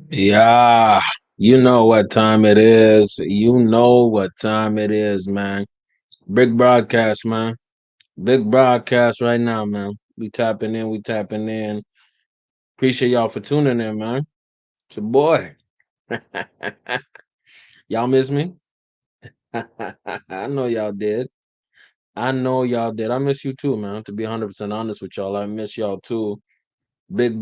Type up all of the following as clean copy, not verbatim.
Yeah, you know what time it is. You know what time it is, man. Big broadcast, man. Big broadcast right now, man. We tapping in, we tapping in. Appreciate y'all for tuning in, man. It's your boy. Y'all miss me? I know y'all did. I know y'all did. I miss you too, man. To be 100% honest with y'all, I miss y'all too. Big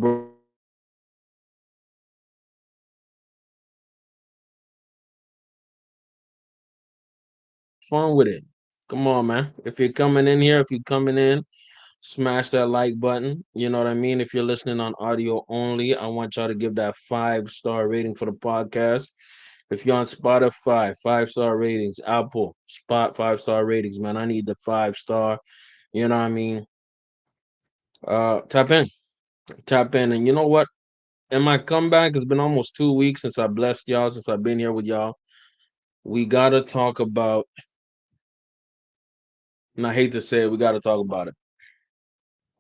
fun with it. Come on, man. If you're coming in here, if you're coming in, smash that like button. You know what I mean? If you're listening on audio only, I want y'all to give that 5-star rating for the podcast. If you're on Spotify, 5-star ratings. Apple, Spot 5-star ratings, man. I need the 5-star. You know what I mean? Tap in. Tap in. And you know what? In my comeback, it's been almost 2 weeks since I blessed y'all, since I've been here with y'all. We gotta talk about, and I hate to say it, we gotta talk about it.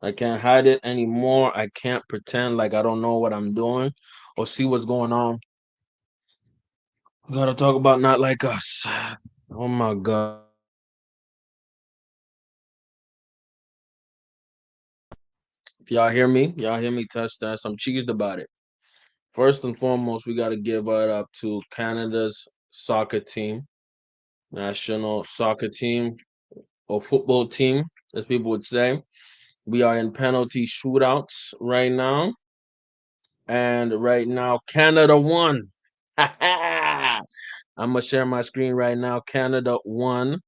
I can't hide it anymore. I can't pretend like I don't know what I'm doing or see what's going on. We gotta talk about not like us. Oh my god. If y'all hear me touch that. I'm cheesed about it. First and foremost, we gotta give it up to Canada's soccer team, national soccer team or football team, as people would say. We are in penalty shootouts right now. And right now, Canada won. I'm gonna share my screen right now. Canada won.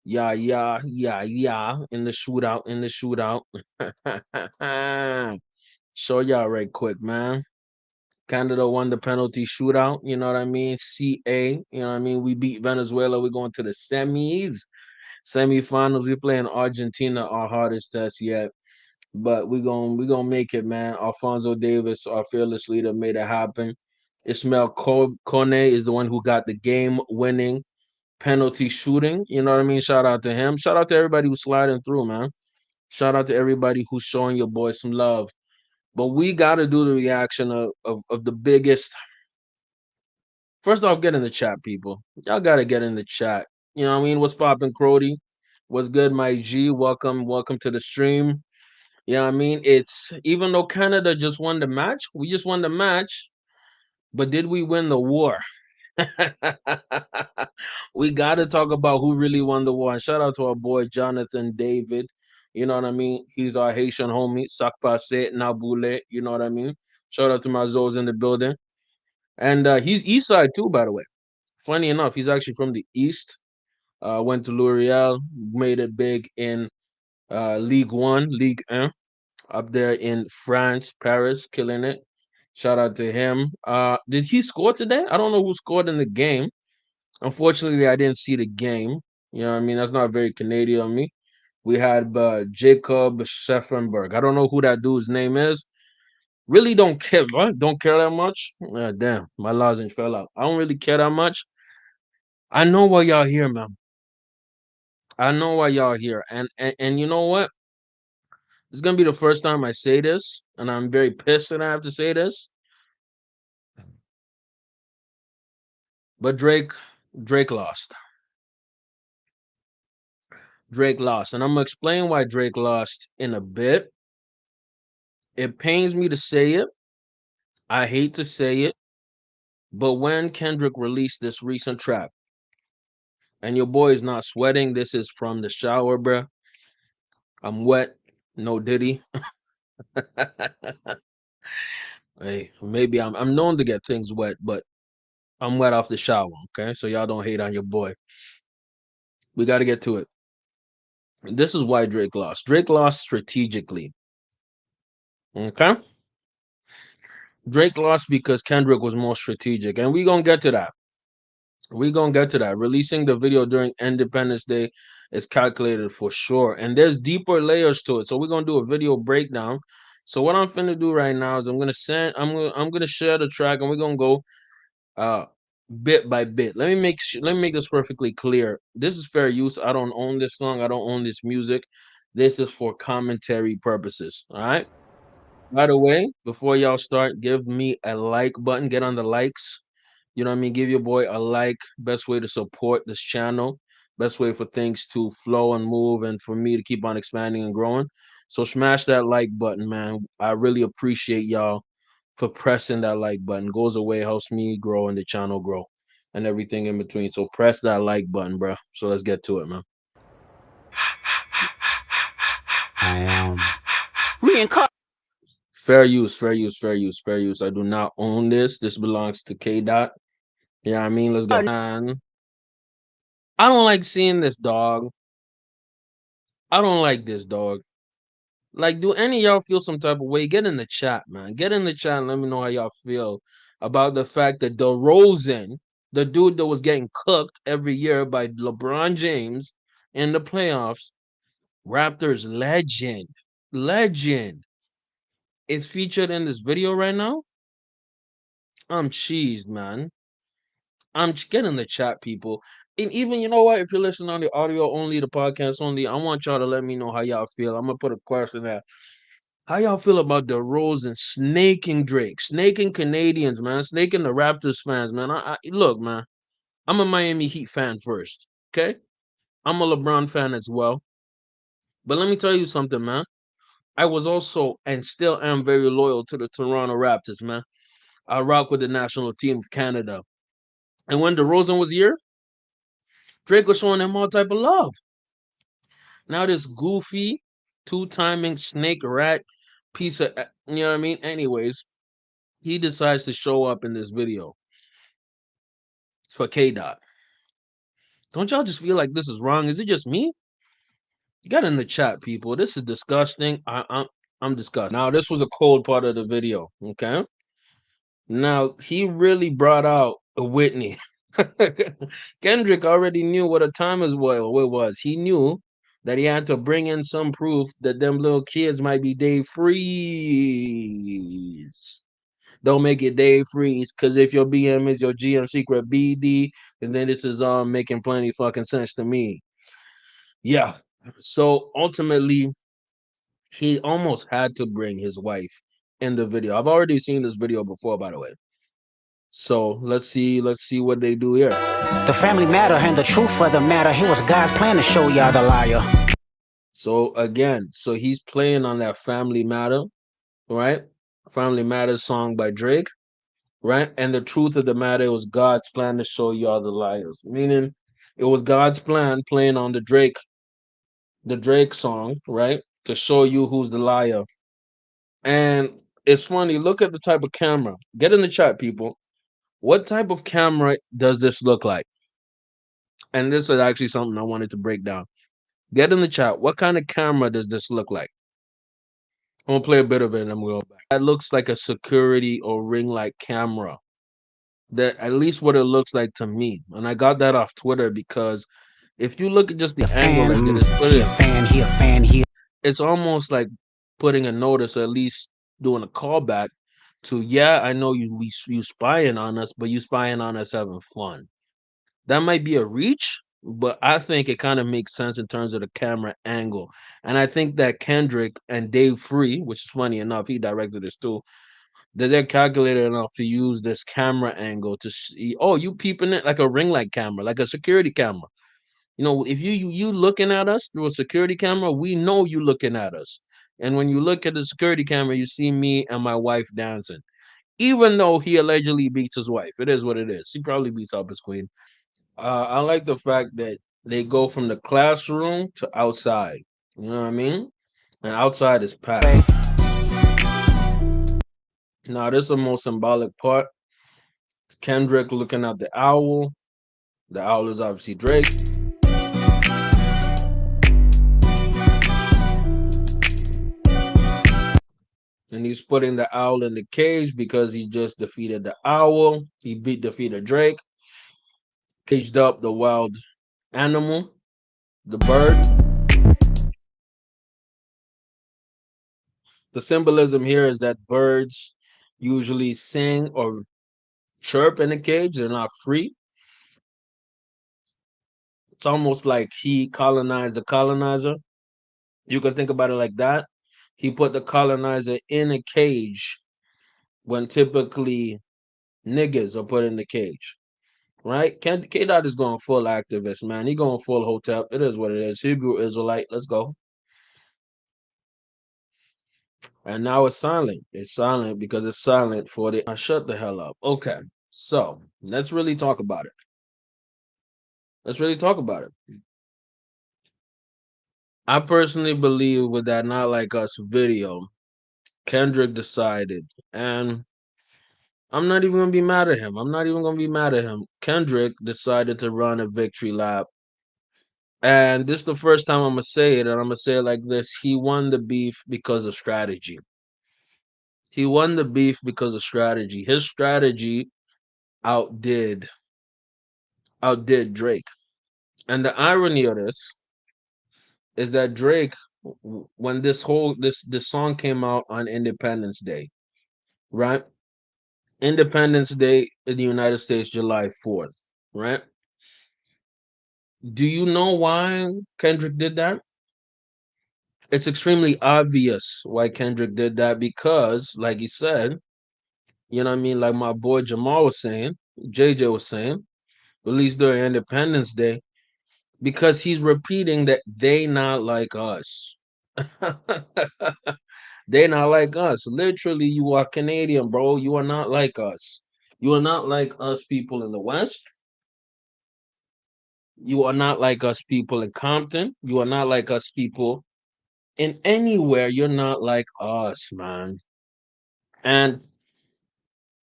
Yeah, yeah, yeah, yeah. In the shootout, in the shootout. Show y'all right quick, man. Canada won the penalty shootout. You know what I mean? CA. You know what I mean? We beat Venezuela. We're going to the semis. Semifinals. We're playing Argentina, our hardest test yet. But we gonna make it, man. Alfonso Davis, our fearless leader, made it happen. Ismail Kone is the one who got the game-winning penalty shooting. You know what I mean? Shout out to him. Shout out to everybody who's sliding through, man. Shout out to everybody who's showing your boy some love. But we got to do the reaction of the biggest. First off, get in the chat, people. Y'all got to get in the chat. You know what I mean? What's poppin', Crody? What's good, my G? Welcome to the stream. You know what I mean? It's even though Canada just won the match, we just won the match, but did we win the war? We got to talk about who really won the war. And shout out to our boy Jonathan David. You know what I mean? He's our Haitian homie. Sakpase Nabule. You know what I mean? Shout out to my Zoes in the building. And he's East Side too, by the way. Funny enough, he's actually from the East. Went to L'Oreal, made it big in League One, League 1, up there in France, Paris, killing it. Shout out to him. Did he score today? I don't know who scored in the game. Unfortunately, I didn't see the game. You know what I mean? That's not very Canadian of me. We had Jacob Scheffenberg. I don't know who that dude's name is. Really don't care. What? Don't care that much. Damn, my lozenge fell out. I don't really care that much. I know why y'all here, man. I know why y'all here. And you know what? It's gonna be the first time I say this, and I'm very pissed that I have to say this. But Drake lost. Drake lost. And I'm gonna explain why Drake lost in a bit. It pains me to say it. I hate to say it. But when Kendrick released this recent track, and your boy is not sweating, this is from the shower, bruh. I'm wet. No Diddy. Hey, maybe I'm known to get things wet, but I'm wet off the shower, okay? So y'all don't hate on your boy. We gotta get to it. This is why Drake lost. Drake lost strategically. Okay? Drake lost because Kendrick was more strategic. And we gonna get to that. We gonna get to that. Releasing the video during Independence Day is calculated for sure. And there's deeper layers to it. So we're gonna do a video breakdown. So what I'm finna do right now is I'm gonna share the track and we're gonna go uh bit by bit. Let me make this perfectly clear. This is fair use. I don't own this song. I don't own this music. This is for commentary purposes. All right. By the way, before y'all start, give me a like button. Get on the likes. You know what I mean? Give your boy a like. Best way to support this channel. Best way for things to flow and move and for me to keep on expanding and growing. So smash that like button, man. I really appreciate y'all for pressing that like button. Goes away, helps me grow and the channel grow and everything in between. So press that like button, bro. So let's get to it, man. I am reincarnated. Fair use, fair use, fair use, fair use. I do not own this. This belongs to K Dot. Yeah, I mean, let's get. And I don't like seeing this dog. I don't like this dog. Like, do any of y'all feel some type of way? Get in the chat, man. Get in the chat and let me know how y'all feel about the fact that DeRozan, the dude that was getting cooked every year by LeBron James in the playoffs, Raptors legend, is featured in this video right now. I'm cheesed, man. Get in the chat, people. And even you know what? If you're listening on the audio only, the podcast only, I want y'all to let me know how y'all feel. I'm gonna put a question there. How y'all feel about the Rose and snaking Drake, snaking Canadians, man, snaking the Raptors fans, man? Look, man. I'm a Miami Heat fan first, okay? I'm a LeBron fan as well. But let me tell you something, man. I was also and still am very loyal to the Toronto Raptors, man. I rock with the national team of Canada. And when DeRozan was here, Drake was showing him all type of love. Now this goofy, two-timing snake rat piece of you know what I mean? Anyways, he decides to show up in this video for K Dot. Don't y'all just feel like this is wrong? Is it just me? You got in the chat, people. This is disgusting. I'm disgusted. Now, this was a cold part of the video. Okay. Now he really brought out a Whitney. Kendrick already knew what a time is what it was. He knew that he had to bring in some proof that them little kids might be Dave Freeze. Don't make it Dave Freeze, because if your BM is your GM secret BD, and then this is making plenty fucking sense to me. Yeah. So ultimately, he almost had to bring his wife in the video. I've already seen this video before, by the way. So let's see what they do here. The family matter and the truth of the matter. It was God's plan to show y'all the liar. So again, so he's playing on that Family Matter, right? Family Matters song by Drake, right? And the truth of the matter was God's plan to show y'all the liars. Meaning it was God's plan playing on the Drake song, right? To show you who's the liar. And it's funny, look at the type of camera. Get in the chat, people. What type of camera does this look like? And this is actually something I wanted to break down. Get in the chat. What kind of camera does this look like? I'm gonna play a bit of it and I'm gonna go back. That looks like a security or ring light camera. That at least what it looks like to me. And I got that off Twitter because if you look at just the angle that it is put He a in, fan, he a fan, he. it's almost like putting a notice, or at least doing a callback to, yeah, I know you spying on us, but you spying on us having fun. That might be a reach, but I think it kind of makes sense in terms of the camera angle. And I think that Kendrick and Dave Free, which is funny enough, he directed this too, that they're calculated enough to use this camera angle to see, oh, you peeping it like a ring light camera, like a security camera. You know, if you looking at us through a security camera, we know you looking at us. And when you look at the security camera, you see me and my wife dancing. Even though he allegedly beats his wife, it is what it is. He probably beats up his queen. I like the fact that they go from the classroom to outside. You know what I mean? And outside is packed. Now, this is the most symbolic part. It's Kendrick looking at the owl. The owl is obviously Drake. And he's putting the owl in the cage because he just defeated the owl. He defeated Drake, caged up the wild animal, the bird. The symbolism here is that birds usually sing or chirp in a cage. They're not free. It's almost like he colonized the colonizer. You can think about it like that. He put the colonizer in a cage when typically niggas are put in the cage. Right? K Dot is going full activist, man. He going full Hotep. It is what it is. Hebrew Israelite. Let's go. And now it's silent. It's silent because it's silent for the shut the hell up. Okay. So let's really talk about it. Let's really talk about it. I personally believe with that Not Like Us video, Kendrick decided, and I'm not even gonna be mad at him. I'm not even gonna be mad at him. Kendrick decided to run a victory lap. And this is the first time I'm gonna say it, and I'm gonna say it like this. He won the beef because of strategy. He won the beef because of strategy. His strategy outdid outdid Drake. And the irony of this is that Drake, when this song came out on Independence Day, right? Independence Day in the United States, July 4th, right? Do you know why Kendrick did that? It's extremely obvious why Kendrick did that because, like he said, you know what I mean? Like my boy Jamal was saying, JJ was saying, released during Independence Day, because he's repeating that they not like us. They not like us. Literally, you are Canadian, bro. You are not like us. You are not like us people in the West. You are not like us people in Compton. You are not like us people in anywhere. You're not like us, man. And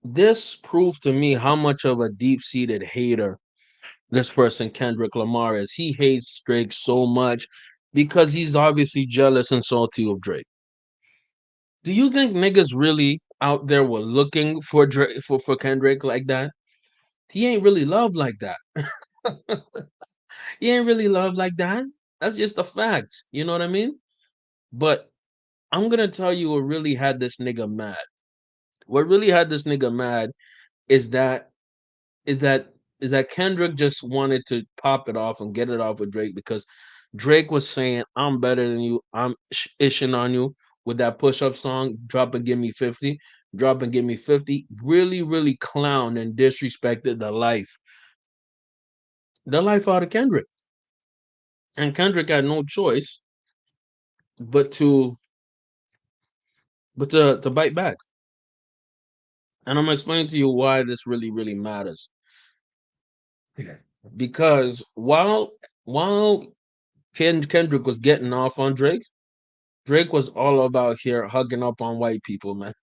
this proved to me how much of a deep-seated hater this person, Kendrick Lamar, is. He hates Drake so much because he's obviously jealous and salty of Drake. Do you think niggas really out there were looking for Drake for Kendrick like that? He ain't really loved like that. He ain't really loved like that. That's just a fact. You know what I mean? But I'm gonna tell you what really had this nigga mad. What really had this nigga mad is that is that is that Kendrick just wanted to pop it off and get it off with Drake because Drake was saying, "I'm better than you. I'm ishing on you with that push-up song. Drop and give me 50. Drop and give me 50." Really, really clowned and disrespected the life out of Kendrick. And Kendrick had no choice but to bite back. And I'm gonna explain to you why this really, really matters. Because while Kendrick was getting off on Drake, Drake was all about here hugging up on white people, man.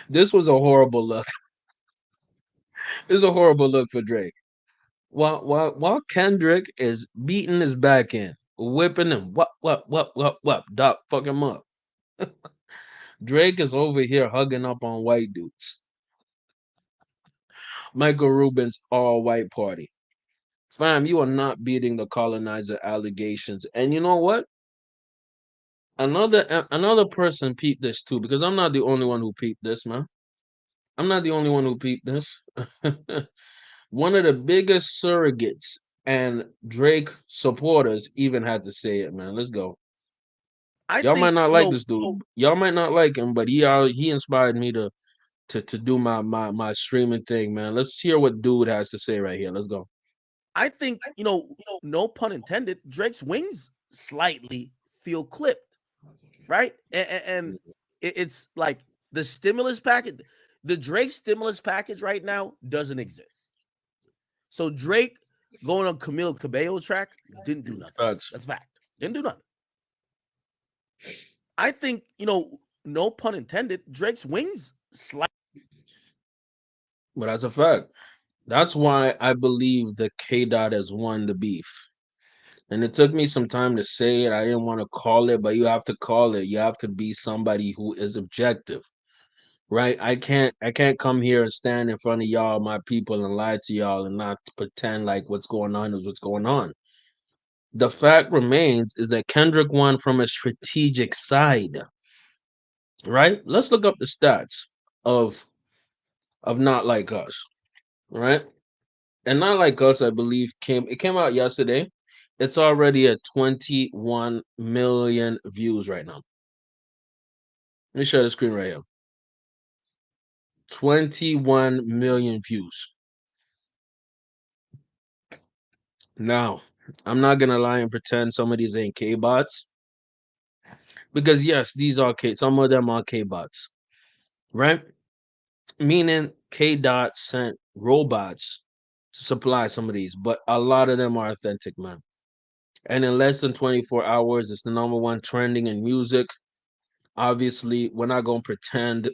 This was a horrible look. This is a horrible look for Drake. While Kendrick is beating his back in, whipping him, what, Doc, fuck him up. Drake is over here hugging up on white dudes. Michael Rubin's all white party. Fam, you are not beating the colonizer allegations. And you know what? Another person peeped this too, because I'm not the only one who peeped this, man. I'm not the only one who peeped this. One of the biggest surrogates and Drake supporters even had to say it, man. Let's go. I Y'all might think, not like this dude. Y'all might not like him, but he inspired me to do my streaming thing, man. Let's hear what dude has to say right here. Let's go. I think, no pun intended, Drake's wings slightly feel clipped, right? And it's like the stimulus package, the Drake stimulus package right now doesn't exist. So Drake going on Camilo Cabello's track didn't do nothing. Facts. That's a fact. Didn't do nothing. I think, no pun intended, Drake's wings slightly. But that's a fact. That's why I believe that K Dot has won the beef. And it took me some time to say it. I didn't want to call it, but you have to call it. You have to be somebody who is objective, right? I can't come here and stand in front of y'all, my people, and lie to y'all and not pretend like what's going on is what's going on. The fact remains is that Kendrick won from a strategic side, right? Let's look up the stats of Not Like Us, right? And Not Like Us, I believe, came out yesterday. It's already at 21 million views right now. Let me share the screen right here. 21 million views. Now, I'm not gonna lie and pretend some of these ain't K bots because yes, these are K. Some of them are K bots, right? Meaning K dot sent robots to supply some of these, but a lot of them are authentic, man. And in less than 24 hours, it's the number one trending in music. Obviously, we're not gonna pretend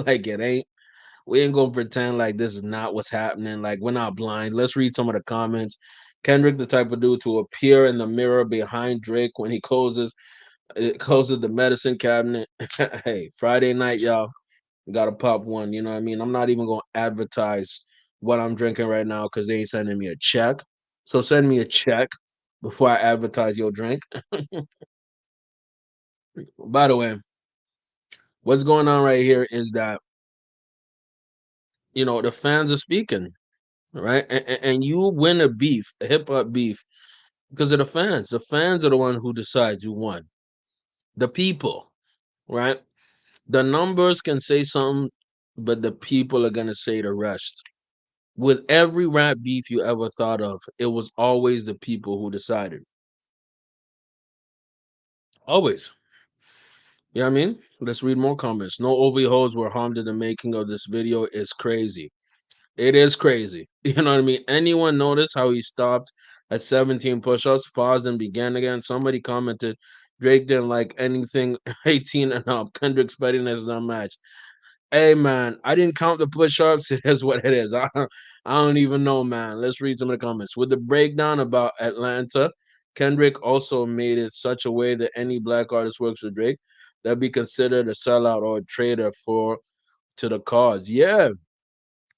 like it ain't. We ain't gonna pretend like this is not what's happening. Like we're not blind. Let's read some of the comments. Kendrick, the type of dude to appear in the mirror behind Drake when he closes the medicine cabinet. Hey, Friday night, y'all. Gotta pop one. You know what I mean? I'm not even gonna advertise what I'm drinking right now because they ain't sending me a check. So send me a check before I advertise your drink. By the way, what's going on right here is that the fans are speaking, right? And you win a beef, a hip hop beef, because of the fans. The fans are the one who decides who won. The people, right? The numbers can say something, but the people are gonna say the rest. With every rap beef you ever thought of, it was always the people who decided. Always. You know what I mean? Let's read more comments. No OV hoes were harmed in the making of this video is crazy. It is crazy. You know what I mean? Anyone notice how he stopped at 17 push-ups, paused, and began again? Somebody commented, Drake didn't like anything 18 and up. Kendrick's pettiness is unmatched. Hey man, I didn't count the push-ups. It is what it is. I don't even know, man. Let's read some of the comments. With the breakdown about Atlanta, Kendrick also made it such a way that any black artist works with Drake that be considered a sellout or a traitor for to the cause. Yeah.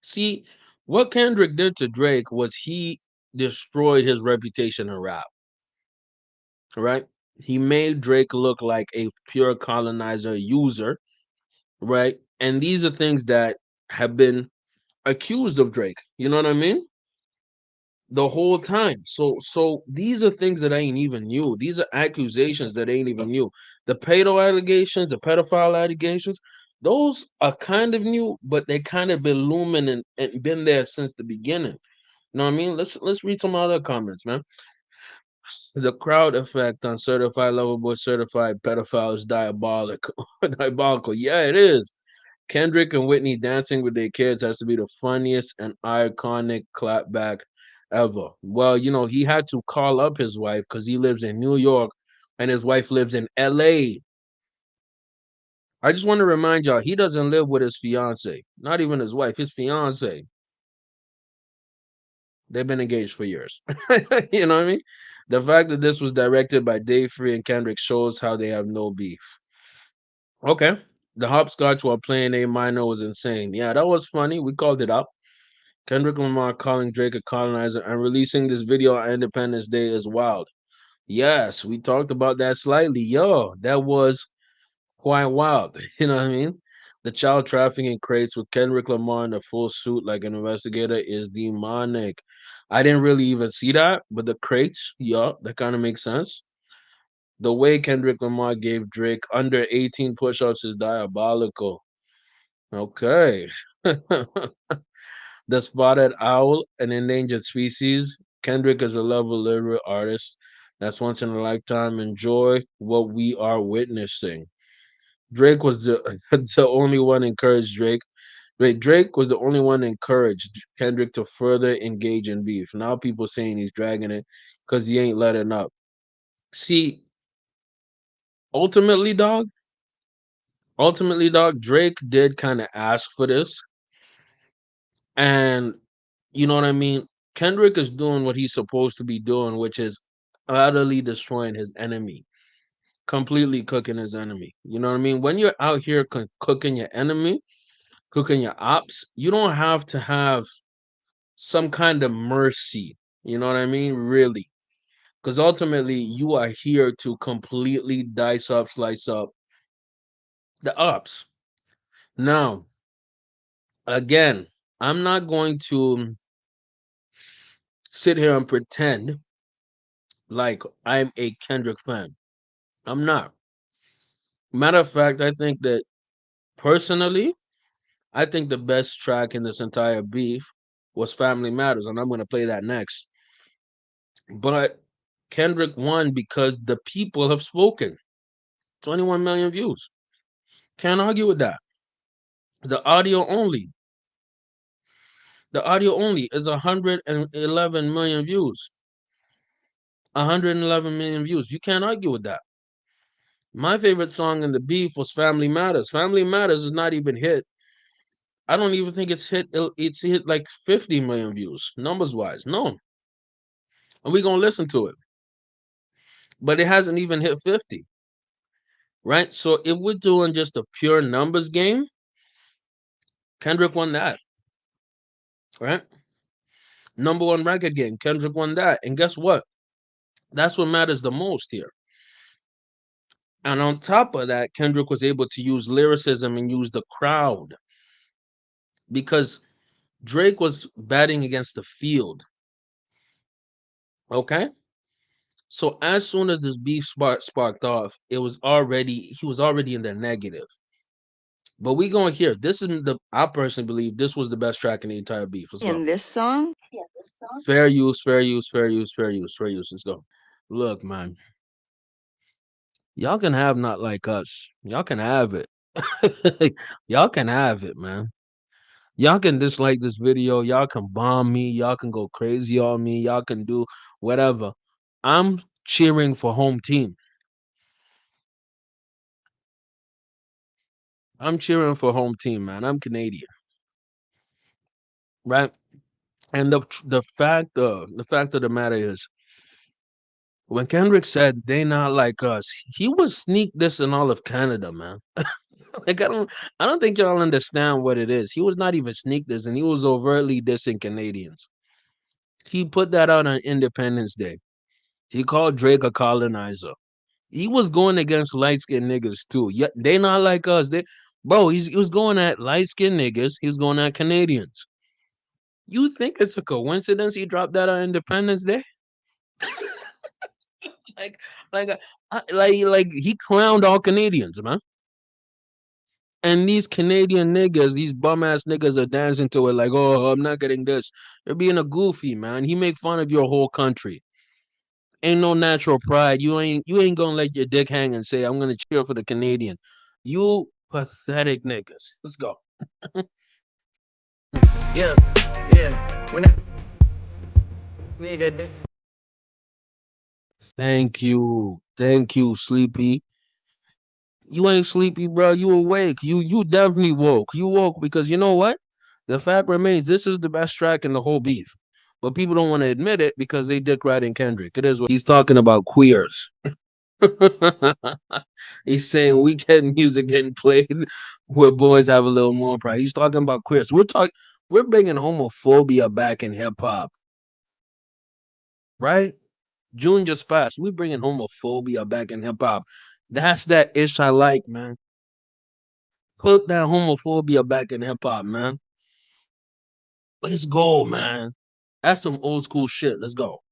See, what Kendrick did to Drake was he destroyed his reputation in rap, right? He made Drake look like a pure colonizer user, right? And these are things that have been accused of Drake. You know what I mean? The whole time. So these are things that I ain't even knew. These are accusations that I ain't even knew. The pedo allegations, the pedophile allegations, those are kind of new, but they kind of been looming and been there since the beginning. You know what I mean? Let's read some other comments, man. The crowd effect on certified lover boy, certified pedophile is diabolical. Diabolical. Yeah, it is. Kendrick and Whitney dancing with their kids has to be the funniest and iconic clapback ever. Well, he had to call up his wife because he lives in New York and his wife lives in LA. I just want to remind y'all, he doesn't live with his fiance, not even his wife, his fiance. They've been engaged for years. You know what I mean? The fact that this was directed by Dave Free and Kendrick shows how they have no beef. Okay. The hopscotch while playing A minor was insane. Yeah, that was funny. We called it up. Kendrick Lamar calling Drake a colonizer and releasing this video on Independence Day is wild. Yes, we talked about that slightly. Yo, that was quite wild. You know what I mean? The child trafficking crates with Kendrick Lamar in a full suit like an investigator is demonic. I didn't really even see that, but the crates, yeah, that kind of makes sense. The way Kendrick Lamar gave Drake under 18 push-ups is diabolical. Okay. The spotted owl, an endangered species. Kendrick is a level literate artist that's once in a lifetime. Enjoy what we are witnessing. Drake was the only one encouraged Drake. Wait, Drake was the only one encouraged Kendrick to further engage in beef. Now people saying he's dragging it because he ain't letting up. See, ultimately, dog. Ultimately, dog. Drake did kind of ask for this, and you know what I mean? Kendrick is doing what he's supposed to be doing, which is utterly destroying his enemy, completely cooking his enemy. You know what I mean? When you're out here cooking your enemy, cooking your ops, you don't have to have some kind of mercy. You know what I mean? Really. Because ultimately, you are here to completely dice up, slice up the ops. Now, again, I'm not going to sit here and pretend like I'm a Kendrick fan. I'm not. Matter of fact, I think that personally, I think the best track in this entire beef was Family Matters, and I'm going to play that next. But Kendrick won because the people have spoken. 21 million views. Can't argue with that. The audio only. The audio only is 111 million views. 111 million views. You can't argue with that. My favorite song in the beef was Family Matters. Family Matters is not even hit. I don't even think it's hit like 50 million views, numbers wise. No. And we're gonna listen to it. But it hasn't even hit 50. Right? So if we're doing just a pure numbers game, Kendrick won that. Right? Number one record game, Kendrick won that. And guess what? That's what matters the most here. And on top of that, Kendrick was able to use lyricism and use the crowd because Drake was batting against the field. Okay. So as soon as this beef sparked off, he was already in the negative. But we gonna hear this is the I personally believe this was the best track in the entire beef. Let's go. In this song? Fair use, fair use, fair use, fair use, fair use. Let's go. Look, man, y'all can have not like us. Y'all can have it. Y'all can have it, man. Y'all can dislike this video. Y'all can bomb me. Y'all can go crazy on me. Y'all can do whatever. I'm cheering for home team. I'm cheering for home team, man. I'm Canadian, right? And the fact of the matter is, when Kendrick said they not like us, he was sneak dissing all of Canada, man. Like I don't think y'all understand what it is. He was not even sneak dissing. He was overtly dissing Canadians. He put that out on Independence Day. He called Drake a colonizer. He was going against light skinned niggas too. Yeah, they not like us. He was going at light skinned niggas. He was going at Canadians. You think it's a coincidence he dropped that on Independence Day? like, like he clowned all Canadians, man. And these Canadian niggas, these bum ass niggas are dancing to it like, oh, I'm not getting this. You're being a goofy, man. He make fun of your whole country. Ain't no natural pride. You ain't gonna let your dick hang and say, I'm gonna cheer for the Canadian. You pathetic niggas. Let's go. Yeah, yeah. When I nigga, Thank you. Thank you, Sleepy. You ain't sleepy, bro. You awake. You definitely woke. You woke because you know what? The fact remains this is the best track in the whole beef. But people don't want to admit it because they dick riding Kendrick. It is what he's talking about queers. He's saying weekend music getting played where boys have a little more pride. He's talking about queers. We're bringing homophobia back in hip hop, right? June just passed. We're bringing homophobia back in hip hop. That's that ish I like, man. Put that homophobia back in hip hop, man. Let's go, man. That's some old school shit. Let's go.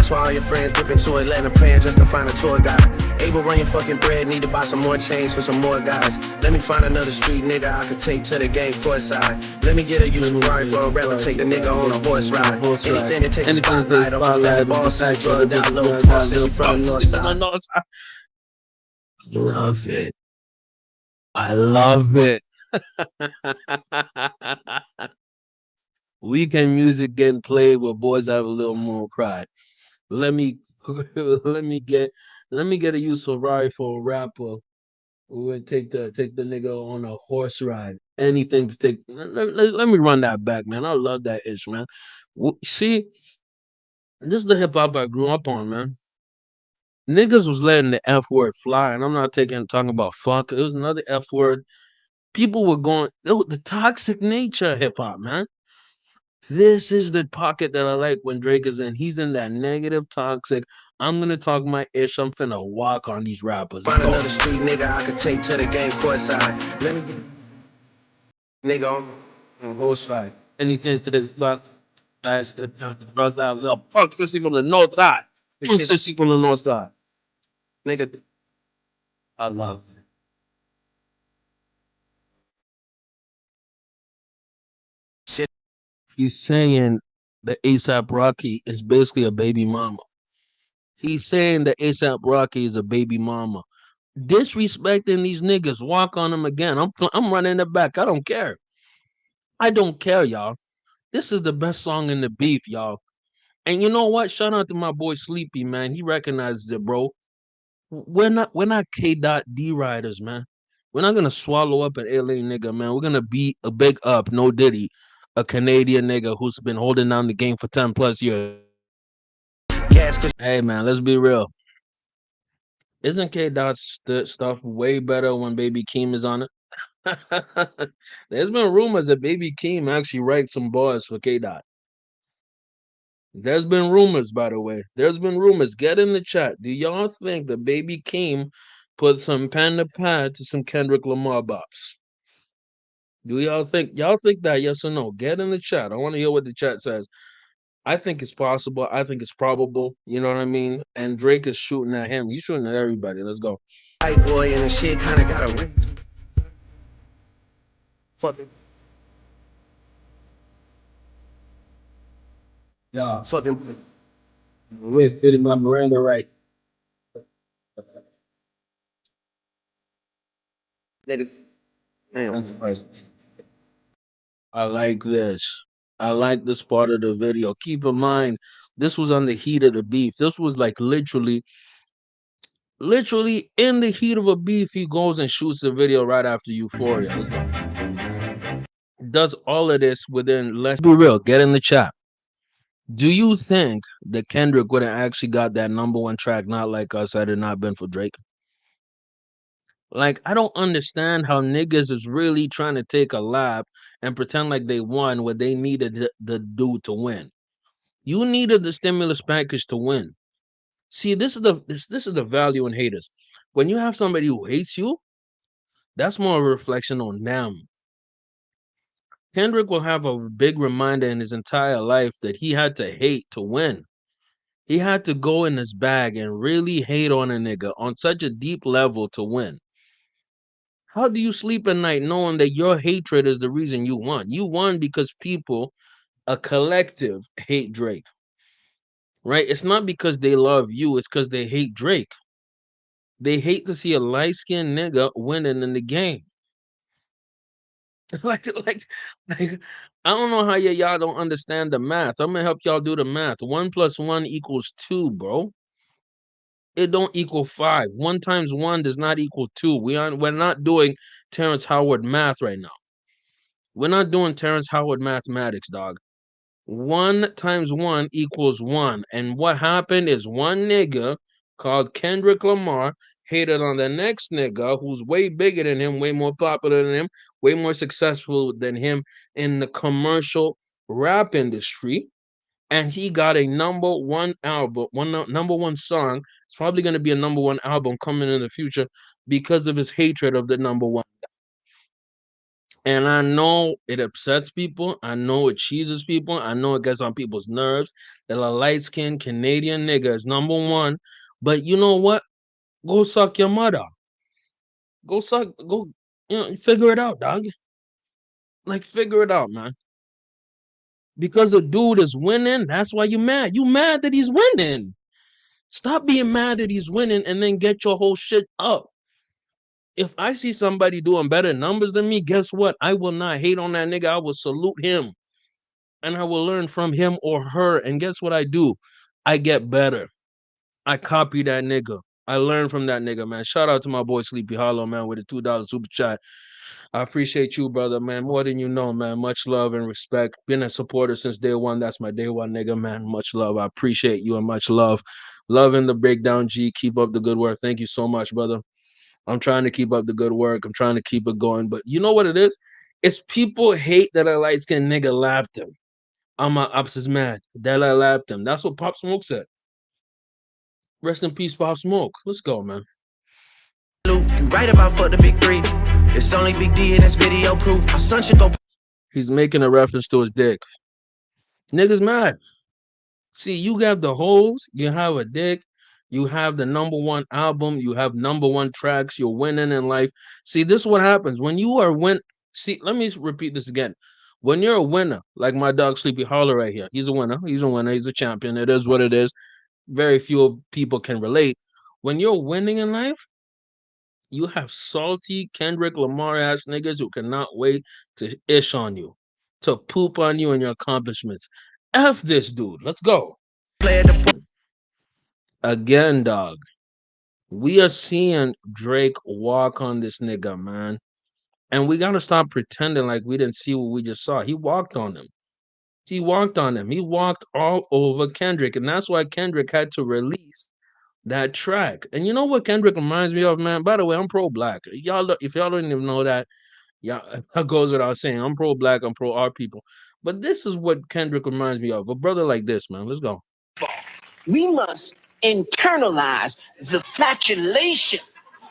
that's why all your friends dip into Atlanta playing just to find a tour guide. Able run your fucking bread, need to buy some more chains for some more guys. Let me find another street nigga I could take to the game court side. Let me get a use Ferrari for a rapper, take the nigga on a horse ride. Anything to take the Anything to the spotlight off the spotlight fat of the boss is a fact that the drug out niggas low got boss that since little he from the north from the side. north side. Love it. I love it. Weekend music getting played where boys have a little more pride. Let me let me get let me get a use Ferrari for a rapper who would take the nigga on a horse ride. Anything to take. Let me run that back, man. I love that ish, man. See, this is the hip hop I grew up on, man. Niggas was letting the F word fly, and I'm not talking about fuck. It was another F word. People were going the toxic nature of hip hop, man. This is the pocket that I like when Drake is in. He's in that negative, toxic. I'm gonna talk my ish. I'm finna walk on these rappers. Let's Find go. another street nigga I could take to the game court side. Let me get nigga on Horse ride. Anything to the block. Guys, the brother, little fuck this from the north side. The shit, Sissy from the north side. nigga. I love it. Shit. He's saying that ASAP Rocky is basically a baby mama. He's saying that ASAP Rocky is a baby mama. Disrespecting these niggas. Walk on them again. I'm running it back. I don't care. I don't care, y'all. This is the best song in the beef, y'all. And you know what? Shout out to my boy Sleepy, man. He recognizes it, bro. We're not K dot D riders, man. We're not gonna swallow up an LA nigga, man. We're gonna be a big up, no Diddy, a Canadian nigga who's been holding down the game for 10 plus years. Gas, cause Hey man, let's be real. Isn't K Dot's stuff way better when Baby Keem is on it? There's been rumors that Baby Keem actually writes some bars for K Dot. There's been rumors, by the way. There's been rumors. Get in the chat. Do y'all think that Baby Keem put some pen to pad to some Kendrick Lamar bops? Do y'all think that? Yes or no? Get in the chat. I want to hear what the chat says. I think it's possible. I think it's probable. You know what I mean? And Drake is shooting at him. He's shooting at everybody. Let's go. white boy and the shit kinda got a ring. Fucking, Yeah. fucking. We're fitting my Miranda right. Niggas. Damn. I like this. I like this part of the video. Keep in mind, this was on the heat of the beef. This was like literally in the heat of a beef. He goes and shoots the video right after Euphoria. Let's go. Does all of this within less. Be real. Get in the chat. Do you think that Kendrick would have actually got that number one track, Not Like Us, had it not been for Drake? Like, I don't understand how niggas is really trying to take a lap and pretend like they won what they needed the dude to win. You needed the stimulus package to win. See, this is the value in haters. When you have somebody who hates you, that's more a reflection on them. Kendrick will have a big reminder in his entire life that he had to hate to win. He had to go in his bag and really hate on a nigga on such a deep level to win. How do you sleep at night knowing that your hatred is the reason you won? You won because people, a collective, hate Drake. Right? It's not because they love you, it's because they hate Drake. They hate to see a light-skinned nigga winning in the game. like, like, like, I don't know how y'all don't understand the math. I'm gonna help y'all do the math. 1 + 1 = 2, bro. It don't equal 5. 1 times 1 does not equal 2. We're not doing Terrence Howard math right now. We're not doing Terrence Howard mathematics, dog. 1 times 1 = 1. And what happened is one nigga called Kendrick Lamar hated on the next nigga who's way bigger than him, way more popular than him, way more successful than him in the commercial rap industry. And he got a number one album, number one song. It's probably going to be a number one album coming in the future because of his hatred of the number one. And I know it upsets people. I know it cheeses people. I know it gets on people's nerves that a light-skinned Canadian nigga is number one. But you know what? Go suck your mother. Go, figure it out, dog. Like, figure it out, man. Because the dude is winning, that's why you mad. You mad that he's winning. Stop being mad that he's winning and then get your whole shit up. If I see somebody doing better numbers than me, guess what? I will not hate on that nigga. I will salute him. And I will learn from him or her. And guess what I do? I get better. I copy that nigga. I learn from that nigga, man. Shout out to my boy Sleepy Hollow, man, with a $2 super chat. I appreciate you, brother, man. More than you know, man. Much love and respect. Been a supporter since day one. That's my day one nigga, man. Much love. I appreciate you and much love. Loving the breakdown, G. Keep up the good work. Thank you so much, brother. I'm trying to keep up the good work. I'm trying to keep it going. But you know what it is? It's people hate that a light-skinned nigga lapped him. I'm my ops is mad that I lapped him. That's what Pop Smoke said. Rest in peace, Pop Smoke. Let's go, man. You right about fuck the big 3. It's only Big D and that's video proof. My son should go. He's making a reference to his dick. Niggas mad. See, you have the holes, you have a dick, you have the number one album, you have number one tracks, you're winning in life. See, this is what happens when you are win. See, let me repeat this again. When you're a winner, like my dog Sleepy Hollow right here, he's a winner. He's a winner. He's a champion. It is what it is. Very few people can relate. When you're winning in life, you have salty Kendrick Lamar ass niggas who cannot wait to ish on you, to poop on you and your accomplishments. F this dude. Let's go. Again, dog. We are seeing Drake walk on this nigga, man. And we gotta stop pretending like we didn't see what we just saw. He walked on him. He walked on him. He walked all over Kendrick. And that's why Kendrick had to release that track. And you know what Kendrick reminds me of, man? By the way, I'm pro black. If y'all don't even know that, yeah, that goes without saying. I'm pro black, I'm pro our people. But this is what Kendrick reminds me of. A brother like this, man. Let's go. We must internalize the flatulation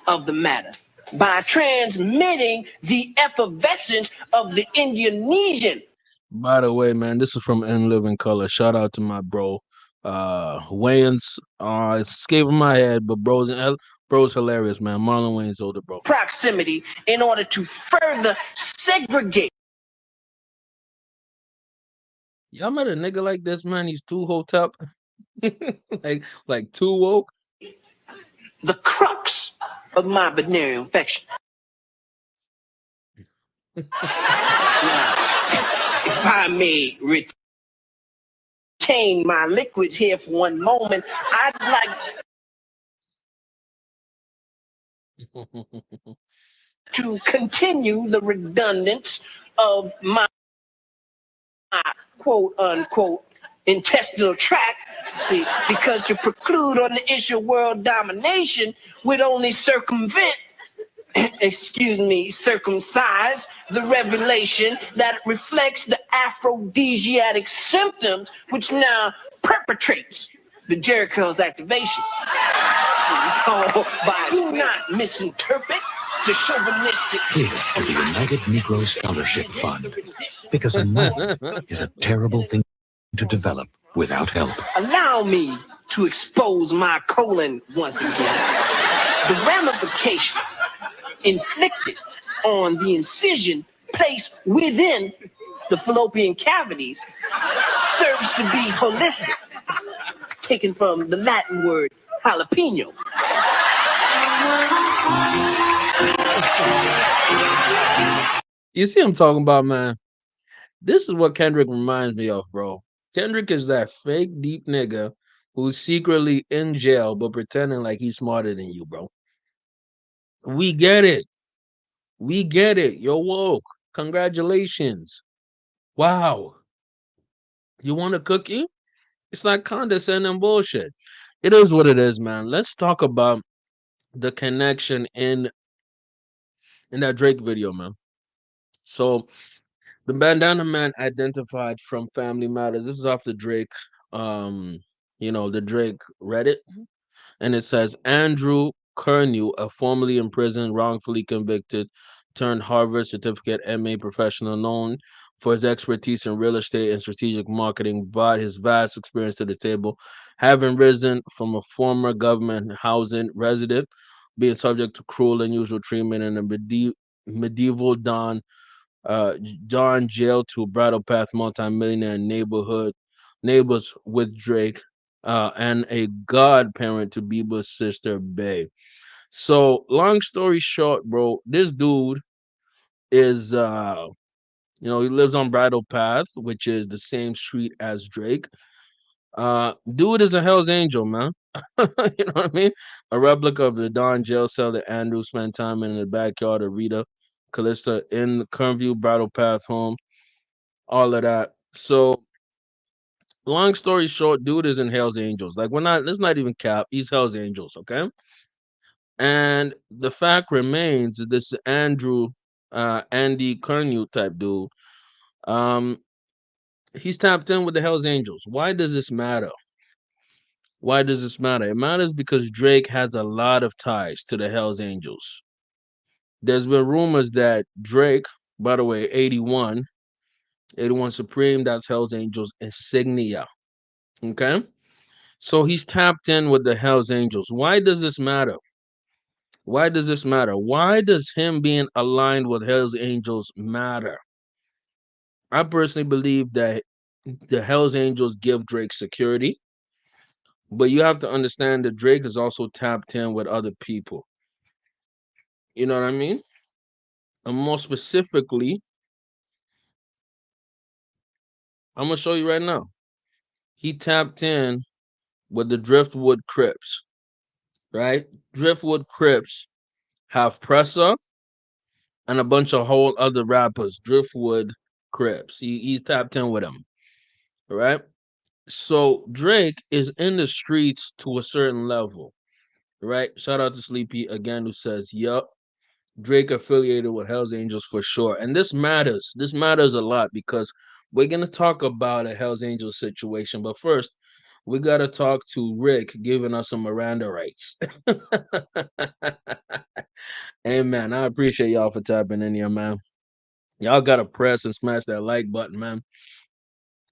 of the matter by transmitting the effervescence of the Indonesian. By the way, man, this is from In Living Color. Shout out to my bro, Wayans. It's escaping my head, but bro's hilarious, man. Marlon Wayans' older bro. Proximity in order to further segregate. Y'all met a nigga like this, man? He's too hotep, like too woke. The crux of my venereal infection. Now, if I may retain my liquids here for one moment, I'd like to continue the redundance of my quote unquote intestinal tract. See, because to preclude on the issue of world domination would only circumvent, circumcise the revelation that reflects the aphrodisiac symptoms which now perpetrates the Jericho's activation. So, do not misinterpret the chauvinistic. Here to the United Negro Scholarship Fund, because a mind is a terrible thing to develop without help. Allow me to expose my colon once again. The ramification inflicted on the incision placed within the fallopian cavities serves to be holistic, taken from the Latin word jalapeno. You see, I'm talking about, man. This is what Kendrick reminds me of, bro. Kendrick is that fake deep nigga who's secretly in jail but pretending like he's smarter than you, bro. We get it. We get it. You're woke. Congratulations. Wow. You want a cookie? It's like condescending bullshit. It is what it is, man. Let's talk about the connection in that Drake video, man. So the bandana man identified from Family Matters. This is off the Drake, um, the Drake Reddit, and it says Andrew Kernew, a formerly imprisoned, wrongfully convicted, turned Harvard certificate MA professional known for his expertise in real estate and strategic marketing, brought his vast experience to the table, having risen from a former government housing resident, being subject to cruel and unusual treatment in a medieval John jail to Bridle Path multimillionaire neighbors with Drake, and a godparent to Bieber's sister Bay. So long story short, bro, this dude is he lives on Bridle Path, which is the same street as Drake. Dude is a Hell's Angel, man. You know what I mean? A replica of the Don jail cell that Andrew spent time in the backyard of Rita Callista in the Kernview Bridle Path home, all of that. So, long story short, dude is in Hell's Angels. Like, let's not even cap. He's Hell's Angels, okay? And the fact remains that this Andy Kernew type dude, um, he's tapped in with the Hell's Angels. Why does this matter? Why does this matter? It matters because Drake has a lot of ties to the Hell's Angels. There's been rumors that Drake, by the way, 81 Supreme, that's Hell's Angels insignia. Okay. So he's tapped in with the Hells Angels. Why does this matter? Why does this matter? Why does him being aligned with Hells Angels matter? I personally believe that the Hells Angels give Drake security, but you have to understand that Drake is also tapped in with other people. You know what I mean? And more specifically, I'm gonna show you right now. He tapped in with the Driftwood Crips, right? Driftwood Crips have Pressa and a bunch of whole other rappers. Driftwood Crips. He's tapped in with them, right? So Drake is in the streets to a certain level, right? Shout out to Sleepy again, who says, "Yup, Drake affiliated with Hell's Angels for sure." And this matters. This matters a lot because we're gonna talk about a Hell's Angels situation. But first, we gotta talk to Rick giving us some Miranda rights. Hey man, I appreciate y'all for tapping in here, man. Y'all gotta press and smash that like button, man.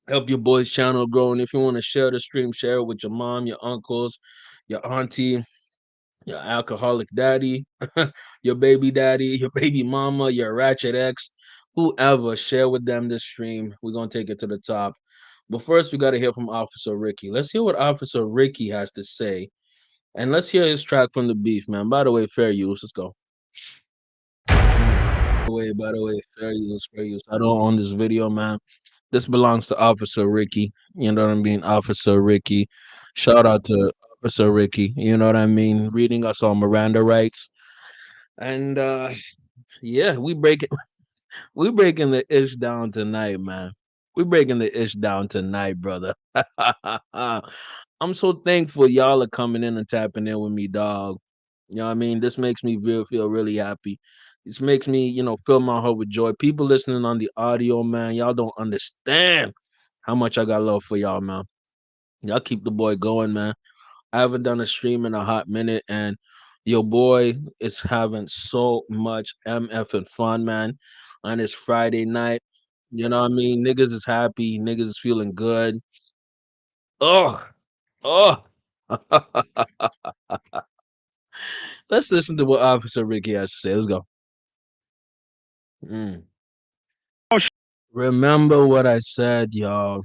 Help your boy's channel grow. And if you want to share the stream, share it with your mom, your uncles, your auntie, your alcoholic daddy, your baby daddy, your baby mama, your ratchet ex, whoever. Share with them this stream. We're gonna take it to the top. But first, we gotta hear from Officer Ricky. Let's hear what Officer Ricky has to say. And let's hear his track from the beef, man. By the way, fair use. Let's go. By the way, fair use, fair use. I don't own this video, man. This belongs to Officer Ricky. You know what I mean? Officer Ricky. Shout out to Officer Ricky. You know what I mean? Reading us on Miranda rights. And yeah, we breaking the ish down tonight, man. We breaking the ish down tonight, brother. I'm so thankful y'all are coming in and tapping in with me, dog. You know what I mean? This makes me feel really happy. This makes me, fill my heart with joy. People listening on the audio, man, y'all don't understand how much I got love for y'all, man. Y'all keep the boy going, man. I haven't done a stream in a hot minute, and your boy is having so much MF and fun, man. On this Friday night, you know what I mean? Niggas is happy, niggas is feeling good. Oh, oh. Let's listen to what Officer Ricky has to say. Let's go. Mm. Remember what I said, y'all.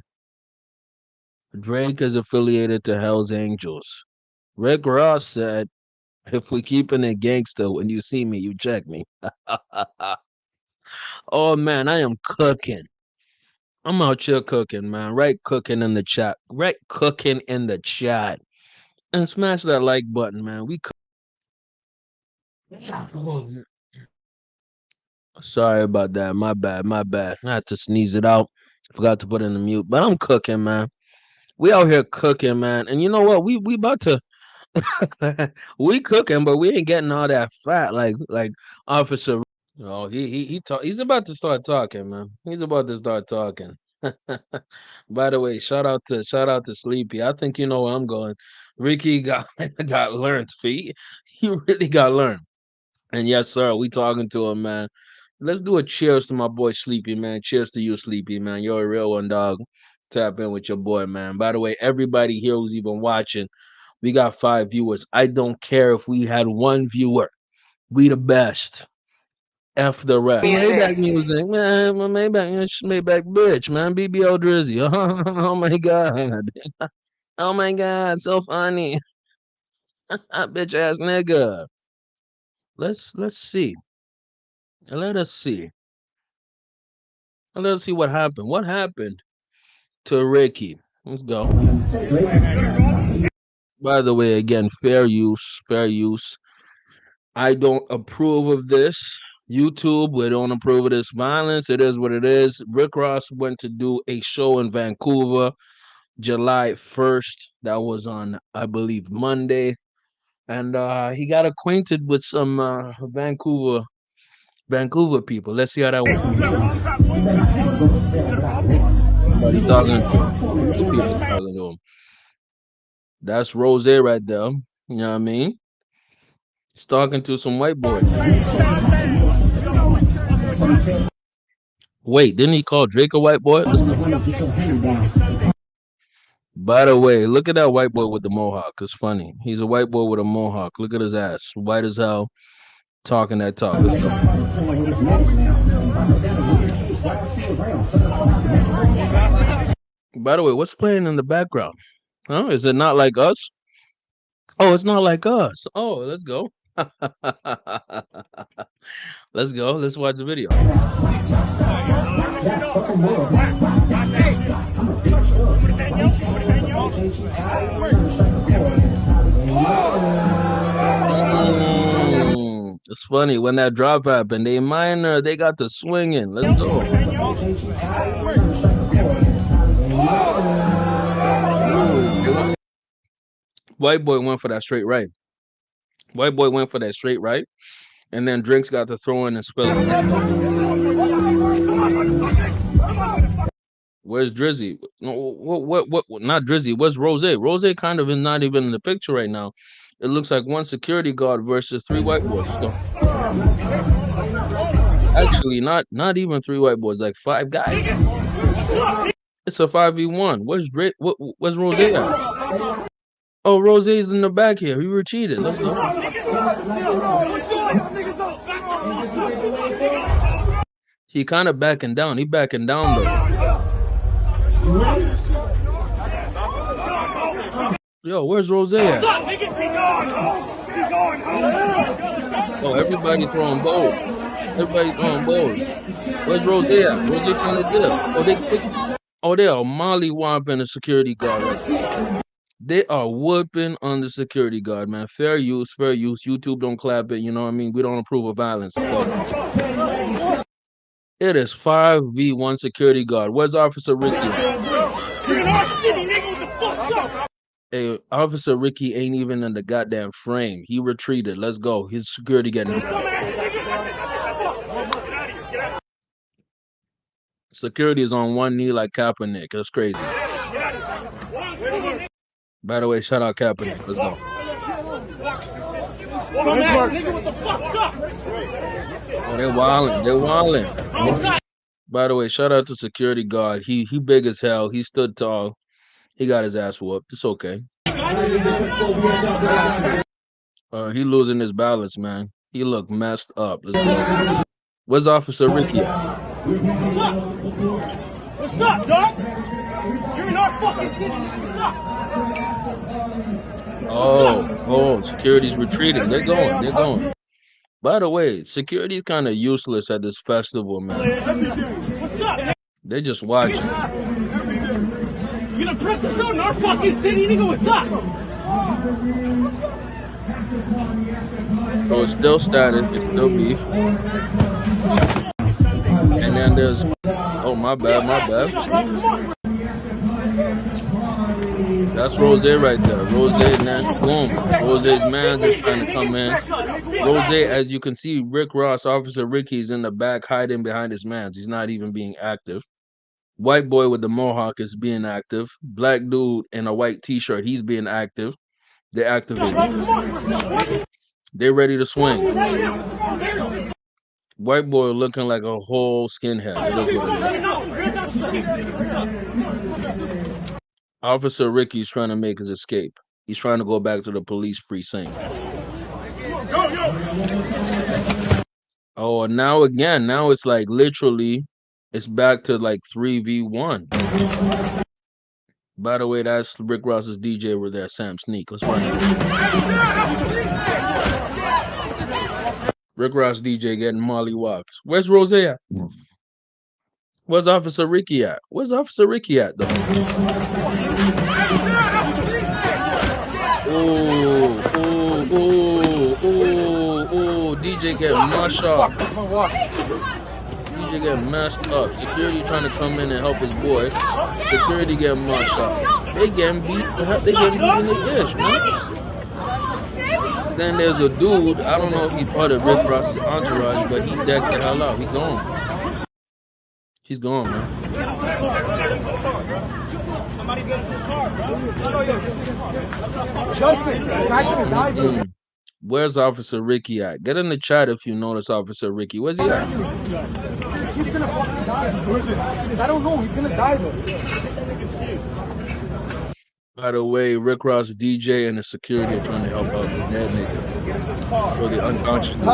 Drake is affiliated to Hell's Angels. Rick Ross said, if we keeping it gangster, when you see me, you check me. Oh man, I am cooking. I'm out here cooking, man. Right cooking in the chat. Right cooking in the chat. And smash that like button, man. Oh, sorry about that. My bad. My bad. I had to sneeze it out. Forgot to put in the mute. But I'm cooking, man. We out here cooking, man. And you know what? We about to we cooking, but we ain't getting all that fat like Officer. Oh, he's about to start talking, man. He's about to start talking. By the way, shout out to Sleepy. I think you know where I'm going. Ricky got got learned, feet. He really got learned. And yes, sir, we talking to him, man. Let's do a cheers to my boy Sleepy, man. Cheers to you, Sleepy, man. You're a real one, dog. Tap in with your boy, man. By the way, everybody here who's even watching, we got 5 viewers. I don't care if we had 1 viewer. We the best. F the rest. Maybach music, man. Maybach bitch, man. BBL Drizzy. Oh my god. Oh my god, so funny. Bitch ass nigga. Let's see. Let us see. Let's see what happened. What happened to Ricky? Let's go. By the way, again, fair use, fair use. I don't approve of this. YouTube, we don't approve of this violence. It is what it is. Rick Ross went to do a show in Vancouver July 1st. That was on, I believe, Monday. And he got acquainted with some Vancouver people. Let's see how that went. Somebody talking to him. Two people talking to him. That's Rose right there. You know what I mean? He's talking to some white boy. Wait, didn't he call Drake a white boy? Let's go. By the way, look at that white boy with the mohawk. It's funny. He's a white boy with a mohawk. Look at his ass. White as hell. Talking that talk. Let's go. By the way, what's playing in the background? Huh? Is it not like us? Oh, it's not like us. Oh, let's go. Let's go. Let's watch the video. It's funny when that drop happened. They minor, they got the swinging. Let's go. Ooh, white boy went for that straight right. White boy went for that straight right, and then Drinks got to throw in and spill it. Where's Drizzy? What? Not Drizzy. Where's Rose? Rose kind of is not even in the picture right now. It looks like one security guard versus 3 white boys. So, actually, not even 3 white boys, like 5 guys. It's a 5v1. Where's Drake? Where's Rose at? Oh, Rose's in the back here. He retreated. Let's go. He kind of backing down. He backing down though. Yo, where's Rose at? Oh, everybody throwing bows. Everybody throwing bows. Where's Rose at? Rose trying to dip. They are mollywopping the security guard right now. They are whooping on the security guard, man. Fair use, fair use. YouTube don't clap it. You know what I mean? We don't approve of violence. It is 5v1 security guard. Where's Officer Ricky? Hey, Officer Ricky ain't even in the goddamn frame. He retreated. Let's go. His security getting beat. Security is on one knee like Kaepernick. That's crazy. By the way, shout out Kaepernick. Let's go. Oh, they're wilding. They're wilding. By the way, shout out to security guard. He big as hell. He stood tall. He got his ass whooped. It's okay. He losing his balance, man. He look messed up. Let's go. Where's Officer Ricky at? What's up, dog? You're in our fucking city. What's up? Oh, security's retreating. They're going. By the way, security's kind of useless at this festival, man. They're just watching. You gonna press the show in our fucking city, nigga? What's up? So it's still static. It's still beef. And then there's, oh, my bad. That's Rose right there. Rose, and then boom. Rose's man's is trying to come in. Rose, as you can see, Rick Ross, Officer Ricky's in the back hiding behind his man's. He's not even being active. White boy with the mohawk is being active. Black dude in a white t-shirt, he's being active. They're activated. They're ready to swing. White boy looking like a whole skinhead. It is what it is. Officer Ricky's trying to make his escape. He's trying to go back to the police precinct. Oh, and now it's like literally, it's back to like 3v1. By the way, that's Rick Ross's DJ over there, Sam Sneak. Let's run it. Rick Ross DJ getting Molly Walks. Where's Rose at? Where's Officer Ricky at? Where's Officer Ricky at, though? Oh, DJ getting mashed up. DJ getting messed up. Security trying to come in and help his boy. Security getting mashed up. They getting beat in the dish, man. Then there's a dude, I don't know if he's part of Rick Ross's entourage, but he decked the hell out. He gone. He's gone, man. Where's Officer Ricky at? Get in the chat if you notice Officer Ricky. Where's he at? He's gonna fucking die. I don't know. He's gonna die though. By the way, Rick Ross DJ and the security are trying to help out the dead nigga. So the unconscious dude.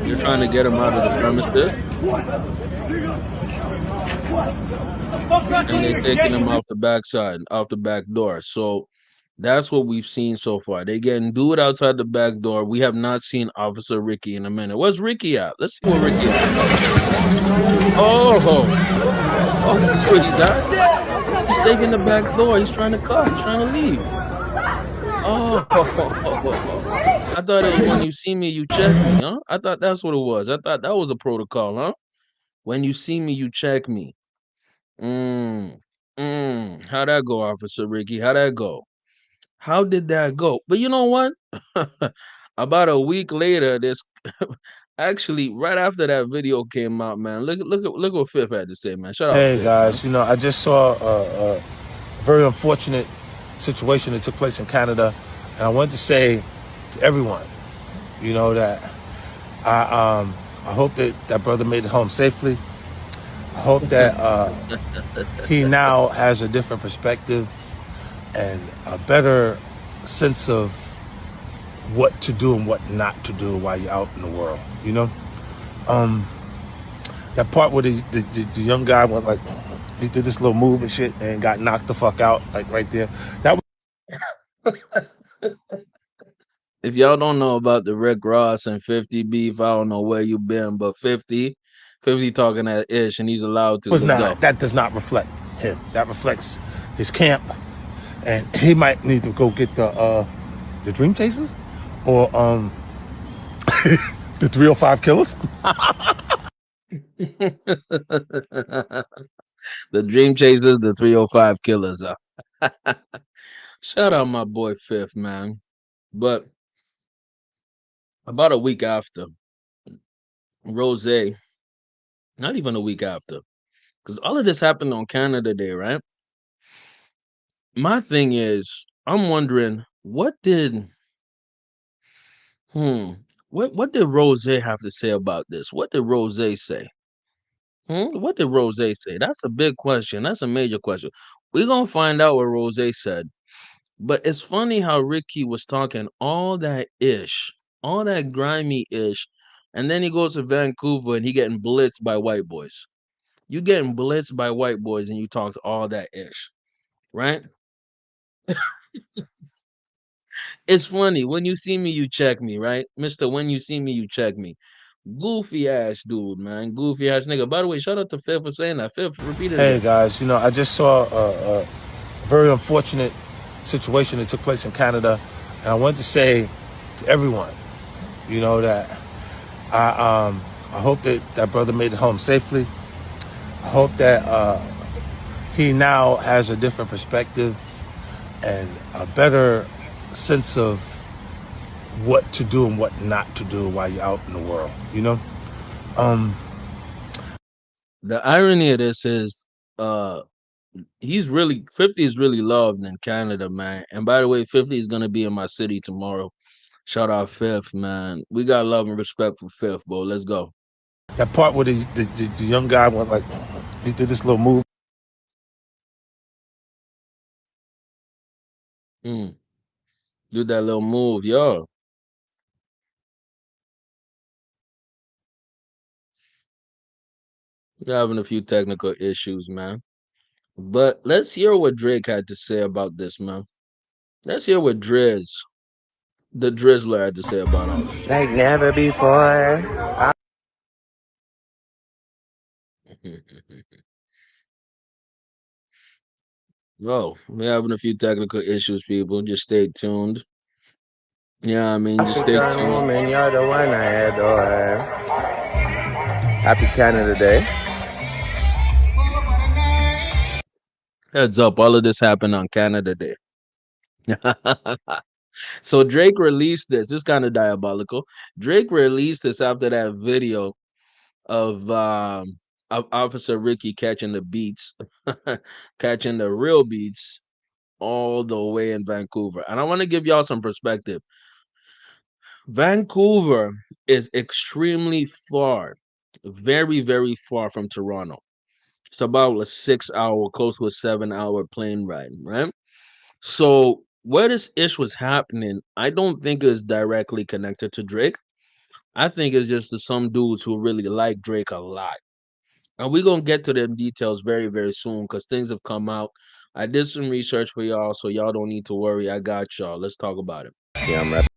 They're trying to get him out of the premises. And they're taking him off the backside, off the back door. So that's what we've seen so far. They getting dude outside the back door. We have not seen Officer Ricky in a minute. Where's Ricky at? Let's see where Ricky at. Oh, that's where he's at. He's taking the back door. He's trying to cut. He's trying to leave. Oh, I thought it was when you see me, you check me, huh? I thought that's what it was. I thought that was a protocol, huh? When you see me, you check me. Mm, How'd that go, Officer Ricky? How'd that go? How did that go? But you know what? About a week later, this actually right after that video came out, man. Look what Fifth had to say, man. Shout out Hey Fifth, man. guys, I just saw a very unfortunate situation that took place in Canada, and I wanted to say to everyone, that I hope that that brother made it home safely. I hope that he now has a different perspective and a better sense of what to do and what not to do while you're out in the world. That part where the young guy went like, he did this little move and shit and got knocked the fuck out, like right there. That was If y'all don't know about the Rick Ross and 50 beef, I don't know where you been, but 50 talking that ish and he's allowed to. Let's go. that does not reflect him. That reflects his camp, and he might need to go get the Dream Chasers or the 305 Killers. The Dream Chasers, the 305 Killers. Shout out my boy Fifth, man. But about a week after, Rose, not even a week after, because all of this happened on Canada Day, right? My thing is, I'm wondering hmm what did Rose have to say about this? What did Rose say? What did Rose say? That's a big question. That's a major question. We're gonna find out what Rose said. But it's funny how Ricky was talking all that ish, all that grimy ish, and then he goes to Vancouver and he getting blitzed by white boys. You getting blitzed by white boys and you talk all that ish, right? It's funny. When you see me, you check me, right? Mister, when you see me, you check me. Goofy ass dude, man. Goofy ass nigga. By the way, shout out to Fifth for saying that. Fifth, repeat it Hey again. guys, I just saw a very unfortunate situation that took place in Canada, and I wanted to say to everyone, that I hope that that brother made it home safely. I hope that he now has a different perspective and a better sense of what to do and what not to do while you're out in the world. Um, The irony of this is uh 50 is really loved in Canada, man. And by the way, 50 is gonna be in my city tomorrow. Shout out Fifth, man. We got love and respect for Fifth, bro. Let's go. that part where the young guy went like, he did this little move. Mm, do that little move, yo. We're having a few technical issues, man. But let's hear what Drake had to say about this, man. Let's hear what the Drizzler, had to say about all this. Like never before. Yo, we're having a few technical issues, people. Just stay tuned. Yeah, I mean, just stay African tuned. woman, you're the one I adore. Happy Canada Day. Heads up, all of this happened on Canada Day. So Drake released this. This kind of diabolical. Drake released this after that video of Officer Ricky catching the beats, catching the real beats all the way in Vancouver. And I want to give y'all some perspective. Vancouver is extremely far, very, very far from Toronto. It's about a 6 hour, close to a 7 hour plane ride, right? So where this ish was happening, I don't think is directly connected to Drake. I think it's just to some dudes who really like Drake a lot. And we're gonna get to them details very, very soon because things have come out. I did some research for y'all, so y'all don't need to worry. I got y'all. Let's talk about it. Yeah, I'm rapping.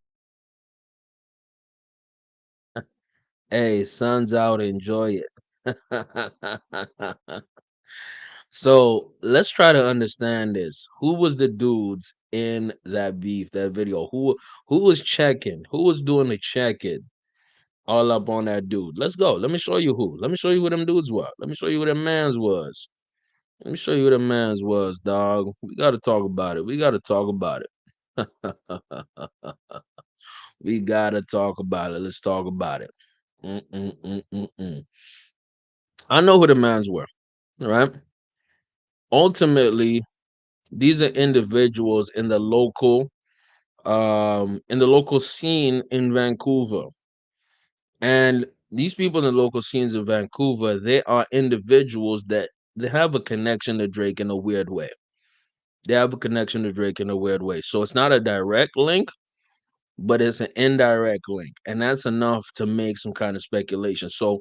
Hey, sun's out, enjoy it. So let's try to understand this. Who was the dudes in that beef, that video? Who was checking? Who was doing the checking? All up on that dude. Let's go. Let me show you who. Let me show you who them dudes were. Let me show you who them mans was. Let me show you who them mans was, dog. We gotta talk about it. We gotta talk about it. We gotta talk about it. Let's talk about it. Mm-mm-mm-mm-mm. I know who the mans were, right? Ultimately, these are individuals in the local scene in Vancouver. And these people in the local scenes in Vancouver, they are individuals that they have a connection to Drake in a weird way. They have a connection to Drake in a weird way. So it's not a direct link, but it's an indirect link. And that's enough to make some kind of speculation. So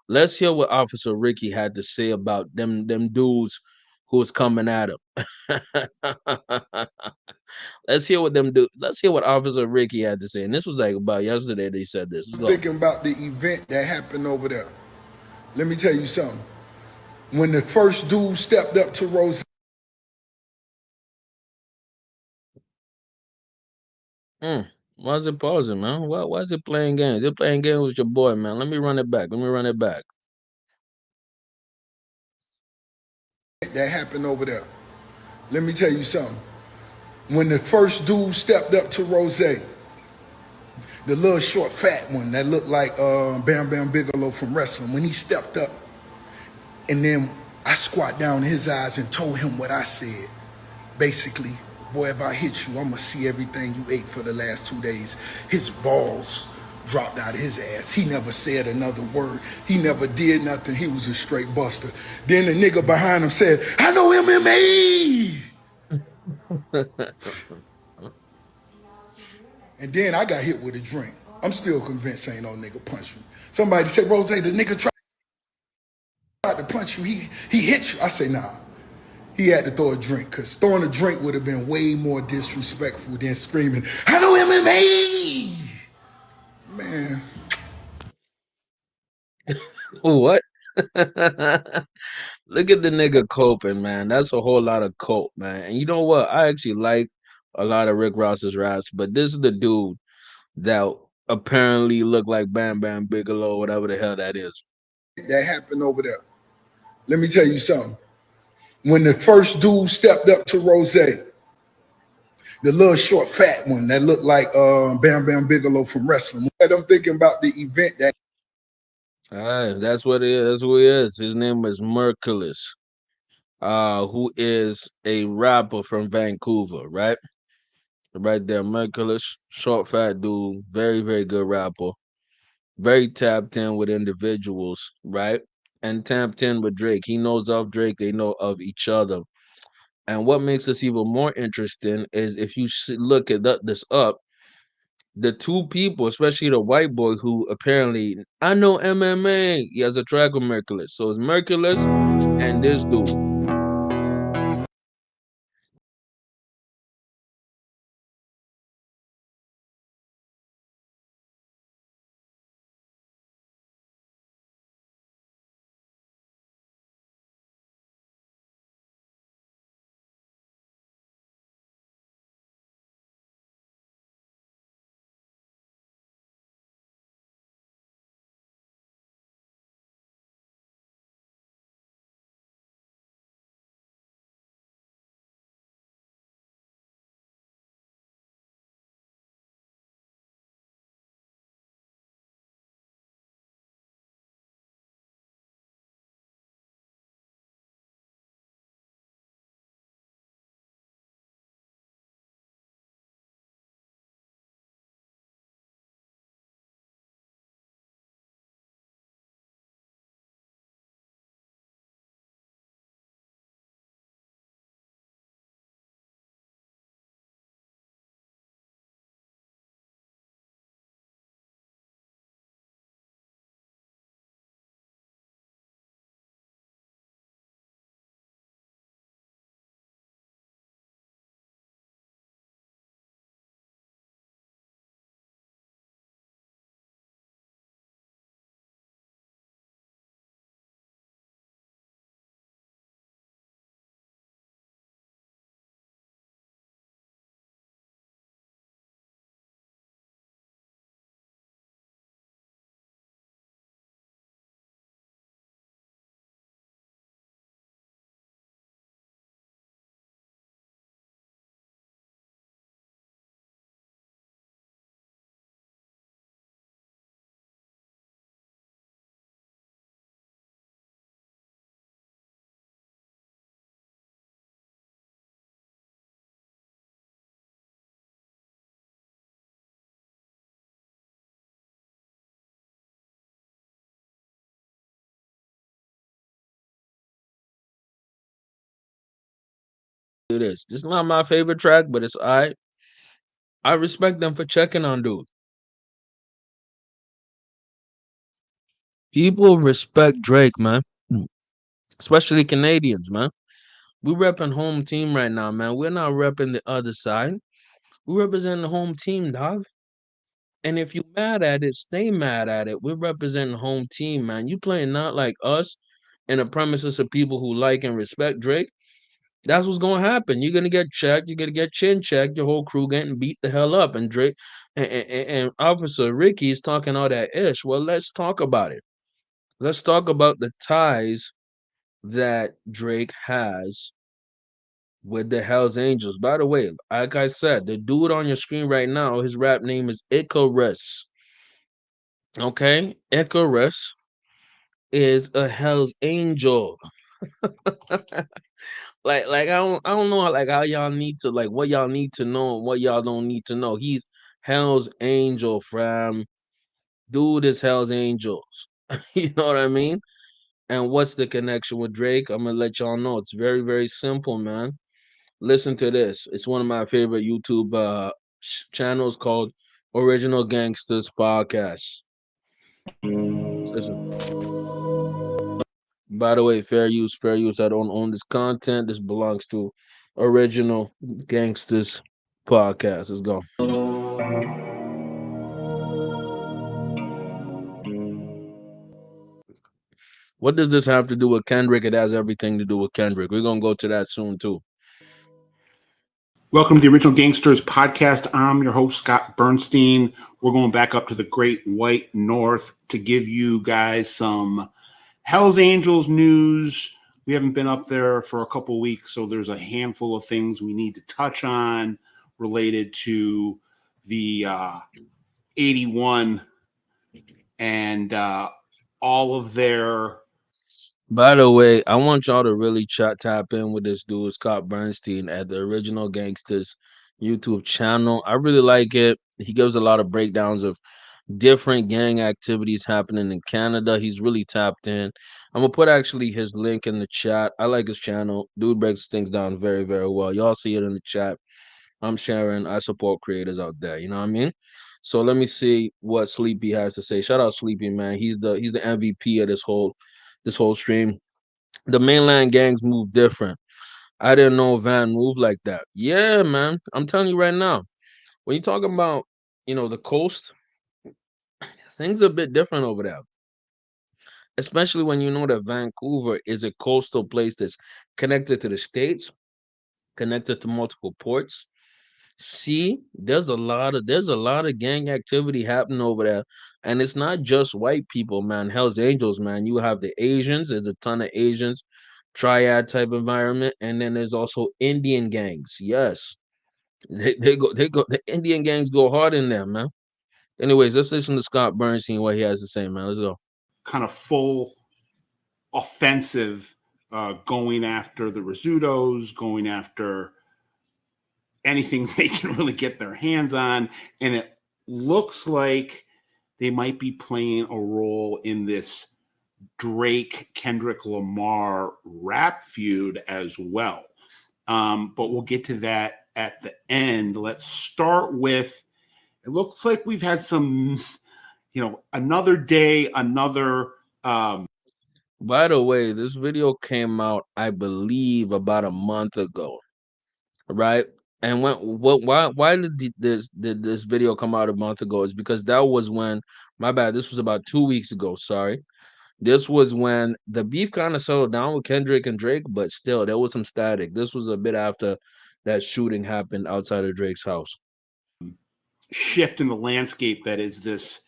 let's hear what Officer Ricky had to say about them dudes who was coming at him. Let's hear what them do. Let's hear what Officer Ricky had to say. And this was like about yesterday that he said this. Let's go. Thinking about the event that happened over there. Let me tell you something. When the first dude stepped up to Rose, Why is it pausing, man? Why is it playing games? They're playing games with your boy, man. Let me run it back. Let me run it back. that happened over there. Let me tell you something. When the first dude stepped up to Rose, the little short fat one that looked like Bam Bam Bigelow from wrestling, when he stepped up, and then I squat down in his eyes and told him what I said. Basically, boy, if I hit you, I'm gonna see everything you ate for the last 2 days. His balls dropped out of his ass. He never said another word. He never did nothing. He was a straight buster. Then the nigga behind him said, I know MMA. And then I got hit with a drink. I'm still convinced ain't no nigga punched me. Somebody said, Rose, the nigga tried to punch you. He hit you. I say, nah. He had to throw a drink because throwing a drink would have been way more disrespectful than screaming, I know MMA. Man, What? Look at the nigga coping, man. That's a whole lot of cope, man. And you know what? I actually like a lot of Rick Ross's raps, but this is the dude that apparently looked like Bam Bam Bigelow, whatever the hell that is. that happened over there. Let me tell you something. When the first dude stepped up to Rose, the little short fat one that looked like Bam Bam Bigelow from wrestling, I'm thinking about the event that That's what it is. That's who he is. His name is Merciless, who is a rapper from Vancouver, right? Right there, Merciless, short, fat dude, very, very good rapper, very tapped in with individuals, right? And tapped in with Drake. He knows of Drake, they know of each other. And what makes this even more interesting is if you look at this up, the two people, especially the white boy who apparently I know MMA, he has a track with Merciless. So it's Merciless and this dude. it is. This is not my favorite track, but it's I respect them for checking on dude. People respect Drake, man. Especially Canadians, man. We repping home team right now, man. We're not repping the other side. We represent the home team, dog. And if you mad at it, stay mad at it. We're representing home team, man. You playing not like us in the premises of people who like and respect Drake. That's what's gonna happen. You're gonna get checked. You're gonna get chin checked. Your whole crew getting beat the hell up. And Drake and Officer Ricky is talking all that ish. Well, let's talk about it. Let's talk about the ties that Drake has with the Hells Angels. By the way, like I said, the dude on your screen right now, his rap name is Icarus. Okay, Icarus is a Hell's Angel. I don't know like how y'all need to like what y'all need to know and what y'all don't need to know. He's Hell's Angel, fam. Dude is Hell's Angels. You know what I mean? And what's the connection with Drake? I'm gonna let y'all know. It's very, very simple, man. Listen to this. It's one of my favorite YouTube channels called Original Gangsters Podcast. Listen. By the way, fair use, fair use. I don't own this content. This belongs to Original Gangsters Podcast. Let's go. What does this have to do with Kendrick? It has everything to do with Kendrick. We're gonna go to that soon too. Welcome to the Original Gangsters Podcast. I'm your host, Scott Bernstein. We're going back up to the Great White North to give you guys some Hells Angels news. We haven't been up there for a couple weeks, so there's a handful of things we need to touch on related to the 81 and all of their. By the way, I want y'all to really tap in with this dude, Scott Bernstein, at the Original Gangsters YouTube channel. I really like it. He gives a lot of breakdowns of different gang activities happening in Canada. He's really tapped in. I'm gonna put actually his link in the chat. I like his channel. Dude breaks things down very, very well. Y'all see it in the chat. I'm sharing. I support creators out there. You know what I mean? So let me see what Sleepy has to say. Shout out Sleepy, man. He's the MVP of this whole stream. The mainland gangs move different. I didn't know Van moved like that. Yeah, man. I'm telling you right now. When you talking about, the coast, things are a bit different over there. Especially when you know that Vancouver is a coastal place that's connected to the states, connected to multiple ports. See, there's a lot of gang activity happening over there, and it's not just white people, man. Hell's Angels, man. You have the Asians. There's a ton of Asians, triad type environment, and then there's also Indian gangs. Yes, they go. The Indian gangs go hard in there, man. Anyways, let's listen to Scott Bernstein what he has to say, man. Let's go. Kind of full offensive going after the Rizzutos, going after anything they can really get their hands on. And it looks like they might be playing a role in this Drake, Kendrick, Lamar rap feud as well. But we'll get to that at the end. Let's start with, it looks like we've had some, another day, another. By the way, this video came out, I believe, about a month ago, right? And why did this video come out a month ago? Is because that was when, my bad, this was about 2 weeks ago. Sorry, this was when the beef kind of settled down with Kendrick and Drake, but still there was some static. This was a bit after that shooting happened outside of Drake's house. Shift in the landscape that is this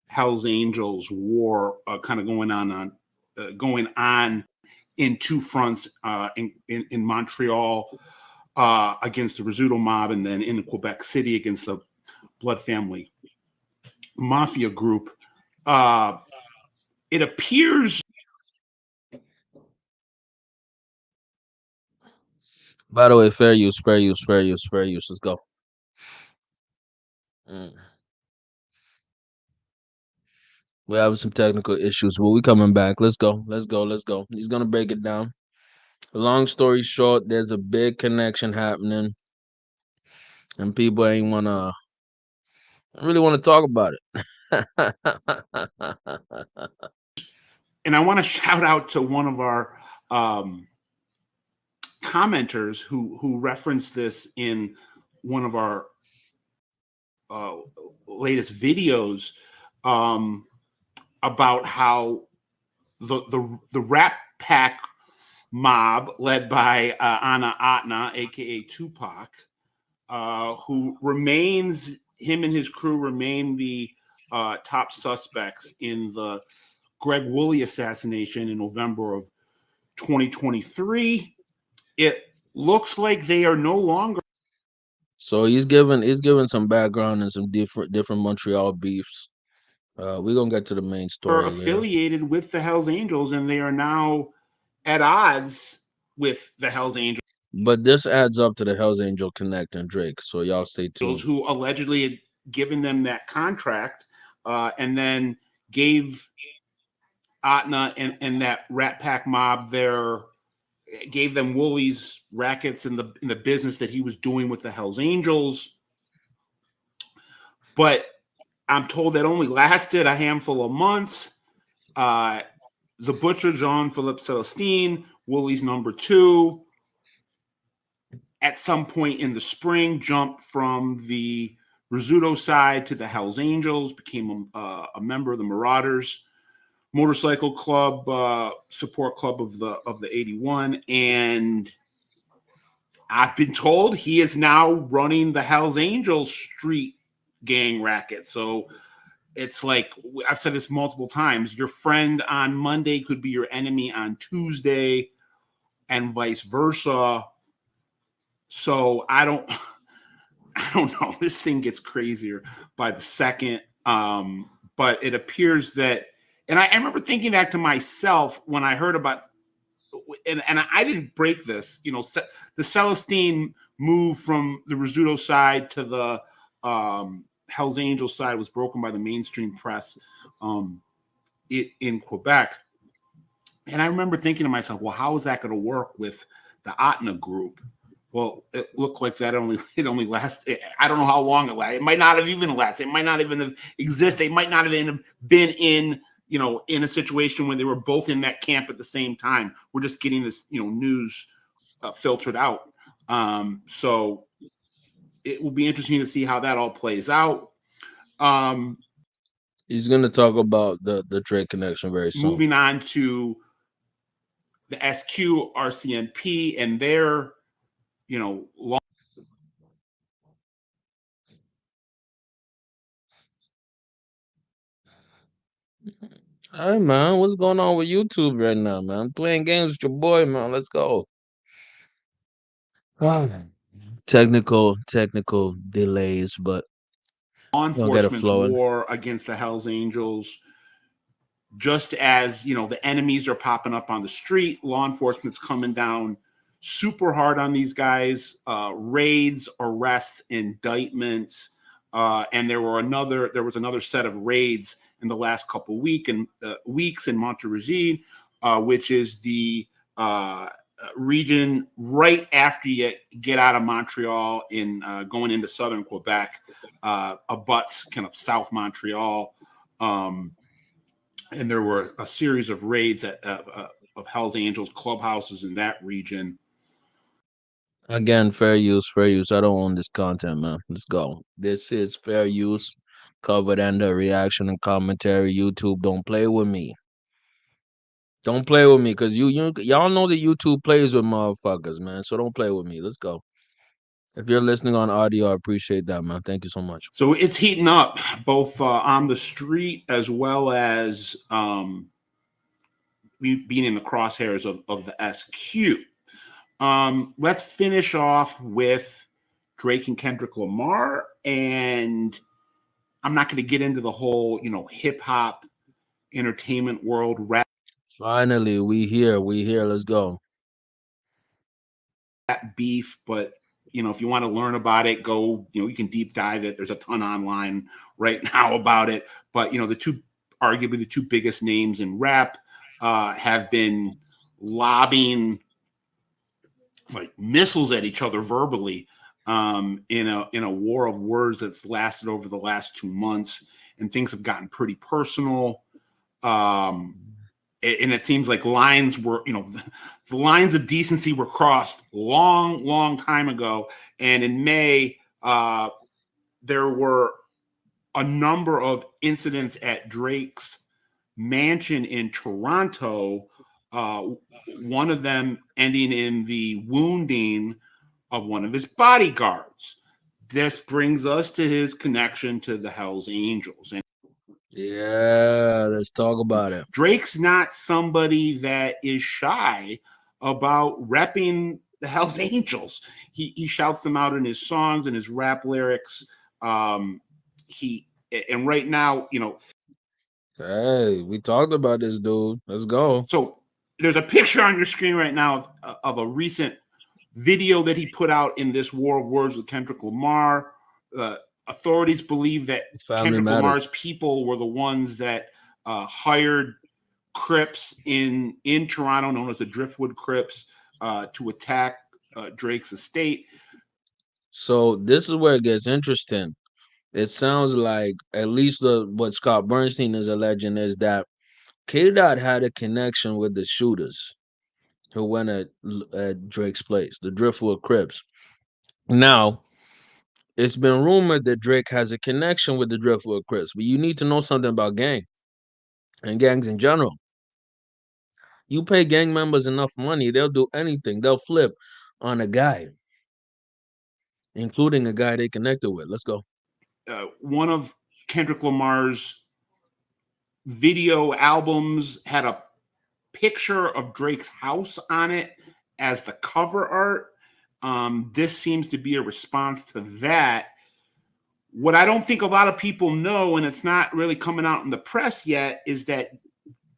Hell's Angels war kind of going on in two fronts in Montreal against the Rizzuto mob, and then in Quebec City against the Blood Family Mafia group. It appears. By the way, fair use, fair use, fair use, fair use. Let's go. Mm. We're having some technical issues, but we coming back. Let's go. Let's go. Let's go. He's gonna break it down. Long story short, there's a big connection happening, and people ain't wanna really want to talk about it. And I want to shout out to one of our commenters who referenced this in one of our latest videos about how the Rat Pack mob led by Ana Atna, aka Tupac, who remains, him and his crew remain the top suspects in the Greg Woolley assassination in November of 2023. It looks like they are no longer. So he's given some background and some different Montreal beefs. We're gonna get to the main story later. Affiliated with the Hells Angels, and they are now at odds with the Hells Angels. But this adds up to the Hells Angel Connect and Drake. So y'all stay tuned. Who allegedly had given them that contract and then gave Atna and that Rat Pack mob gave them Woolley's rackets in the business that he was doing with the Hells Angels. But I'm told that only lasted a handful of months. The Butcher, Jean-Philippe Celestine, Woolley's number 2, at some point in the spring, jumped from the Rizzuto side to the Hells Angels, became a member of the Marauders Motorcycle Club, support club of the 81, and I've been told he is now running the Hells Angels street gang racket. So it's like, I've said this multiple times, your friend on Monday could be your enemy on Tuesday, and vice versa. So I don't know. This thing gets crazier by the second. But it appears that, and I remember thinking that to myself when I heard about, and I didn't break this, the Celestine move from the Rizzuto side to the Hells Angels side was broken by the mainstream press in Quebec. And I remember thinking to myself, well, how is that going to work with the Atna group? Well, it looked like it only lasted. I don't know how long it lasted. It might not have even lasted. It might not even have existed. They might not have been in a situation when they were both in that camp at the same time. We're just getting this, news filtered out. So it will be interesting to see how that all plays out. He's going to talk about the Drake connection very soon. Moving on to the SQ, RCMP, and their, Hey man, what's going on with YouTube right now, man? I'm playing games with your boy, man. Let's go. Technical delays, but law enforcement's war against the Hells Angels. Just as the enemies are popping up on the street, law enforcement's coming down super hard on these guys. Raids, arrests, indictments, and there was another set of raids in the last couple weeks in Montérégie, which is the region right after you get out of Montreal in going into southern Quebec, abuts kind of South Montreal. And there were a series of raids of Hells Angels clubhouses in that region. Again, fair use. I don't own this content, man. Let's go. This is fair use, covered under reaction and commentary. YouTube, don't play with me. Don't play with me, because y'all know that YouTube plays with motherfuckers, man. So don't play with me. Let's go. If you're listening on audio, I appreciate that, man. Thank you so much. So it's heating up both on the street as well as being in the crosshairs of the SQ. Let's finish off with Drake and Kendrick Lamar, and I'm not going to get into the whole, hip hop entertainment world rap. Finally, we here. Let's go. That beef, but if you want to learn about it, go. You can deep dive it. There's a ton online right now about it. But the two arguably the two biggest names in rap, have been lobbing like missiles at each other verbally, in a war of words that's lasted over the last 2 months, and things have gotten pretty personal. And it seems like lines were, the lines of decency were crossed long time ago. And in May, there were a number of incidents at Drake's mansion in Toronto, one of them ending in the wounding of one of his bodyguards. This brings us to his connection to the Hells Angels. And Yeah, let's talk about it. Drake's not somebody that is shy about repping the Hells Angels. He shouts them out in his songs and his rap lyrics. And right now, Hey, we talked about this, dude. Let's go. so there's a picture on your screen right now of a recent video that he put out in this war of words with Kendrick Lamar. Authorities believe that Family Kendrick matters. Lamar's people were the ones that hired Crips in Toronto, known as the Driftwood Crips, to attack Drake's estate. So this is where it gets interesting. It sounds like at least what Scott Bernstein is alleging is that K Dot had a connection with the shooters who went at Drake's place, the Driftwood Crips. Now, it's been rumored that Drake has a connection with the Driftwood Crips, but you need to know something about gang and gangs in general. You pay gang members enough money, they'll do anything. They'll flip on a guy, including a guy they connected with. Let's go. One of Kendrick Lamar's video albums had a picture of Drake's house on it as the cover art. This seems to be a response to that. What I don't think a lot of people know, and it's not really coming out in the press yet, is that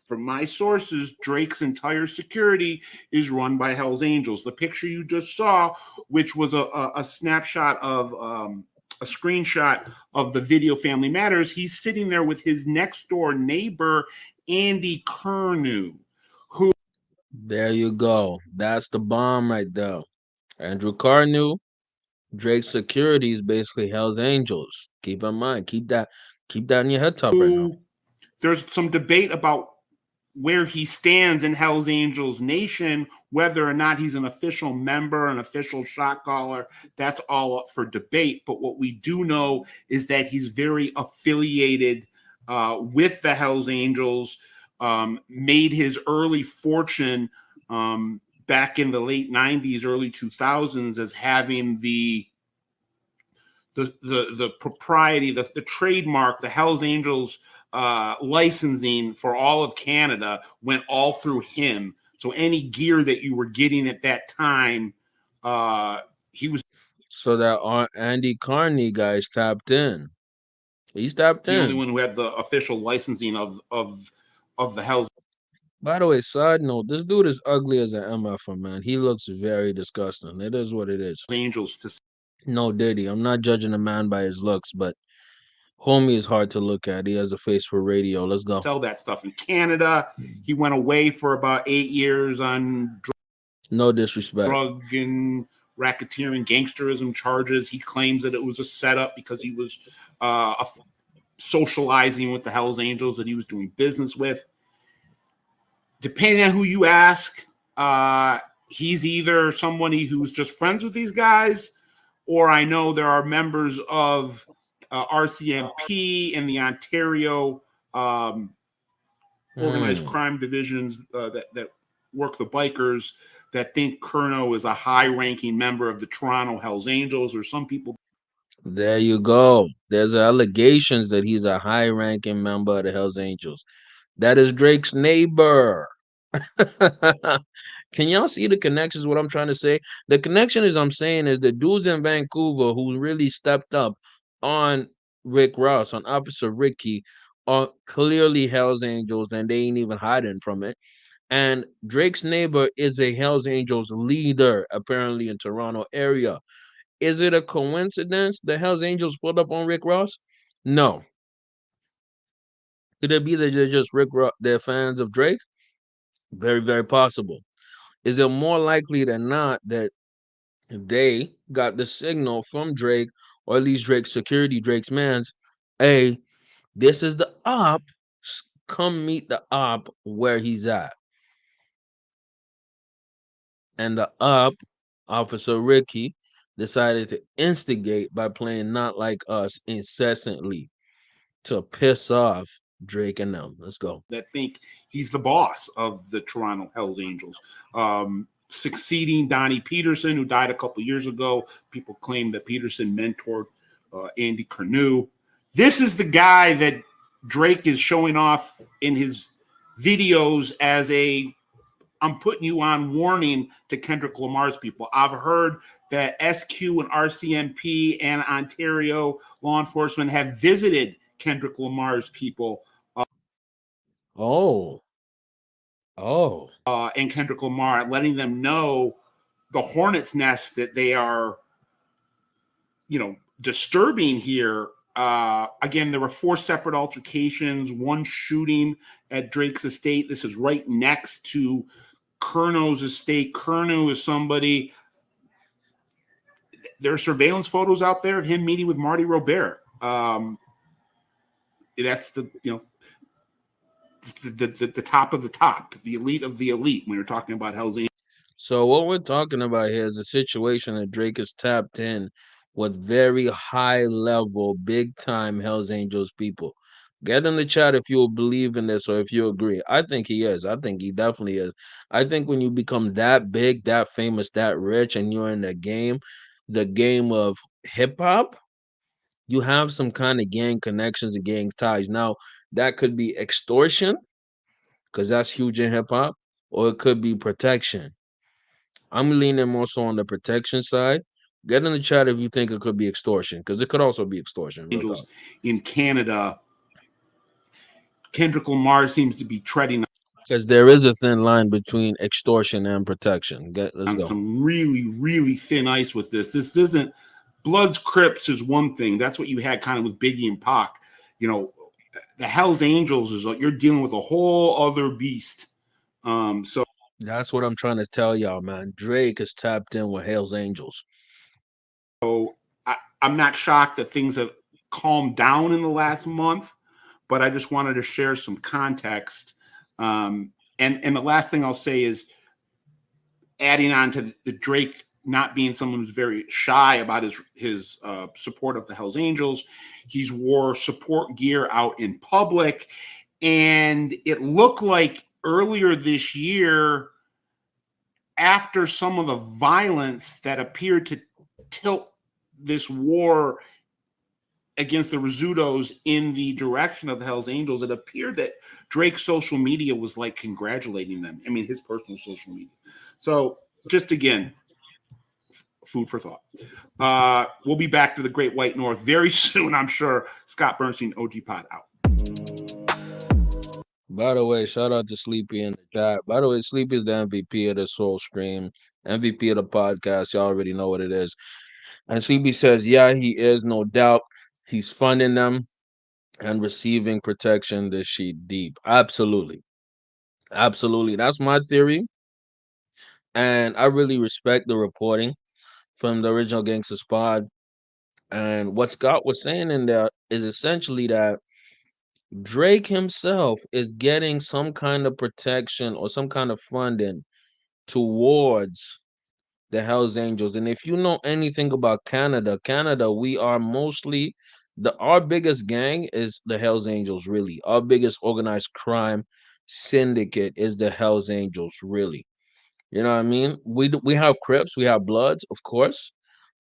from my sources, Drake's entire security is run by Hells Angels. The picture you just saw, which was a snapshot of a screenshot of the video Family Matters, he's sitting there with his next door neighbor, Andy Kernew, who... There you go. That's the bomb right there. Andrew Carnew, Drake's security is basically Hell's Angels. Keep in mind, keep that in your head top right now. There's some debate about where he stands in Hells Angels Nation, whether or not he's an official member, an official shot caller. That's all up for debate. But what we do know is that he's very affiliated with the Hells Angels, made his early fortune back in the late 90s, early 2000s as having the propriety, the trademark, the Hells Angels licensing for all of Canada went all through him. So any gear that you were getting at that time, he was... So that Andy Carney guy's tapped in. He's tapped the in. only one who had the official licensing of the Hells. By the way, side note, this dude is ugly as an MFer, man. He looks very disgusting. It is what it is. Angels to... No, Diddy. I'm not judging a man by his looks, but homie is hard to look at. He has a face for radio. Let's go. Sell that stuff in Canada. He went away for about 8 years on no disrespect, drug and racketeering, gangsterism charges. He claims that it was a setup because he was socializing with the Hells Angels that he was doing business with. Depending on who you ask, he's either somebody who's just friends with these guys, or I know there are members of RCMP and the Ontario organized crime divisions that work the bikers that think Kerno is a high-ranking member of the Toronto Hells Angels, or some people... There you go. There's allegations that he's a high-ranking member of the Hells Angels. That is Drake's neighbor. Can y'all see the connections? What I'm trying to say? The connection is I'm saying is the dudes in Vancouver who really stepped up on Rick Ross, on Officer Ricky, are clearly Hells Angels, and they ain't even hiding from it. And Drake's neighbor is a Hells Angels leader, apparently in Toronto area. Is it a coincidence the Hells Angels pulled up on Rick Ross? No. Could it be that they're just they're fans of Drake? Very, very possible. Is it more likely than not that they got the signal from Drake, or at least Drake's security, Drake's mans? Hey, this is the op. Come meet the op where he's at. And the op, Officer Ricky, decided to instigate by playing Not Like Us incessantly to piss off Drake and them. Let's go. That think he's the boss of the Toronto Hells Angels. Succeeding Donnie Peterson, who died a couple years ago. People claim that Peterson mentored Andy Cornu. This is the guy that Drake is showing off in his videos as a I'm putting you on warning to Kendrick Lamar's people. I've heard that SQ and RCMP and Ontario law enforcement have visited Kendrick Lamar's people. Oh. And Kendrick Lamar, letting them know the hornet's nest that they are, disturbing here. Again, there were 4 separate altercations, one shooting at Drake's estate. This is right next to Curno's estate. Curno is somebody. There are surveillance photos out there of him meeting with Marty Robert. That's the top of the top, the elite of the elite when you're talking about Hell's Angels. So what we're talking about here is a situation that Drake is tapped in with very high level, big time Hell's Angels people. Get in the chat if you believe in this or if you agree. I think he is. I think he definitely is. I think when you become that big, that famous, that rich, and you're in the game of hip hop, you have some kind of gang connections and gang ties. Now, that could be extortion, because that's huge in hip hop, or it could be protection. I'm leaning more so on the protection side. Get in the chat if you think it could be extortion, because it could also be extortion. Angels in Canada, Kendrick Lamar seems to be treading because there is a thin line between extortion and protection. Let's on go. some really, really thin ice with this. This isn't Bloods, Crips is one thing. That's what you had kind of with Biggie and Pac. The Hells Angels is like you're dealing with a whole other beast. So that's what I'm trying to tell y'all, man. Drake is tapped in with Hells Angels. So I'm not shocked that things have calmed down in the last month, but I just wanted to share some context. And the last thing I'll say is adding on to the Drake not being someone who's very shy about his support of the Hells Angels. He's wore support gear out in public. And it looked like earlier this year, after some of the violence that appeared to tilt this war against the Rizzutos in the direction of the Hells Angels, it appeared that Drake's social media was like congratulating them. I mean, his personal social media. So just again, food for thought. We'll be back to the Great White North very soon, I'm sure. Scott Bernstein, OG Pod out. By the way, shout out to Sleepy in the chat. By the way, Sleepy is the MVP of this whole stream, MVP of the podcast. Y'all already know what it is. And Sleepy says, yeah, he is, no doubt. He's funding them and receiving protection this sheet deep. Absolutely. Absolutely. That's my theory. And I really respect the reporting from the original Gangsta Squad. And what Scott was saying in there is essentially that Drake himself is getting some kind of protection or some kind of funding towards the Hells Angels. And if you know anything about Canada, we are mostly our biggest gang is the Hells Angels, really. Our biggest organized crime syndicate is the Hells Angels, really. You know what I mean? We have Crips, we have Bloods, of course,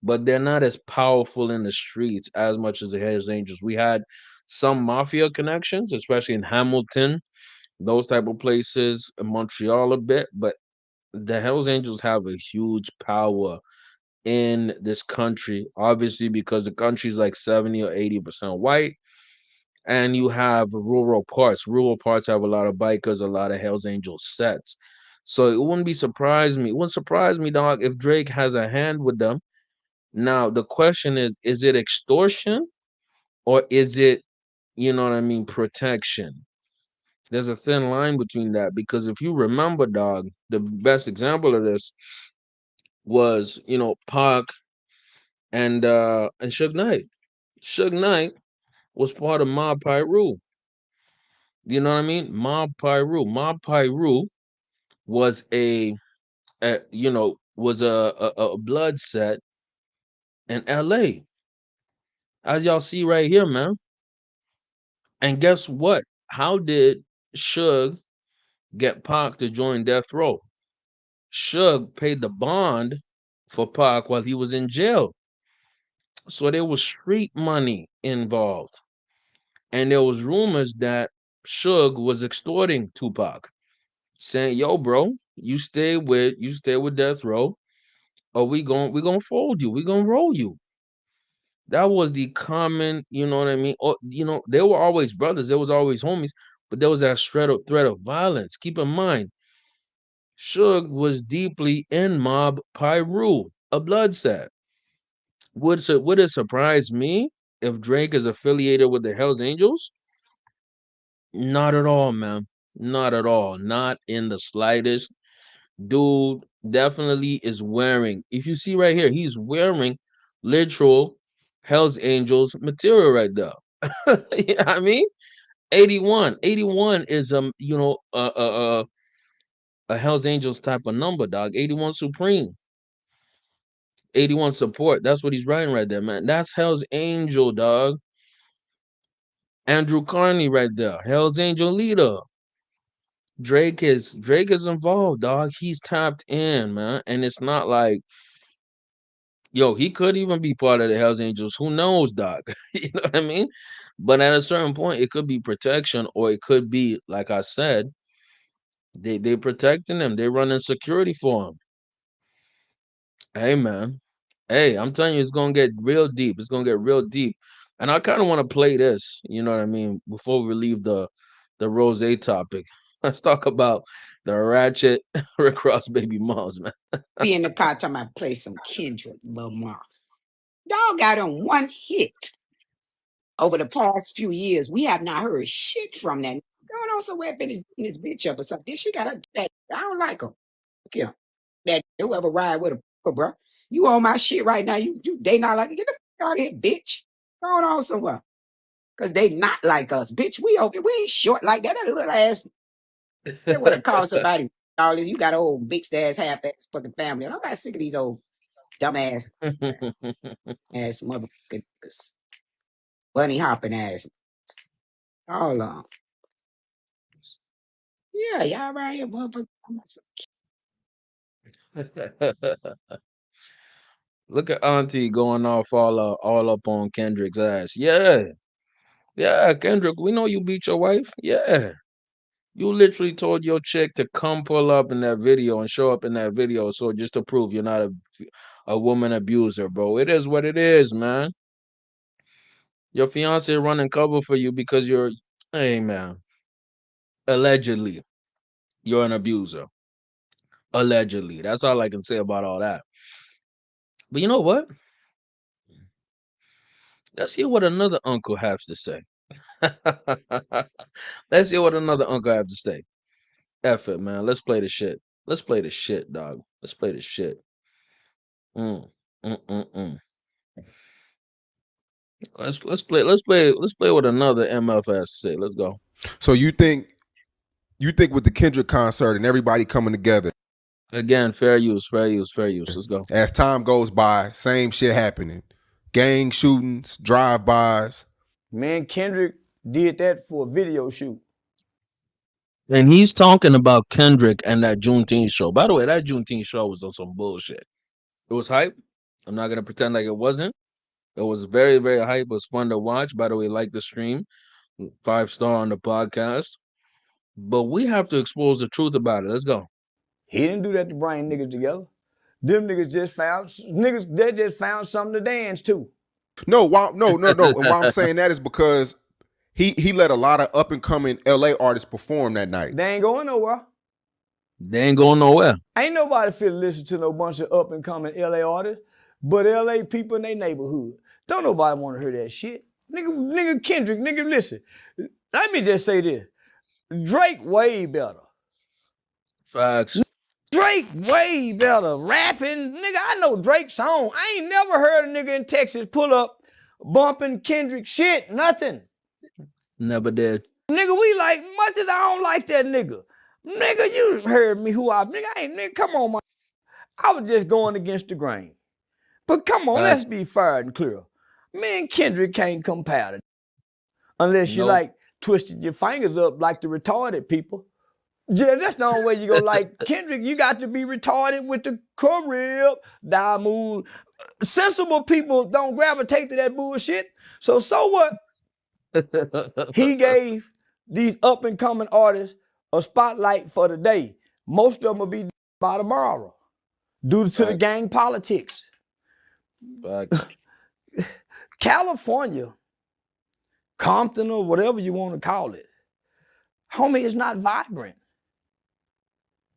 but they're not as powerful in the streets as much as the Hells Angels. We had some mafia connections, especially in Hamilton, those type of places, in Montreal a bit, but the Hells Angels have a huge power in this country, obviously, because the country's like 70 or 80% white. And you have rural parts. Rural parts have a lot of bikers, a lot of Hells Angels sets. So it wouldn't surprise me, dog, if Drake has a hand with them. Now, the question is it extortion or is it, you know what I mean, protection? There's a thin line between that because if you remember, dog, the best example of this was, Pac and Suge Knight. Suge Knight was part of Mob Piru. You know what I mean? Mob Piru. Mob Piru was a blood set in LA. As y'all see right here, man. And guess what? How did Suge get Pac to join Death Row? Suge paid the bond for Pac while he was in jail. So there was street money involved. And there was rumors that Suge was extorting Tupac, saying, "Yo, bro, you stay with Death Row, or we gonna fold you. We gonna roll you." That was the common, you know what I mean? Or, they were always brothers, there was always homies, but there was that threat of violence. Keep in mind, Suge was deeply in Mob Piru, a blood set. Would it surprise me if Drake is affiliated with the Hells Angels? Not at all, man. Not at all. Not in the slightest. Dude definitely is wearing, if you see right here, he's wearing literal Hells Angels material right there. You know what I mean? 81. 81 is a Hells Angels type of number, dog. 81 Supreme. 81 support. That's what he's writing right there, man. That's Hell's Angel, dog. Andrew Carney right there. Hell's Angel leader. Drake is involved, dog. He's tapped in, man. And it's not like, yo, he could even be part of the Hells Angels. Who knows, dog? You know what I mean? But at a certain point, it could be protection, or it could be, like I said, they protecting him. They running security for him. Hey, man. Hey, I'm telling you, it's gonna get real deep. It's gonna get real deep. And I kind of want to play this, you know what I mean, before we leave the rose topic. Let's talk about the ratchet Rick Ross baby moms, man. Be in the car talking about play some Kendrick Lamar. Dog got on one hit over the past few years. We have not heard shit from that. Going on somewhere in his bitch up or something. This shit got a that I don't like him. Look here. That whoever ride with him, bro. You on my shit right now. You they not like it. Get the fuck out of here, bitch. Going on somewhere. Cause they not like us. Bitch, we ain't short like that. That little ass. They would have called somebody all this. You got an old mixed ass half ass fucking family. And I'm not sick of these old dumbass ass motherfuckers. Bunny hopping ass. All on. Yeah, y'all right here, motherfucker. Look at Auntie going off all up on Kendrick's ass. Yeah. Yeah, Kendrick, we know you beat your wife. Yeah. You literally told your chick to come pull up in that video and show up in that video, so just to prove you're not a woman abuser, bro. It is what it is, man. Your fiance running cover for you because hey, man, allegedly you're an abuser. Allegedly. That's all I can say about all that. But you know what? Let's hear what another uncle has to say. Let's hear what another uncle has to say. F it, man. Let's play the shit. Let's play the shit, dog. Let's play the shit. Mm, mm, mm, mm. Let's play what another MF has to say. Let's go. So you think with the Kendrick concert and everybody coming together again, fair use. Let's go. As time goes by, same shit happening. Gang shootings, drive-bys. Man, Kendrick did that for a video shoot. And he's talking about Kendrick and that Juneteenth show. By the way, that Juneteenth show was on some bullshit. It was hype. I'm not gonna pretend like it wasn't. It was very, very hype. It was fun to watch. By the way, like the stream, 5-star on the podcast. But we have to expose the truth about it. Let's go. He didn't do that to bring niggas together. Them niggas just found something to dance to. No. And why I'm saying that is because he let a lot of up and coming LA artists perform that night. They ain't going nowhere. Ain't nobody fit to listen to no bunch of up and coming LA artists, but LA people in their neighborhood. Don't nobody want to hear that shit. Nigga Kendrick, nigga, listen. Let me just say this. Drake way better. Facts. Drake way better rapping. Nigga, I know Drake's song. I ain't never heard a nigga in Texas pull up bumping Kendrick shit, nothing. Never did. Nigga, we like, much as I don't like that nigga. Nigga, you heard me nigga, come on, man. I was just going against the grain. But come on, let's be fair and clear. Me and Kendrick can't compare it. Unless you like twisted your fingers up like the retarded people. Yeah, that's the only way you go like Kendrick. You got to be retarded with the career, diamond. Sensible people don't gravitate to that bullshit. So what? He gave these up and coming artists a spotlight for the day. Most of them will be by tomorrow due to the gang politics. Facts. California, Compton or whatever you want to call it, homie, is not vibrant.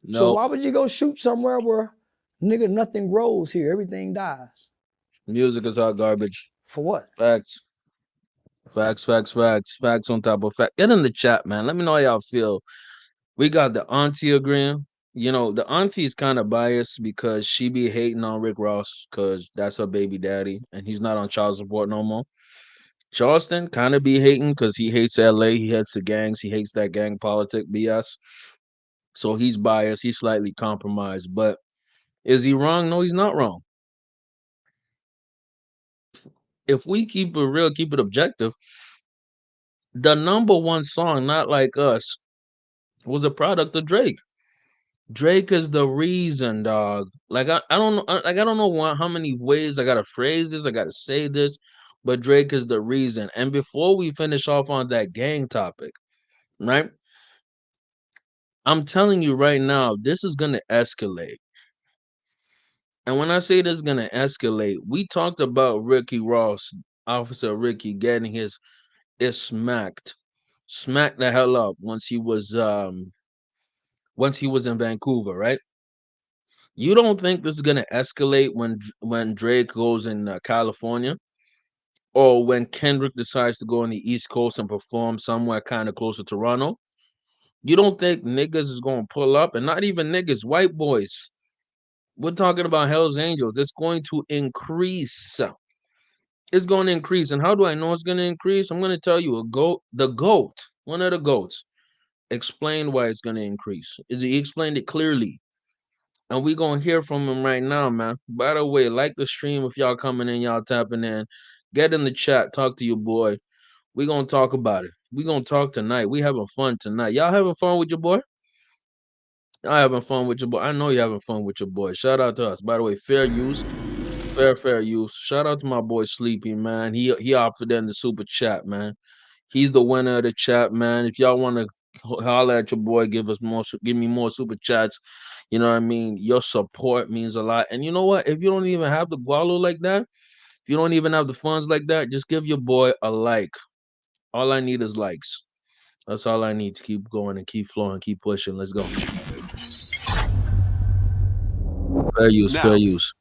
No. So why would you go shoot somewhere where, nigga, nothing grows here, everything dies? Music is all garbage. For what? Facts. Facts on top of fact. Get in the chat, man. Let me know how y'all feel. We got the auntie agreeing. You know, the auntie is kind of biased because she be hating on Rick Ross because that's her baby daddy and he's not on child support no more. Charleston kind of be hating because he hates LA. He hates the gangs. He hates that gang politic BS. So he's biased. He's slightly compromised. But is he wrong? No, he's not wrong. If we keep it real, keep it objective, the number one song, Not Like Us, was a product of Drake. Drake is the reason, dog. Like I don't know, I don't know how many ways I gotta phrase this, I gotta say this, but Drake is the reason. And before we finish off on that gang topic, right? I'm telling you right now, this is gonna escalate. And when I say this is gonna escalate, we talked about Ricky Ross, Officer Ricky, getting his smacked the hell up once he was in Vancouver, right? You don't think this is gonna escalate when Drake goes in California, or when Kendrick decides to go on the East Coast and perform somewhere kind of closer to Toronto? You don't think niggas is gonna pull up, and not even niggas, white boys. We're talking about Hell's Angels. It's going to increase. It's going to increase, and how do I know it's going to increase? I'm going to tell you the goat, one of the goats, explained why it's going to increase. He explained it clearly. And we're going to hear from him right now, man. By the way, like the stream if y'all coming in, y'all tapping in. Get in the chat, talk to your boy. We're going to talk about it. We're going to talk tonight. We having fun tonight. Y'all having fun with your boy? Y'all having fun with your boy? I know you're having fun with your boy. Shout out to us. By the way, fair use. Fair use. Shout out to my boy Sleepy, man. He opted in the super chat, man. He's the winner of the chat, man. If y'all want to holler at your boy, give me more super chats. You know what I mean? Your support means a lot. And you know what? If you don't even have the gualo like that, if you don't even have the funds like that, just give your boy a like. All I need is likes. That's all I need to keep going and keep flowing, keep pushing. Let's go. Fair use, Now, fair use.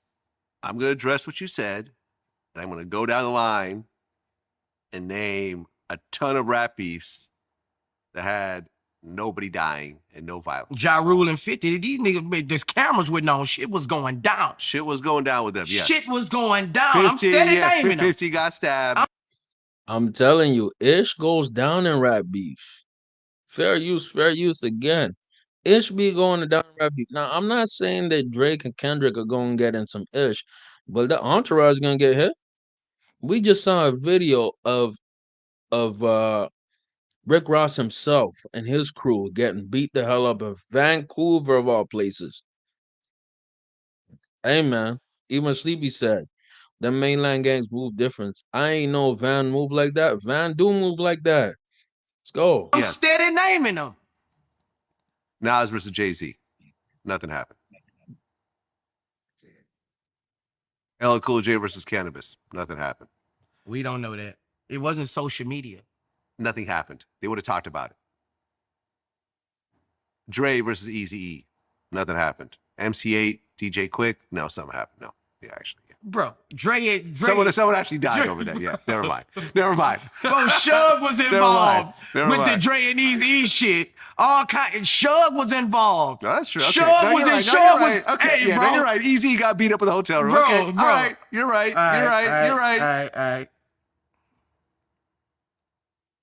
I'm going to address what you said. And I'm going to go down the line and name a ton of rap beefs that had nobody dying and no violence. Ja Rule and 50, these niggas, there's cameras with no shit was going down. Shit was going down with them, yes. Shit was going down. 50, I'm steady naming 50 got stabbed. I'm telling you, Ish goes down in rap beef. Fair use again. Ish be going down in rap beef. Now, I'm not saying that Drake and Kendrick are going to get in some Ish, but the entourage is going to get hit. We just saw a video of Rick Ross himself and his crew getting beat the hell up in Vancouver of all places. Hey man, even Sleepy said the mainland gangs move different. I ain't know Van move like that. Van do move like that. Let's go. I'm steady naming them. Nas versus Jay-Z. Nothing happened. LL Cool J versus Cannabis. Nothing happened. We don't know that. It wasn't social media. Nothing happened. They would have talked about it. Dre versus Eazy-E. Nothing happened. MC8, DJ Quick. No, something happened. No. Yeah, actually. Yeah. Bro, Dre Someone actually died over that. Yeah, never mind. Never mind. Bro, Shug was Never mind. involved Never with the mind. Dre and Eazy-E shit. All kind. Shug was involved. No, that's true. Okay. Shug No, was you're in. right. No, Shug you're was. right. Okay. Hey, Yeah, bro. no, you're right. Easy got beat up in the hotel room. Bro, Okay. bro. All right. You're right. You're right. You're right. All right.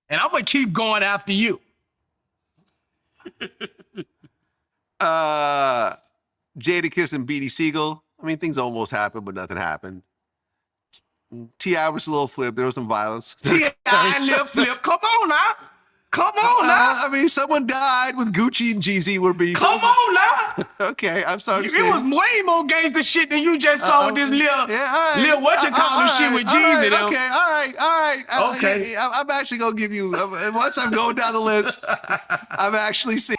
And I'm gonna keep going after you. Jadakiss and BD Siegel. I mean, things almost happened, but nothing happened. T.I. was a little flip. There was some violence. T.I. and Lil Flip. Come on now. Come on now. I mean, someone died with Gucci and Jeezy were beefing. Come on now. Okay, I'm sorry. It was way more gangster shit than you just saw with this Lil what-you-call-him shit with Jeezy. Okay, all right. Okay. I'm actually going to give you, once I'm going down the list, I'm actually seeing.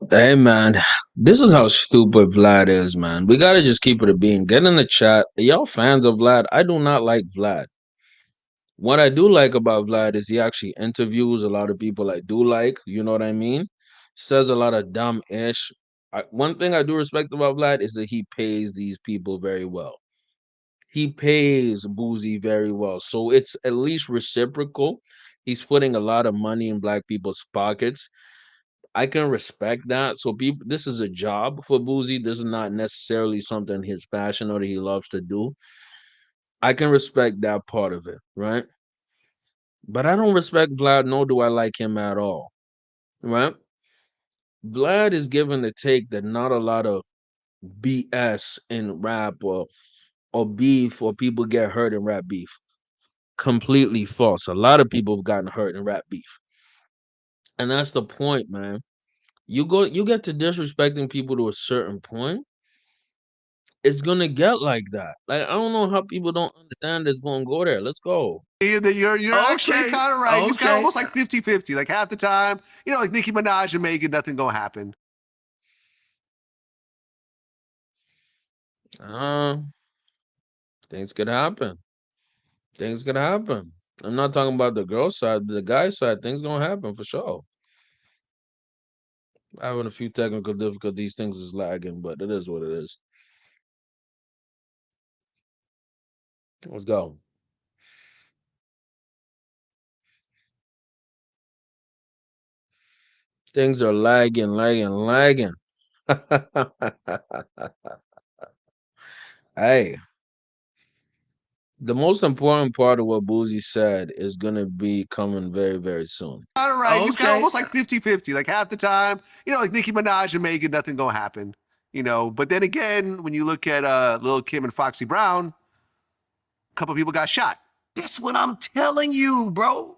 Hey man, this is how stupid Vlad is, man. We gotta just keep it a bean. Get in the chat. Are y'all fans of Vlad? I do not like Vlad. What I do like about Vlad is he actually interviews a lot of people I do like. You know what I mean? Says a lot of dumb ish. One thing I do respect about Vlad is that he pays these people very well. He pays Boozy very well. So it's at least reciprocal. He's putting a lot of money in black people's pockets. I can respect that. So people, this is a job for Boozy. This is not necessarily something he's passionate or he loves to do. I can respect that part of it, right? But I don't respect Vlad, nor do I like him at all, right? Vlad is given the take that not a lot of BS in rap or beef or people get hurt in rap beef. Completely false. A lot of people have gotten hurt in rap beef. And that's the point, man. You get to disrespecting people to a certain point, it's gonna get like that. Like I don't know how people don't understand it's gonna go there. Let's go. You're actually kind of right. It's kind of almost like 50-50. Like half the time, like Nicki Minaj and Megan, nothing gonna happen. Things could happen. Things could happen. I'm not talking about the girl side, the guy side. Things gonna happen for sure. Having a few technical difficulties, things is lagging, but it is what it is. Let's go. Things are lagging. Hey, the most important part of what Boozy said is gonna be coming very, very soon. Kind of right. It's kind of almost like 50-50. Like half the time, like Nicki Minaj and Megan, nothing gonna happen. But then again, when you look at Lil' Kim and Foxy Brown, a couple people got shot. That's what I'm telling you, bro.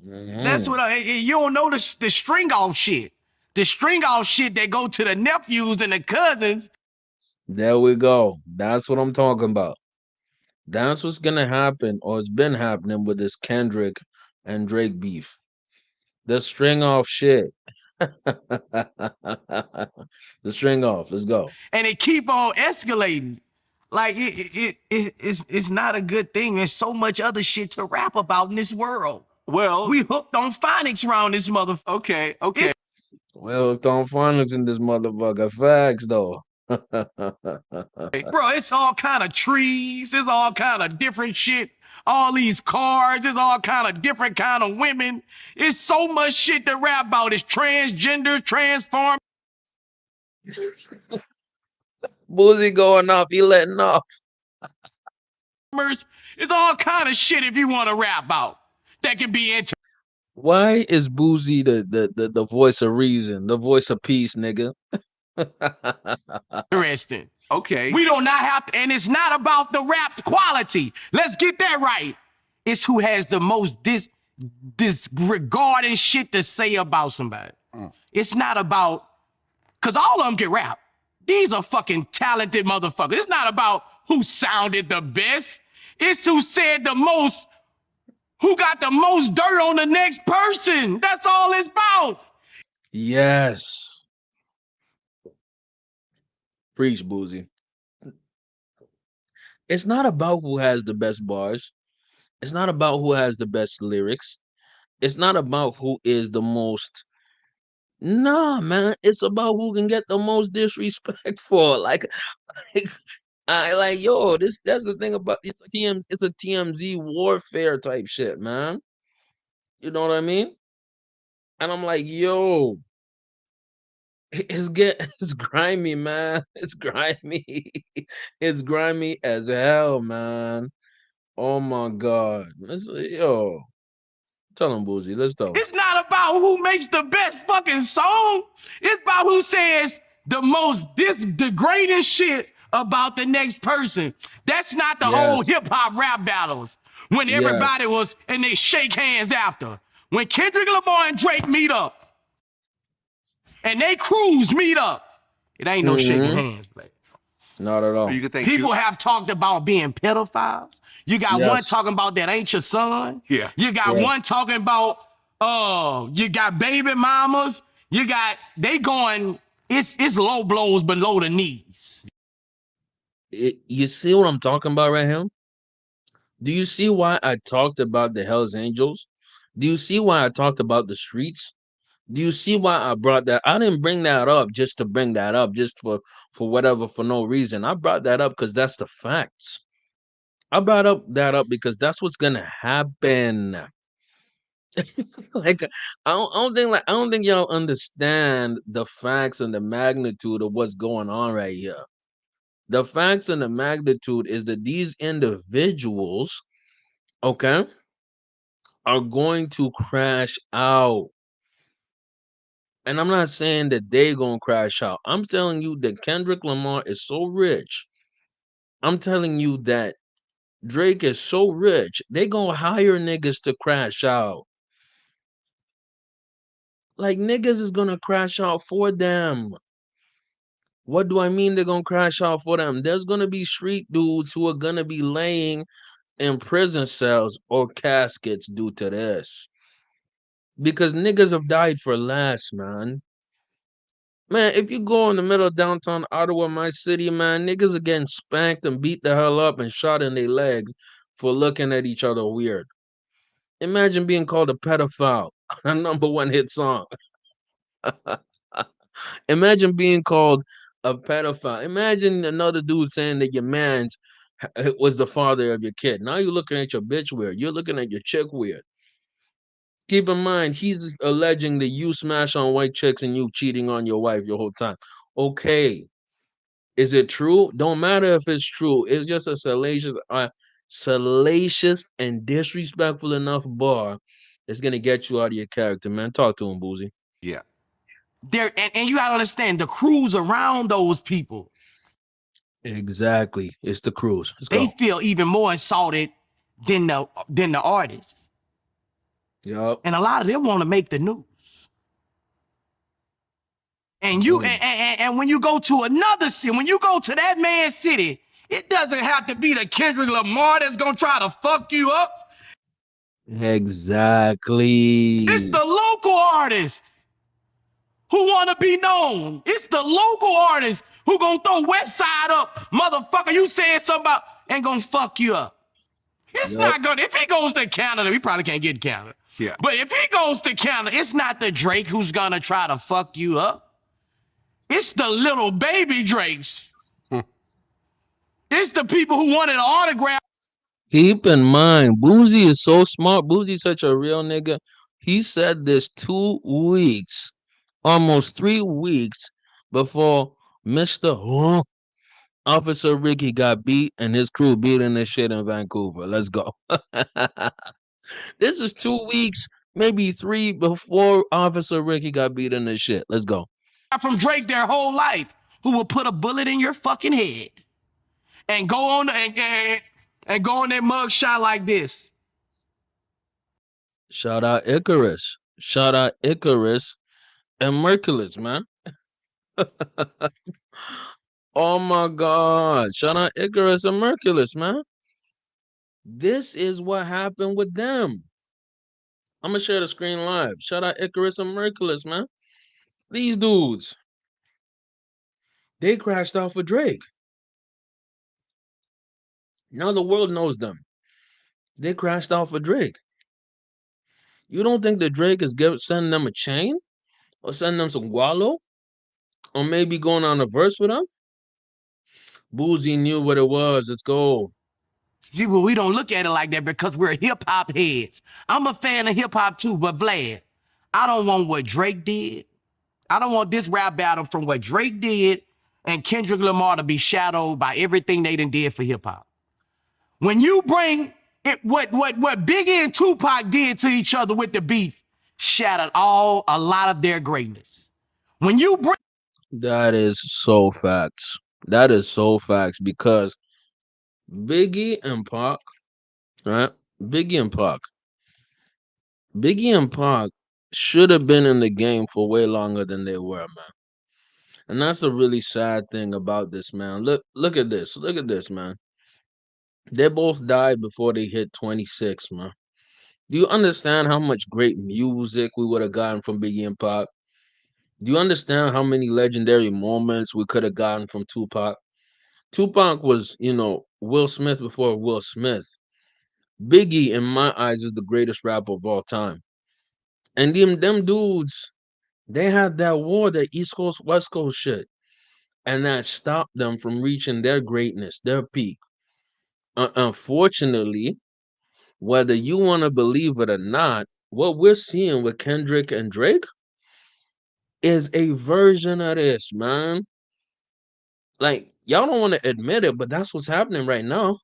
That's what you don't know the string off shit. The string off shit that go to the nephews and the cousins. There we go. That's what I'm talking about. That's what's gonna happen, or it's been happening with this Kendrick and Drake beef. The string off shit. The string off. Let's go. And it keep on escalating. Like it's not a good thing. There's so much other shit to rap about in this world. Well, we hooked on phonics around this motherfucker. Okay. Well, hooked on phonics in this motherfucker. Facts though. Bro, it's all kind of trees. It's all kind of different shit. All these cars. It's all kind of different kind of women. It's so much shit to rap about. It's transgender, transform. Boozy going off. He letting off. It's all kind of shit if you want to rap about that can be into. Why is Boozy the voice of reason, the voice of peace, nigga? Interesting. Okay. We do not have to, and it's not about the rap quality. Let's get that right. It's who has the most disregarding shit to say about somebody. It's not about, because all of them can rap. These are fucking talented motherfuckers. It's not about who sounded the best. It's who said the most, who got the most dirt on the next person. That's all it's about. Yes. Preach, Boozy. It's not about who has the best bars. It's not about who has the best lyrics. It's not about who is the most. Nah, man. It's about who can get the most disrespectful. Like I like, yo, that's the thing about it's a TMZ warfare type shit, man. You know what I mean? And I'm like, yo, it's grimy, man. It's grimy. It's grimy as hell, man. Oh my god. Yo, tell him, Boozy. Let's tell him. It's not about who makes the best fucking song. It's about who says the most degrading shit about the next person. That's not the Yes. old hip hop rap battles when Yes. everybody was and they shake hands after. When Kendrick Lamar and Drake meet up and they crews meet up, it ain't no shaking hands, baby. Not at all. You could think People have talked about being pedophiles. You got one Yes. talking about that ain't your son. Yeah. You got Yeah. one talking about you got baby mamas. You got they going it's low blows below the knees. You see what I'm talking about right here? Do you see why I talked about the Hells Angels? Do you see why I talked about the streets? Do you see why I brought that? I didn't bring that up just to bring that up, just for whatever, for no reason. I brought that up because that's the facts. I brought up that up because that's what's gonna happen. Like I don't think y'all understand the facts and the magnitude of what's going on right here. The facts and the magnitude is that these individuals, okay, are going to crash out. And I'm not saying that they gonna crash out. I'm telling you that Kendrick Lamar is so rich. I'm telling you that Drake is so rich. They gonna hire niggas to crash out. Like niggas is gonna crash out for them. What do I mean they're gonna crash out for them? There's gonna be street dudes who are gonna be laying in prison cells or caskets due to this. Because niggas have died for less, man. Man, if you go in the middle of downtown Ottawa, my city, man, niggas are getting spanked and beat the hell up and shot in their legs for looking at each other weird. Imagine being called a pedophile, a number one hit song. Imagine being called a pedophile. Imagine another dude saying that your man's was the father of your kid. Now you're looking at your bitch weird. You're looking at your chick weird. Keep in mind, he's alleging that you smash on white chicks and you cheating on your wife your whole time. Okay. Is it true? Don't matter if it's true. It's just a salacious and disrespectful enough bar that's gonna get you out of your character, man. Talk to him, Boozy. Yeah. There and you gotta understand the crews around those people. Exactly. It's the cruise. Let's They go. feel even more insulted than the artists. Yup. And a lot of them want to make the news. And you and when you go to another city, when you go to that man's city, it doesn't have to be the Kendrick Lamar that's gonna try to fuck you up. Exactly. It's the local artists who want to be known. It's the local artists who gonna throw West Side up, motherfucker. You saying something about and gonna fuck you up. It's not good. If he goes to Canada, he probably can't get to Canada. Yeah. But if he goes to Canada, it's not the Drake who's gonna try to fuck you up. It's the little baby Drakes. It's the people who wanted an autograph. Keep in mind, Boozy is so smart. Boozy's such a real nigga. He said this 2 weeks, almost 3 weeks before Mr. Officer Ricky got beat and his crew beating this shit in Vancouver. Let's go. This is 2 weeks, maybe 3 before Officer Ricky got beat in this shit. Let's go. From Drake their whole life who will put a bullet in your fucking head and go on and go on that mug shot like this. Shout out Icarus. Shout out Icarus and Merciless, man. Oh my God. Shout out Icarus and Merciless, man. This is what happened with them. I'm gonna share the screen live. Shout out Icarus and Merciless, man. These dudes, they crashed off with Drake. Now the world knows them. They crashed off with Drake. You don't think that Drake is sending them a chain or sending them some gualo or maybe going on a verse with them? Boozy knew what it was. Let's go. See, well, we don't look at it like that because we're hip hop heads. I'm a fan of hip hop too, but Vlad, I don't want what Drake did. I don't want this rap battle from what Drake did and Kendrick Lamar to be shadowed by everything they done did for hip hop. When you bring it, what Biggie and Tupac did to each other with the beef, shattered a lot of their greatness. When you bring That is so facts. That is so facts because Biggie and Pac, right? Biggie and Pac. Biggie and Pac should have been in the game for way longer than they were, man. And that's a really sad thing about this, man. Look at this. Look at this, man. They both died before they hit 26, man. Do you understand how much great music we would have gotten from Biggie and Pac? Do you understand how many legendary moments we could have gotten from Tupac? Tupac was, Will Smith before Will Smith. Biggie, in my eyes, is the greatest rapper of all time. And them dudes, they had that war, that East Coast, West Coast shit. And that stopped them from reaching their greatness, their peak. Unfortunately, whether you want to believe it or not, what we're seeing with Kendrick and Drake is a version of this, man. Like, y'all don't want to admit it, but that's what's happening right now.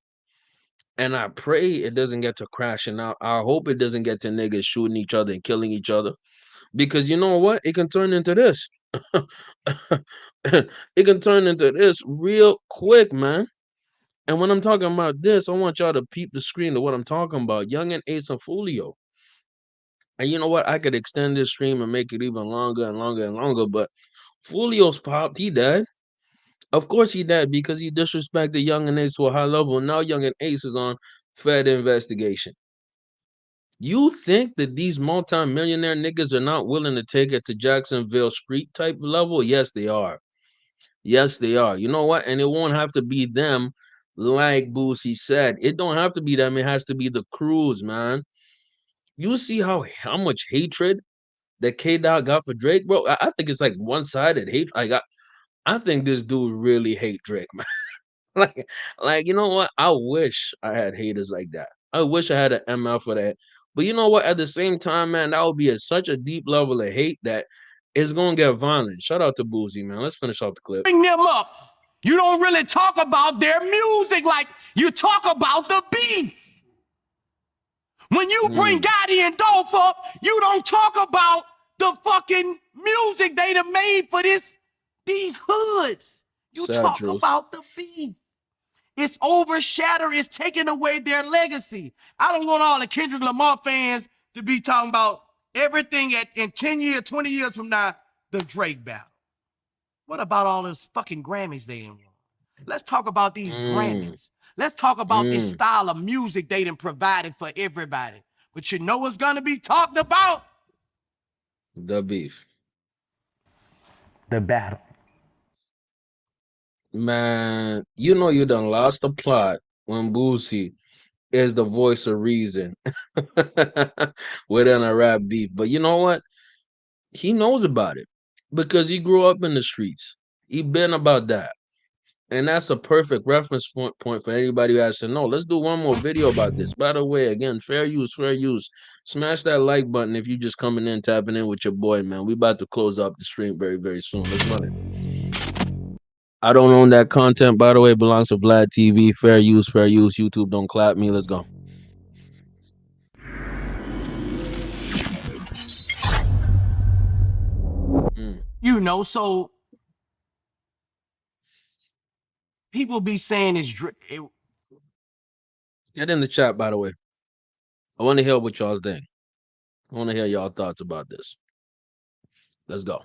And I pray it doesn't get to crashing out. I hope it doesn't get to niggas shooting each other and killing each other. Because you know what? It can turn into this. It can turn into this real quick, man. And when I'm talking about this, I want y'all to peep the screen of what I'm talking about. Young and Ace and Folio. And you know what? I could extend this stream and make it even longer and longer and longer. But Folio's popped. He died. Of course he died because he disrespected Young and Ace to a high level. Now Young and Ace is on Fed investigation. You think that these multi-millionaire niggas are not willing to take it to Jacksonville street type level? Yes, they are. Yes, they are. You know what? And it won't have to be them, like Boosie said. It don't have to be them. It has to be the crews, man. You see how much hatred that K Dot got for Drake, bro? I think it's like one-sided hate. I think this dude really hate Drake, man. like, you know what? I wish I had haters like that. I wish I had an ML for that. But you know what? At the same time, man, that would be such a deep level of hate that it's gonna get violent. Shout out to Boozy, man. Let's finish off the clip. bring them up, you don't really talk about their music like you talk about the beef. When you bring Gotti and Dolph up, you don't talk about the fucking music they done made for these hoods. You Sad talk truth. about the beef. It's overshadowed. It's taking away their legacy. I don't want all the Kendrick Lamar fans to be talking about everything in 10 years, 20 years from now, the Drake battle. What about all those fucking Grammys they didn't win? Let's talk about these Grammys. Let's talk about this style of music they done provided for everybody. But you know what's gonna be talked about? The beef. The battle. Man, you know you done lost the plot when Boosie is the voice of reason within a rap beef. But you know what? He knows about it because he grew up in the streets. He been about that. And that's a perfect reference point for anybody who has to know. Let's do one more video about this. By the way, again, fair use, fair use. Smash that like button if you just coming in, tapping in with your boy, man. We about to close up the stream very, very soon. Let's run it. I don't own that content, by the way. It belongs to Vlad TV. Fair use, fair use. YouTube, don't clap me. Let's go. You know, so people be saying it's Get in the chat, by the way. I want to hear what y'all think. I want to hear y'all thoughts about this. Let's go.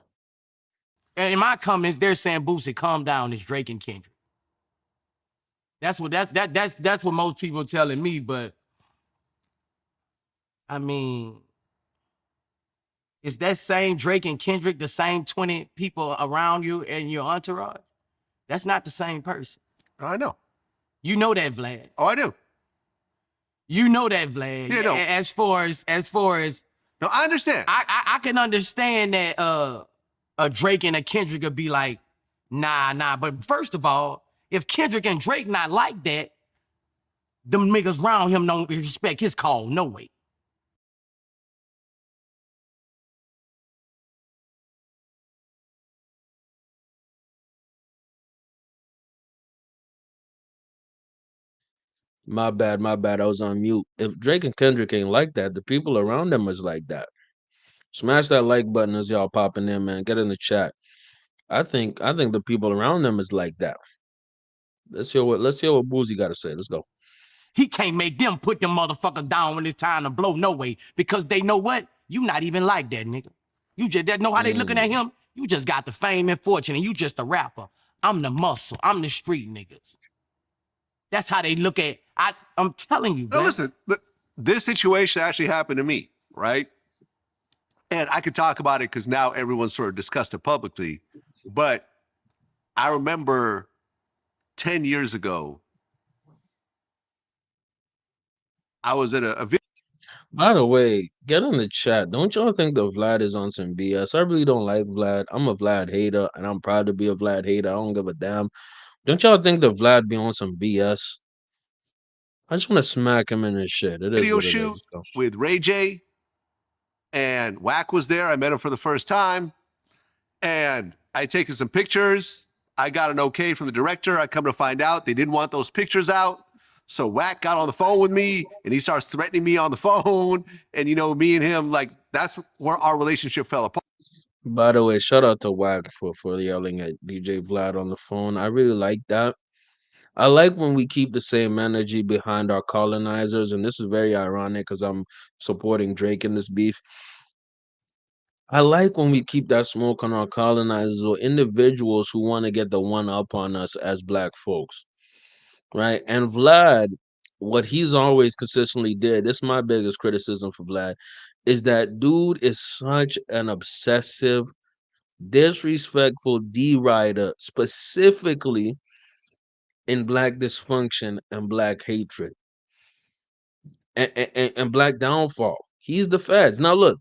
And in my comments, they're saying, Boosie, calm down. It's Drake and Kendrick. That's what most people are telling me. But I mean, is that same Drake and Kendrick the same 20 people around you and your entourage? That's not the same person. I know. You know that, Vlad. Oh, I do. You know that, Vlad. Yeah, no. As far as no, I understand. I can understand that a Drake and a Kendrick would be like, nah. But first of all, If Kendrick and Drake not like that, them niggas around him don't respect his call, no way. My bad, my bad. I was on mute. If Drake and Kendrick ain't like that, the people around them is like that. Smash that like button as y'all popping in, man. Get in the chat. I think the people around them is like that. Let's hear what Boozy got to say. Let's go. He can't make them put them motherfuckers down when it's time to blow, no way. Because they know what? You not even like that, nigga. You just know how they looking at him? You just got the fame and fortune, and you just a rapper. I'm the muscle. I'm the street niggas. That's how they look at. I'm telling you, No, listen. This situation actually happened to me, right? And I could talk about it because now everyone's sort of discussed it publicly. But I remember 10 years ago, I was at a video. By the way, get in the chat. Don't y'all think that Vlad is on some BS? I really don't like Vlad. I'm a Vlad hater, and I'm proud to be a Vlad hater. I don't give a damn. Don't y'all think that Vlad be on some BS? I just want to smack him in his shit. It is Video what it shoot is. Though. with Ray J, and Wack was there. I met him for the first time, and I had taken some pictures. I got an okay from the director. I come to find out they didn't want those pictures out. So Wack got on the phone with me, and he starts threatening me on the phone. And, you know, me and him, like, that's where our relationship fell apart. By the way, shout out to Wack for yelling at DJ Vlad on the phone. I really like that. I like when we keep the same energy behind our colonizers, and this is very ironic because I'm supporting Drake in this beef. I like when we keep that smoke on our colonizers or individuals who want to get the one up on us as black folks, right? And Vlad, what he's always consistently did, this is my biggest criticism for Vlad, is that dude is such an obsessive, disrespectful D-rider, specifically in black dysfunction and black hatred and black downfall. He's the feds. Now, look,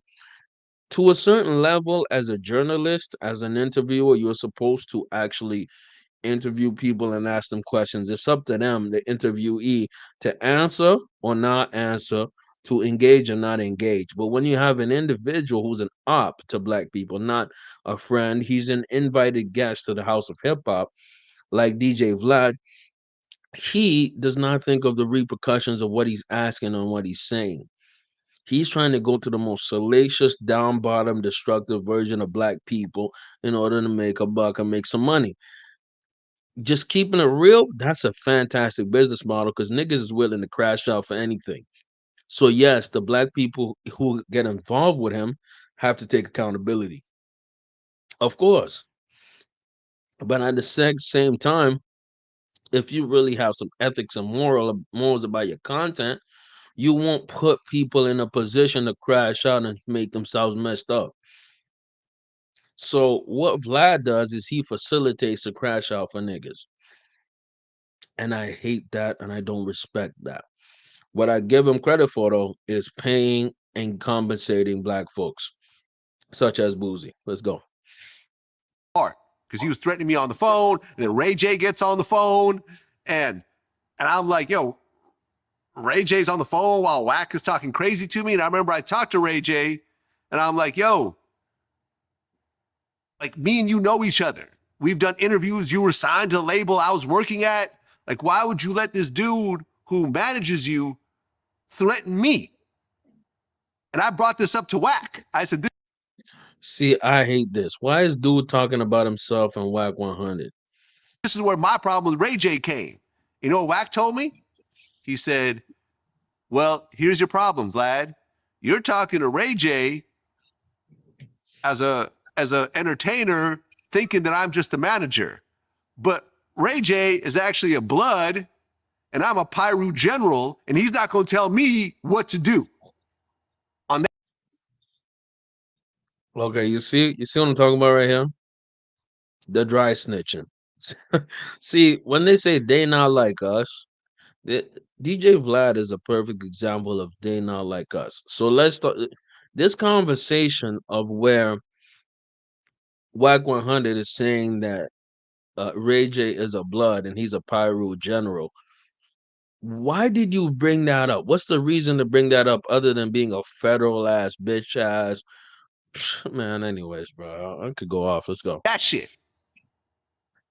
to a certain level, as a journalist, as an interviewer, you're supposed to actually interview people and ask them questions. It's up to them, the interviewee, to answer or not answer, to engage or not engage. But when you have an individual who's an op to black people, not a friend, he's an invited guest to the House of Hip Hop, like DJ Vlad, he does not think of the repercussions of what he's asking and what he's saying. He's trying to go to the most salacious, down bottom, destructive version of black people in order to make a buck and make some money. Just keeping it real, that's a fantastic business model because niggas is willing to crash out for anything. So, yes, the black people who get involved with him have to take accountability. Of course. But at the same time, if you really have some ethics and morals about your content, you won't put people in a position to crash out and make themselves messed up. So what Vlad does is he facilitates a crash out for niggas. And I hate that and I don't respect that. What I give him credit for though is paying and compensating black folks, such as Boozy. Let's go. Because he was threatening me on the phone, and then Ray J gets on the phone, and I'm like, yo, Ray J's on the phone while Wack is talking crazy to me. And I remember I talked to Ray J, and I'm like, yo, like me and you know each other. We've done interviews. You were signed to the label I was working at. Like, why would you let this dude who manages you threaten me? And I brought this up to Wack. I said, this. See, I hate this. Why is dude talking about himself and Wack 100? This is where my problem with Ray J came. You know what Wack told me? He said, well, here's your problem, Vlad. You're talking to Ray J as a entertainer thinking that I'm just a manager. But Ray J is actually a blood, and I'm a Pyru general, and he's not going to tell me what to do. On that. Okay, you see what I'm talking about right here? The dry snitching. See, when they say they not like us, DJ Vlad is a perfect example of they not like us. So let's start this conversation of where Wack 100 is saying that Ray J is a blood and he's a Pyro general. Why did you bring that up? What's the reason to bring that up other than being a federal ass bitch ass man? Anyways, bro, I could go off. Let's go. That shit.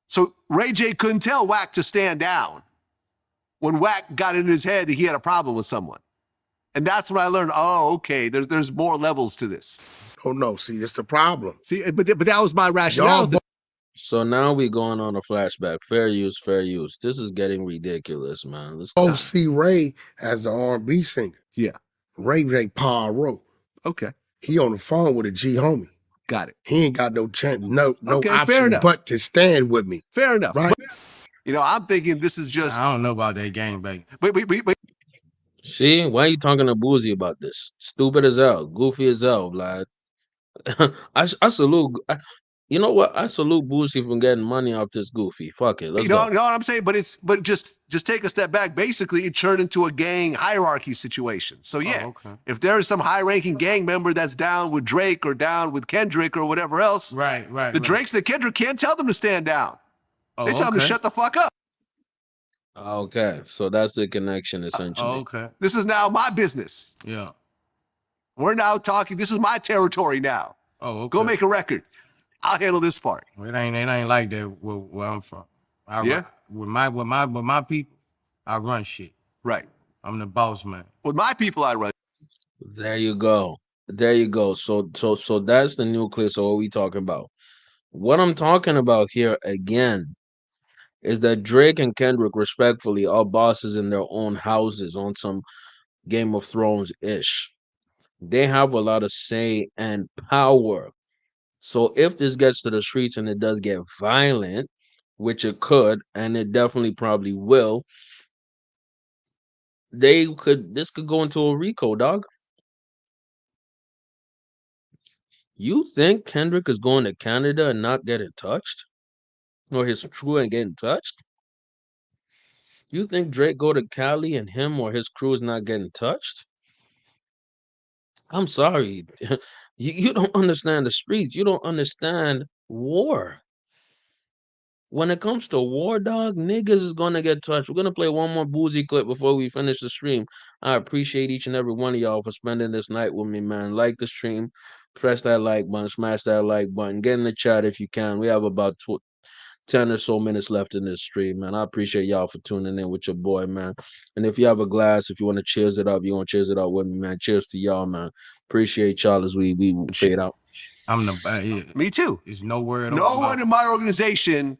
So Ray J couldn't tell Wack to stand down when Wack got in his head that he had a problem with someone. And that's when I learned, oh, okay, there's more levels to this. Oh, no. See, that's the problem. See, but that was my rationale. So now we going on a flashback. Fair use, fair use. This is getting ridiculous, man. Let's both see Ray as the R&B singer. Yeah. Ray J Pyro. Okay. He on the phone with a G homie. Got it. He ain't got no Okay, fair option enough. but to stand with me. Fair enough. Right? You know, I'm thinking this is just. I don't know about that game, baby. Wait. See, why are you talking to Boozy about this? Stupid as hell, goofy as hell, lad. I salute. You know what? I salute Boozy from getting money off this goofy. Fuck it, let's You go. know what I'm saying? But just take a step back. Basically, it turned into a gang hierarchy situation. So yeah, if there is some high-ranking gang member that's down with Drake or down with Kendrick or whatever else, right. The Drakes that Kendrick can't tell them to stand down. Oh, They tell them to shut the fuck up. Okay, so that's the connection essentially. Okay. This is now my business. Yeah. We're now talking. This is my territory now. Oh, okay. Go make a record. I'll handle this part. Well, it ain't like that where I'm from. Yeah? With my people, I run shit. Right. I'm the boss man. With my people, I run. There you go. There you go. So that's the nucleus of what we talking about. What I'm talking about here again is that Drake and Kendrick, respectfully, are bosses in their own houses on some Game of Thrones ish. They have a lot of say and power. So if this gets to the streets and it does get violent, which it could, and it definitely probably will, this could go into a RICO, dog. You think Kendrick is going to Canada and not getting touched? Or his crew ain't getting touched? You think Drake go to Cali and him or his crew is not getting touched? I'm sorry. You don't understand the streets. You don't understand war. When it comes to war, dog, niggas is gonna get touched. We're gonna play one more Boozy clip before we finish the stream. I appreciate each and every one of y'all for spending this night with me, man. Like the stream, press that like button, smash that like button, get in the chat if you can. We have about 10 or so minutes left in this stream, man. I appreciate y'all for tuning in with your boy, man. And if you have a glass, if you want to cheers it up, you want to cheers it up with me, man. Cheers to y'all, man. Appreciate y'all as we fade out. I'm the Me too. There's no word. No one in my organization.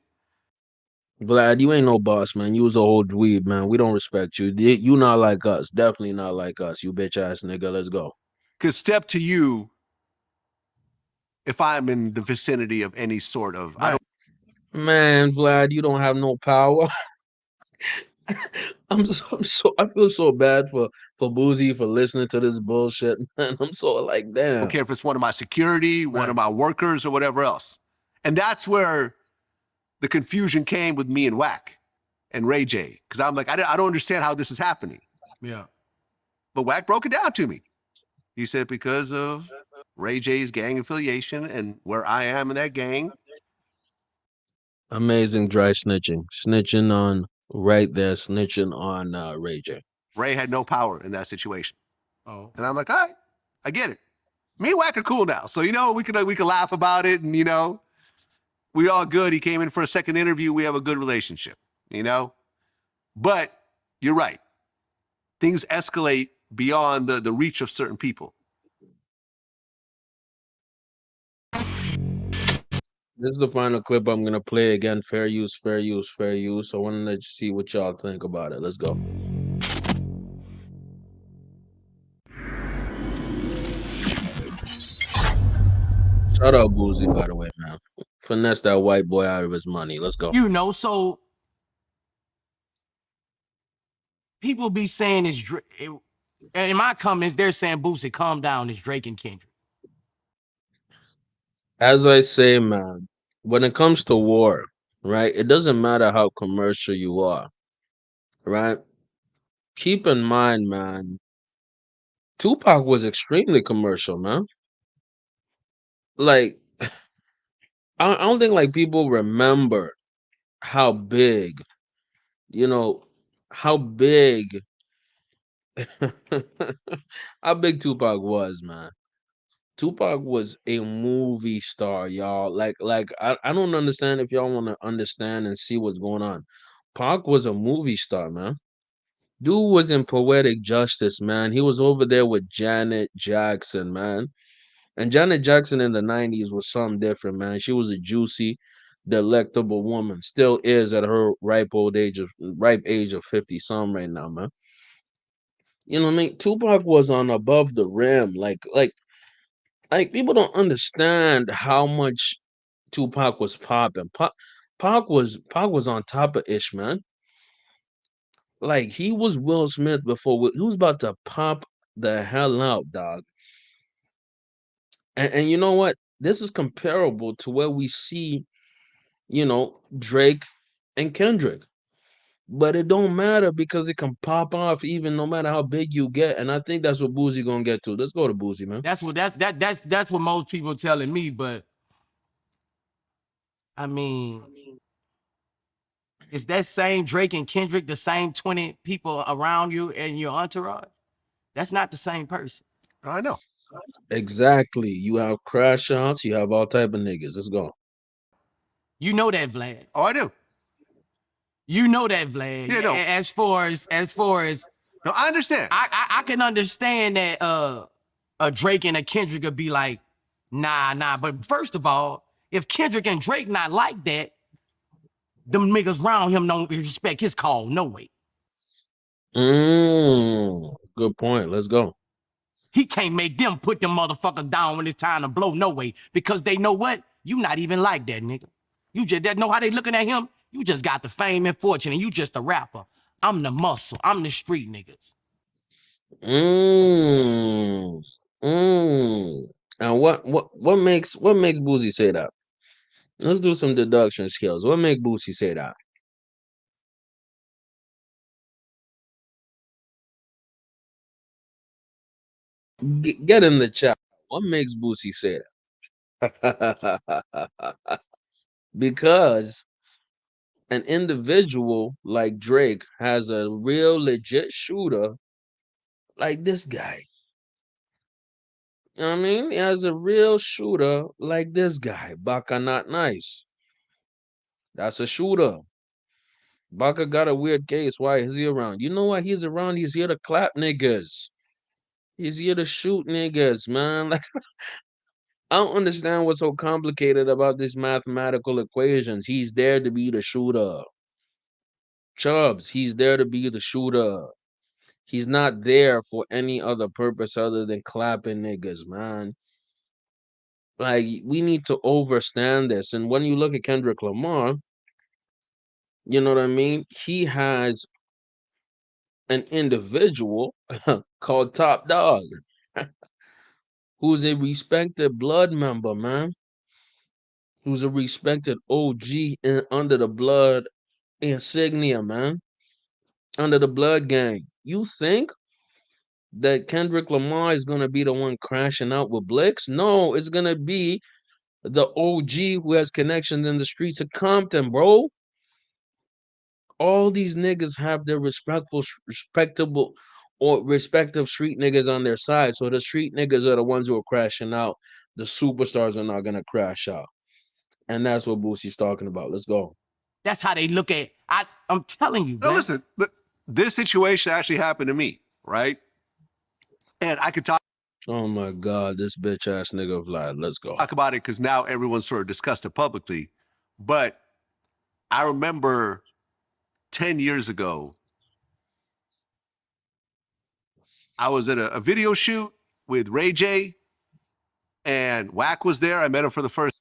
Vlad, you ain't no boss, man. You was a whole dweeb, man. We don't respect you. You not like us. Definitely not like us. You bitch ass nigga. Let's go. Could step to you if I'm in the vicinity of any sort of. I don't. Man, Vlad, you don't have no power. I feel so bad for Boozy for listening to this bullshit, man. I'm so like, damn. I don't care if it's one of my security, one of my workers, or whatever else. And that's where the confusion came with me and Wack and Ray J. Because I'm like, I don't understand how this is happening. Yeah. But Wack broke it down to me. He said because of Ray J's gang affiliation and where I am in that gang. Amazing dry snitching. Snitching on right there, snitching on Ray J. Ray had no power in that situation. Oh. And I'm like, all right, I get it. Me and Wack are cool now. So, we could laugh about it and, we all good. He came in for a second interview. We have a good relationship, But you're right. Things escalate beyond the reach of certain people. This is the final clip I'm gonna play again. Fair use, fair use, fair use. I want to see what y'all think about it. Let's go. Shout out Boozy, by the way, man. Finesse that white boy out of his money. Let's go. So people be saying it's Drake. In my comments, they're saying Boosie, calm down. It's Drake and Kendrick. As I say, man, when it comes to war, right, it doesn't matter how commercial you are, right? Keep in mind, man, Tupac was extremely commercial, man. Like, I don't think like people remember how big, you know, how big how big Tupac was, man. Tupac was a movie star, y'all. I don't understand if y'all want to understand and see what's going on. Pac was a movie star, man. Dude was in Poetic Justice, man. He was over there with Janet Jackson, man. And Janet Jackson in the 90s was something different, man. She was a juicy, delectable woman. Still is at her ripe age of 50 some right now, man. You know what I mean? Tupac was on above the rim. Like people don't understand how much Tupac was popping. Pac was on top of Ish, man. Like he was Will Smith before he was about to pop the hell out, dog. And you know what? This is comparable to where we see, Drake and Kendrick. But it don't matter because it can pop off even no matter how big you get. And I think that's what Boozy gonna get to. Let's go to Boozy, man. That's what most people telling me, but I mean, is that same Drake and Kendrick the same 20 people around you and your entourage? That's not the same person. I know. Exactly. You have crash outs, you have all type of niggas. Let's go. You know that, Vlad. Oh, I do. You know that, Vlad. Yeah, no. As far as no, I understand. I can understand that a Drake and a Kendrick would be like, nah. But first of all, if Kendrick and Drake not like that, them niggas around him don't respect his call, no way. Good point. Let's go. He can't make them put them motherfuckers down when it's time to blow, no way. Because they know what? You not even like that, nigga. You just know how they looking at him? You just got the fame and fortune, and you just a rapper. I'm the muscle. I'm the street niggas. And what makes Boozy say that? Let's do some deduction skills. What make Boozy say that? Get in the chat. What makes Boosie say that? Because an individual like Drake has a real legit shooter like this guy. You know what I mean? He has a real shooter like this guy. Baka not nice. That's a shooter. Baka got a weird case. Why is he around? You know why he's around? He's here to clap niggas. He's here to shoot niggas, man. Like I don't understand what's so complicated about these mathematical equations. He's there to be the shooter. Chubbs, he's there to be the shooter. He's not there for any other purpose other than clapping niggas, man. Like, we need to understand this. And when you look at Kendrick Lamar, you know what I mean? He has an individual called Top Dog, who's a respected blood member, man. Who's a respected OG under the blood insignia, man. Under the blood gang. You think that Kendrick Lamar is going to be the one crashing out with Blix? No, it's going to be the OG who has connections in the streets of Compton, bro. All these niggas have their respectable or respective street niggas on their side. So the street niggas are the ones who are crashing out. The superstars are not going to crash out. And that's what Boosie's talking about. Let's go. That's how they look at. I'm telling you. No, listen. This situation actually happened to me, right? And I could talk. Oh my God, this bitch ass nigga Vlad. Let's go. Talk about it because now everyone's sort of discussed it publicly. But I remember 10 years ago, I was at a video shoot with Ray J, and Wack was there. I met him for the first.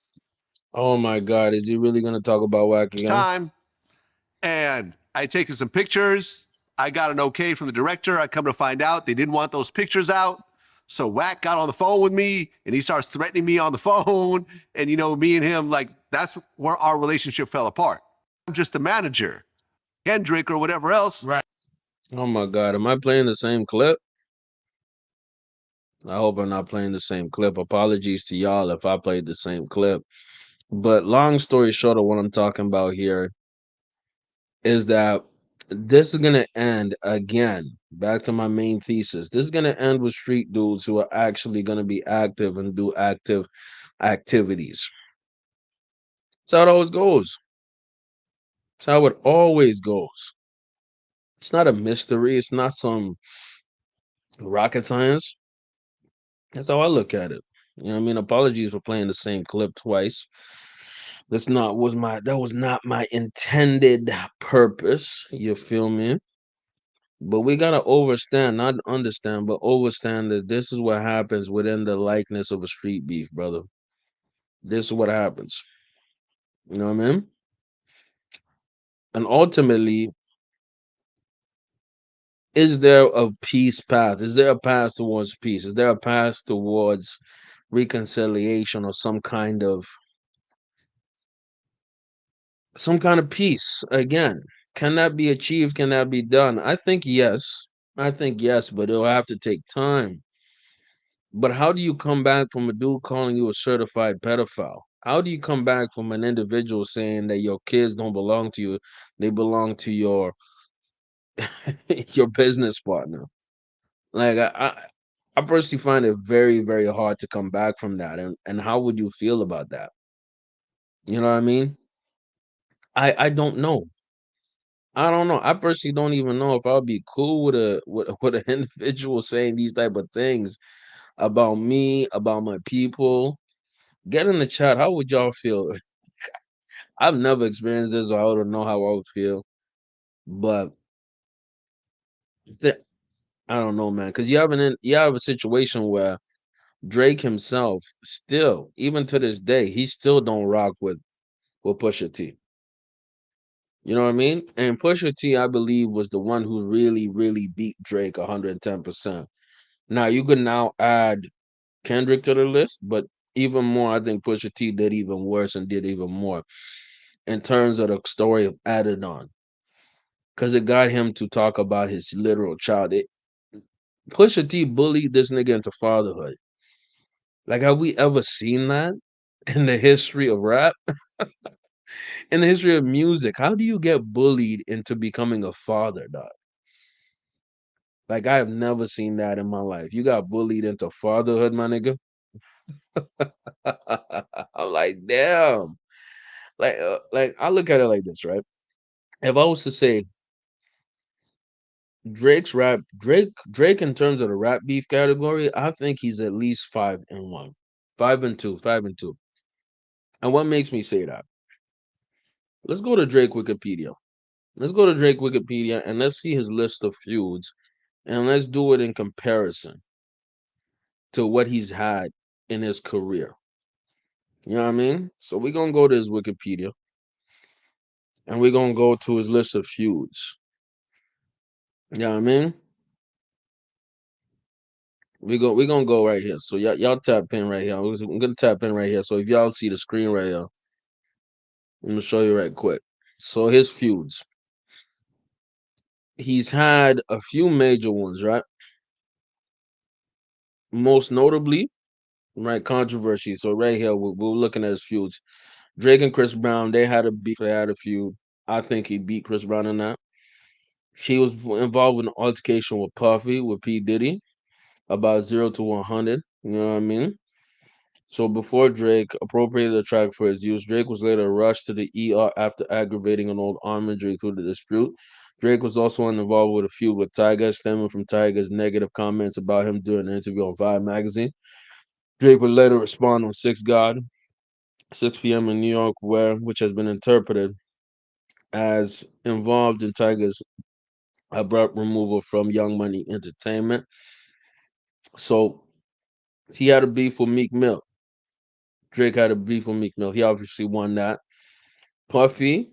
Oh my God, is he really gonna talk about Wack again? Time, and I had taken some pictures. I got an okay from the director. I come to find out they didn't want those pictures out. So Wack got on the phone with me, and he starts threatening me on the phone. And me and him, like, that's where our relationship fell apart. I'm just the manager, Kendrick or whatever else. Right. Oh my God, am I playing the same clip? I hope I'm not playing the same clip. Apologies to y'all if I played the same clip. But long story short of what I'm talking about here, is that this is gonna end again. Back to my main thesis. This is gonna end with street dudes who are actually gonna be active and do active activities. That's how it always goes. That's how it always goes. It's not a mystery. It's not some rocket science. That's how I look at it. You know what I mean? Apologies for playing the same clip twice. That was not my intended purpose. You feel me? But we gotta overstand, not understand, but overstand that this is what happens within the likeness of a street beef, brother. This is what happens. You know what I mean? And ultimately, is there a peace path? Is there a path towards peace? Is there a path towards reconciliation or some kind of peace? Again, can that be achieved? Can that be done? I think yes. I think yes, but it'll have to take time. But how do you come back from a dude calling you a certified pedophile? How do you come back from an individual saying that your kids don't belong to you, they belong to your your business partner? Like I personally find it very, very hard to come back from that. And how would you feel about that? You know what I mean? I don't know. I don't know. I personally don't even know if I'll be cool with with an individual saying these type of things about me, about my people. Get in the chat. How would y'all feel? I've never experienced this, or I don't know how I would feel. But th- I don't know, man, because you have a situation where Drake himself still, even to this day, he still don't rock with Pusha T. You know what I mean? And Pusha T, I believe, was the one who really, really beat Drake 110%. Now you could now add Kendrick to the list, but even more, I think Pusha T did even worse and did even more in terms of the story of added on. Because it got him to talk about his literal child. Pusha T bullied this nigga into fatherhood. Like, have we ever seen that in the history of rap? In the history of music? How do you get bullied into becoming a father, dog? Like, I have never seen that in my life. You got bullied into fatherhood, my nigga? I'm like, damn. Like I look at it like this, right? If I was to say Drake in terms of the rap beef category, I think he's at least 5-1. 5-2, 5-2. And what makes me say that? Let's go to Drake Wikipedia. Let's go to Drake Wikipedia and let's see his list of feuds and let's do it in comparison to what he's had in his career. You know what I mean? So we're gonna go to his Wikipedia and we're gonna go to his list of feuds. You know what I mean? We're gonna go right here. So y'all tap in right here. I'm gonna tap in right here. So if y'all see the screen right here, I'm gonna show you right quick. So his feuds. He's had a few major ones, right? Most notably, right, controversy. So right here, we're looking at his feuds. Drake and Chris Brown, they had a beef, they had a feud. I think he beat Chris Brown in that. He was involved with an altercation with Puffy, with P. Diddy, about 0 to 100. You know what I mean? So before Drake appropriated the track for his use, Drake was later rushed to the ER after aggravating an old arm injury through the dispute. Drake was also involved with a feud with Tyga, stemming from Tyga's negative comments about him during an interview on Vibe magazine. Drake would later respond on 6 God, 6 p.m. in New York, which has been interpreted as involved in Tyga's abrupt removal from Young Money Entertainment. So he had a beef with Meek Mill. Drake had a beef with Meek Mill. He obviously won that. Puffy,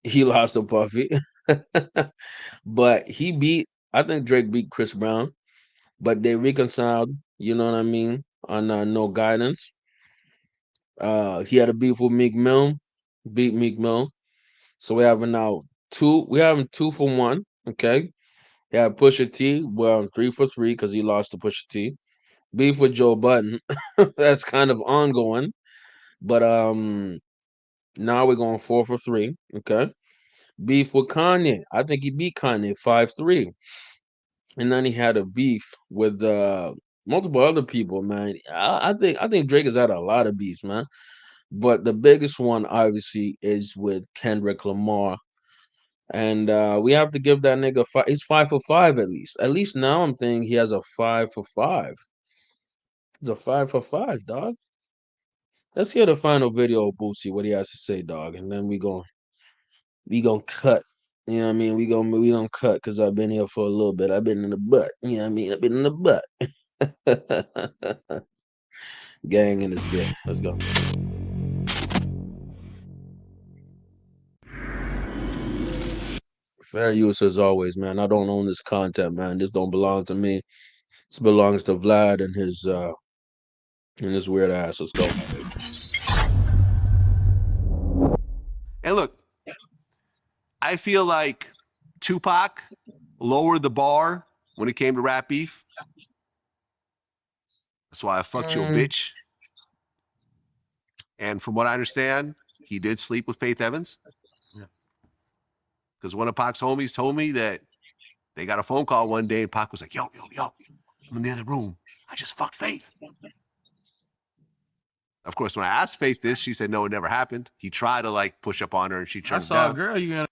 he lost to Puffy. But I think Drake beat Chris Brown, but they reconciled, you know what I mean, on No Guidance. He had a beef with Meek Mill, beat Meek Mill. So we have him 2 for 1, okay? He had Pusha T, well, 3 for 3 because he lost to Pusha T. Beef with Joe Budden. That's kind of ongoing. But now we're going 4 for 3, okay? beef with Kanye. I think he beat Kanye 5-3. And then he had a beef with multiple other people, man. I think Drake has had a lot of beefs, man. But the biggest one obviously is with Kendrick Lamar. And we have to give that nigga five. He's 5 for 5 at least. At least now I'm thinking he has a 5 for 5. It's a 5 for 5, dog. Let's hear the final video of Bootsy, what he has to say, dog, and then we gonna cut. You know what I mean? We gonna cut because I've been here for a little bit. I've been in the butt. You know what I mean? I've been in the butt. Gang in this bit. Let's go. Fair use as always, man. I don't own this content, man. This don't belong to me. This belongs to Vlad and his weird ass. Let's go. And look, I feel like Tupac lowered the bar when it came to rap beef. That's why I fucked your bitch. And from what I understand, he did sleep with Faith Evans. Because one of Pac's homies told me that they got a phone call one day and Pac was like, yo, I'm in the other room. I just fucked Faith. Of course, when I asked Faith this, she said, no, it never happened. He tried to like push up on her and she turned I saw down. a girl you gonna.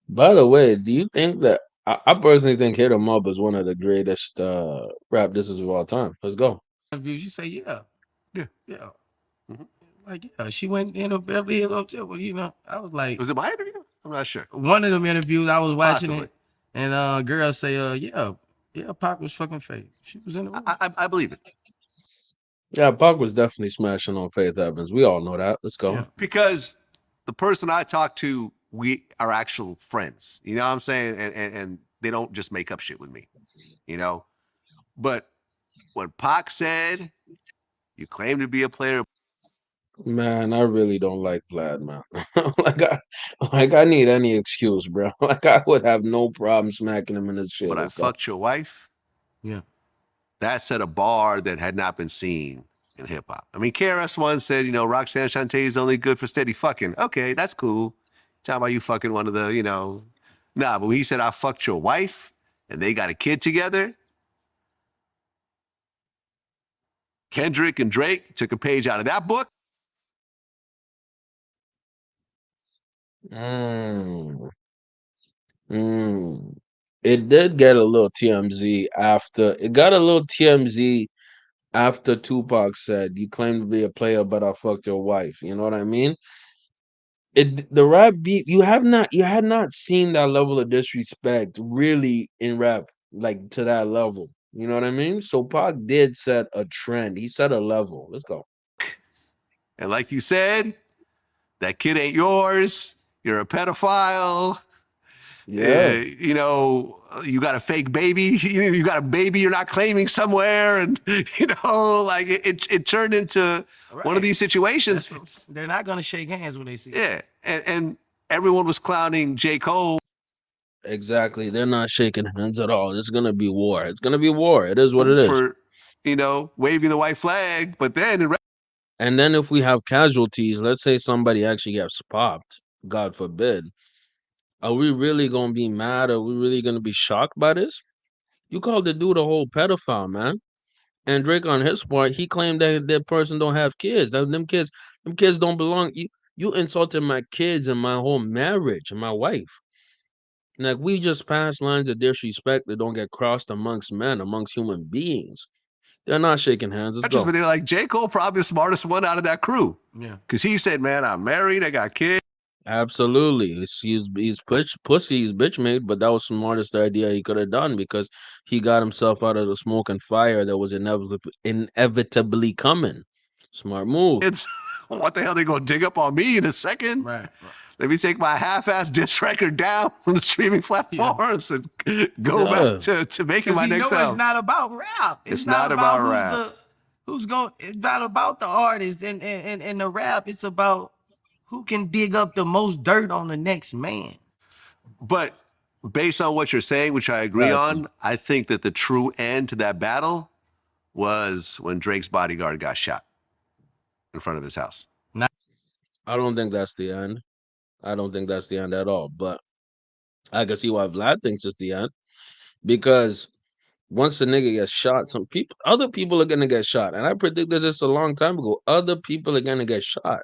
By the way, do you think that I personally think Hit 'Em Up is one of the greatest rap disses of all time? Let's go. She say yeah. Yeah. Mm-hmm. Like yeah, she went in a Beverly Hills hotel. Well, you know, I was like, was it my interview? I'm not sure. One of them interviews I was watching Possibly. it, and girls say, yeah, Pac was fucking fake. She was in the room. I believe it. Yeah, Pac was definitely smashing on Faith Evans. We all know that. Let's go. Yeah. Because the person I talk to, we are actual friends. You know what I'm saying? And they don't just make up shit with me. You know? But when Pac said, you claim to be a player. Man, I really don't like Vlad, man. I need any excuse, bro. Like I would have no problem smacking him in his shit. But I fucked your wife. Yeah. That set a bar that had not been seen in hip hop. I mean, KRS-One said, Roxanne Shante is only good for steady fucking. Okay, that's cool. Talking about you fucking one of the, Nah, but when he said, I fucked your wife and they got a kid together, Kendrick and Drake took a page out of that book. It did get a little TMZ after. It got a little TMZ after Tupac said, "You claim to be a player, but I fucked your wife." You know what I mean? The rap beat you had not seen that level of disrespect really in rap like to that level. You know what I mean? So Pac did set a trend. He set a level. Let's go. And like you said, that kid ain't yours. You're a pedophile. Yeah. You got a fake baby. You got a baby you're not claiming somewhere. And, like it turned into one of these situations. They're not going to shake hands when they see Yeah. And everyone was clowning J. Cole. Exactly. They're not shaking hands at all. It's going to be war. It's going to be war. It is what it is. For, waving the white flag. But then... And then if we have casualties, let's say somebody actually gets popped, God forbid. Are we really going to be mad? Are we really going to be shocked by this? You called the dude a whole pedophile, man. And Drake, on his part, he claimed that that person don't have kids. That them kids don't belong. You insulted my kids and my whole marriage and my wife. Like we just passed lines of disrespect that don't get crossed amongst men, amongst human beings. They're not shaking hands. Let's go. But they're like, J. Cole probably the smartest one out of that crew. Yeah. Because he said, man, I'm married. I got kids. Absolutely. He's pussy, he's bitch made, but that was the smartest idea he could have done because he got himself out of the smoke and fire that was inevitably coming. Smart move. What the hell, they gonna dig up on me in a second? Right. Let me take my half-ass diss record down from the streaming platforms and go back to making my next album. It's not about rap. It's not about rap. It's not about the artist and the rap. It's about who can dig up the most dirt on the next man. But based on what you're saying, which I agree on, I think that the true end to that battle was when Drake's bodyguard got shot in front of his house. I don't think that's the end. I don't think that's the end at all. But I can see why Vlad thinks it's the end because once the nigga gets shot, other people are gonna get shot, and I predicted this a long time ago. Other people are gonna get shot.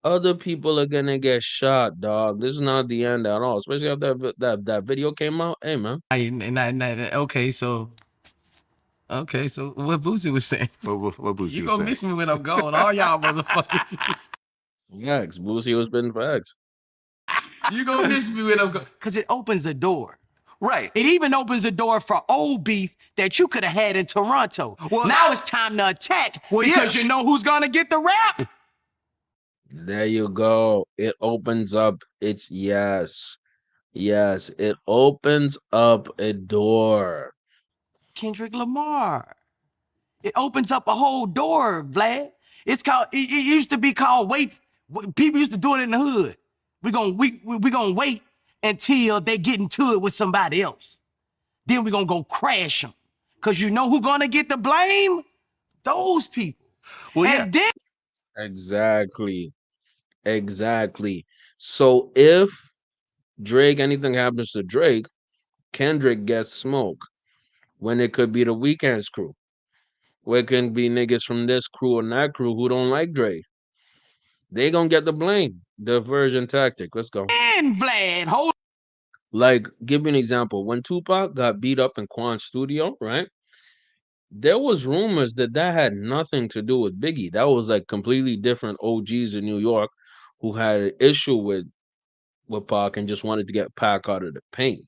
Other people are gonna get shot, dog. This is not the end at all. Especially after that video came out. Hey, man. Okay, so what Boosie was saying. What Boosie You was gonna miss saying? me when I'm gone. All y'all motherfuckers. Facts. Boosie was spitting facts. You gonna miss me when I'm gone. Because it opens a door. Right. It even opens a door for old beef that you could have had in Toronto. Well, now it's time to attack Well, because yeah. you know who's gonna get the rap? There you go. It opens up. It's yes. Yes. It opens up a door. Kendrick Lamar. It opens up a whole door, Vlad. It's called. It used to be called wait. People used to do it in the hood. We gonna wait until they get into it with somebody else. Then we gonna go crash them. Cause you know who gonna get the blame? Those people. Well, and then Exactly. Exactly. So if anything happens to Drake, Kendrick gets smoke. When it could be the Weeknd's crew. Where it can be niggas from this crew and that crew who don't like Drake. They gonna get the blame. Diversion tactic. Let's go. and Vlad, hold. Like, give you an example. When Tupac got beat up in Quan's studio, right? There was rumors that had nothing to do with Biggie. That was like completely different OGs in New York who had an issue with Pac and just wanted to get Pac out of the paint.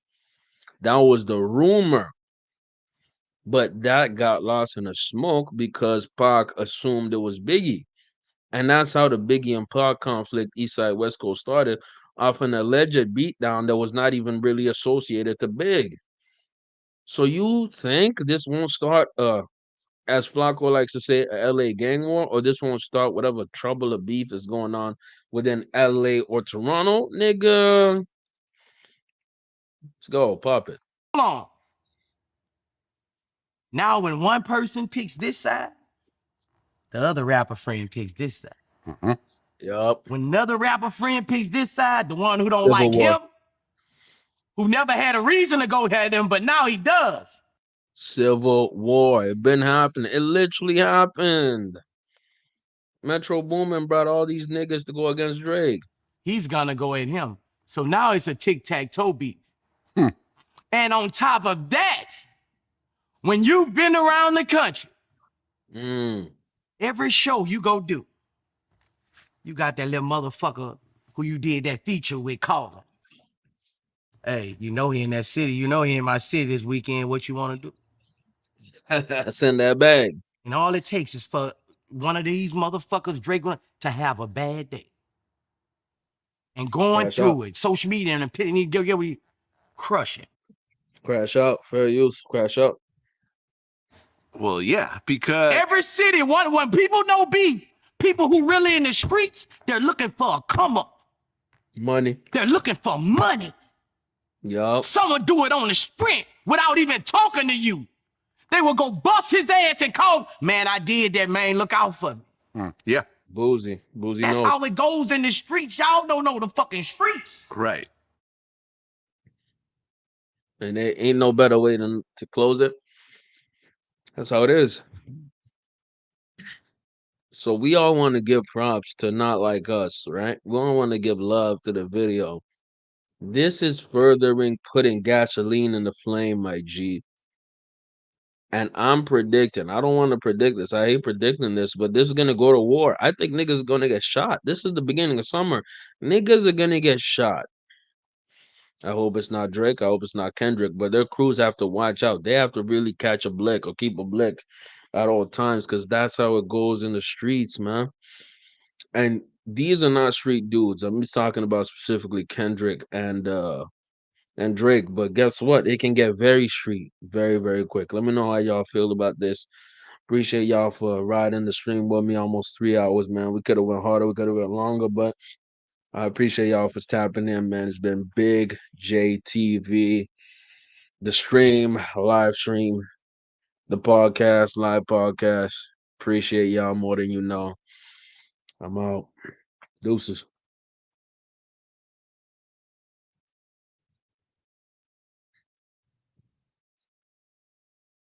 That was the rumor. But that got lost in the smoke because Pac assumed it was Biggie. And that's how the Biggie and Pac conflict, East Side West Coast, started off an alleged beatdown that was not even really associated to Big. So you think this won't start, as Flacco likes to say, a LA gang war, or this won't start whatever trouble or beef is going on within LA or Toronto? Nigga, let's go, pop it. Hold on. Now, when one person picks this side, the other rapper friend picks this side. Mm-hmm. Yup. When another rapper friend picks this side, the one who don't Civil like War. him, who never had a reason to go at him, but now he does. Civil War. It been happening. It literally happened. Metro Boomin brought all these niggas to go against Drake. He's gonna go at him. So now it's a tic-tac-toe beef. And on top of that, when you've been around the country, every show you go do, you got that little motherfucker who you did that feature with calling. Hey, you know he in that city. You know he in my city this weekend. What you want to do? Send that bag. And all it takes is for one of these motherfuckers, Drake, to have a bad day. And going Crash through out. it, social media and opinion, we crush it. Crash out. Fair use. Crash out. Well, yeah, because every city, when people know beef, people who really in the streets, they're looking for a come up. Money. They're looking for money. Yup. Someone do it on the sprint without even talking to you. They will go bust his ass and call, man, I did that, man. Look out for me. Yeah. Boozy That's knows. how it goes in the streets. Y'all don't know the fucking streets. Right. And there ain't no better way than to close it. That's how it is. So we all want to give props to Not Like Us, right? We all want to give love to the video. This is furthering putting gasoline in the flame, my G. And I'm predicting, I don't want to predict this. I hate predicting this, but this is going to go to war. I think niggas are going to get shot. This is the beginning of summer. Niggas are going to get shot. I hope it's not Drake. I hope it's not Kendrick, but their crews have to watch out. They have to really catch a blick or keep a blick at all times because that's how it goes in the streets, man. And these are not street dudes. I'm just talking about specifically Kendrick and Drake. But guess what? It can get very street very, very quick. Let me know how y'all feel about this. Appreciate y'all for riding the stream with me almost 3 hours, man. We could have went harder, we could have went longer, but I appreciate y'all for tapping in, man. It's been Big JTV, the stream, live stream, the podcast, live podcast. Appreciate y'all more than you know. I'm out. Deuces.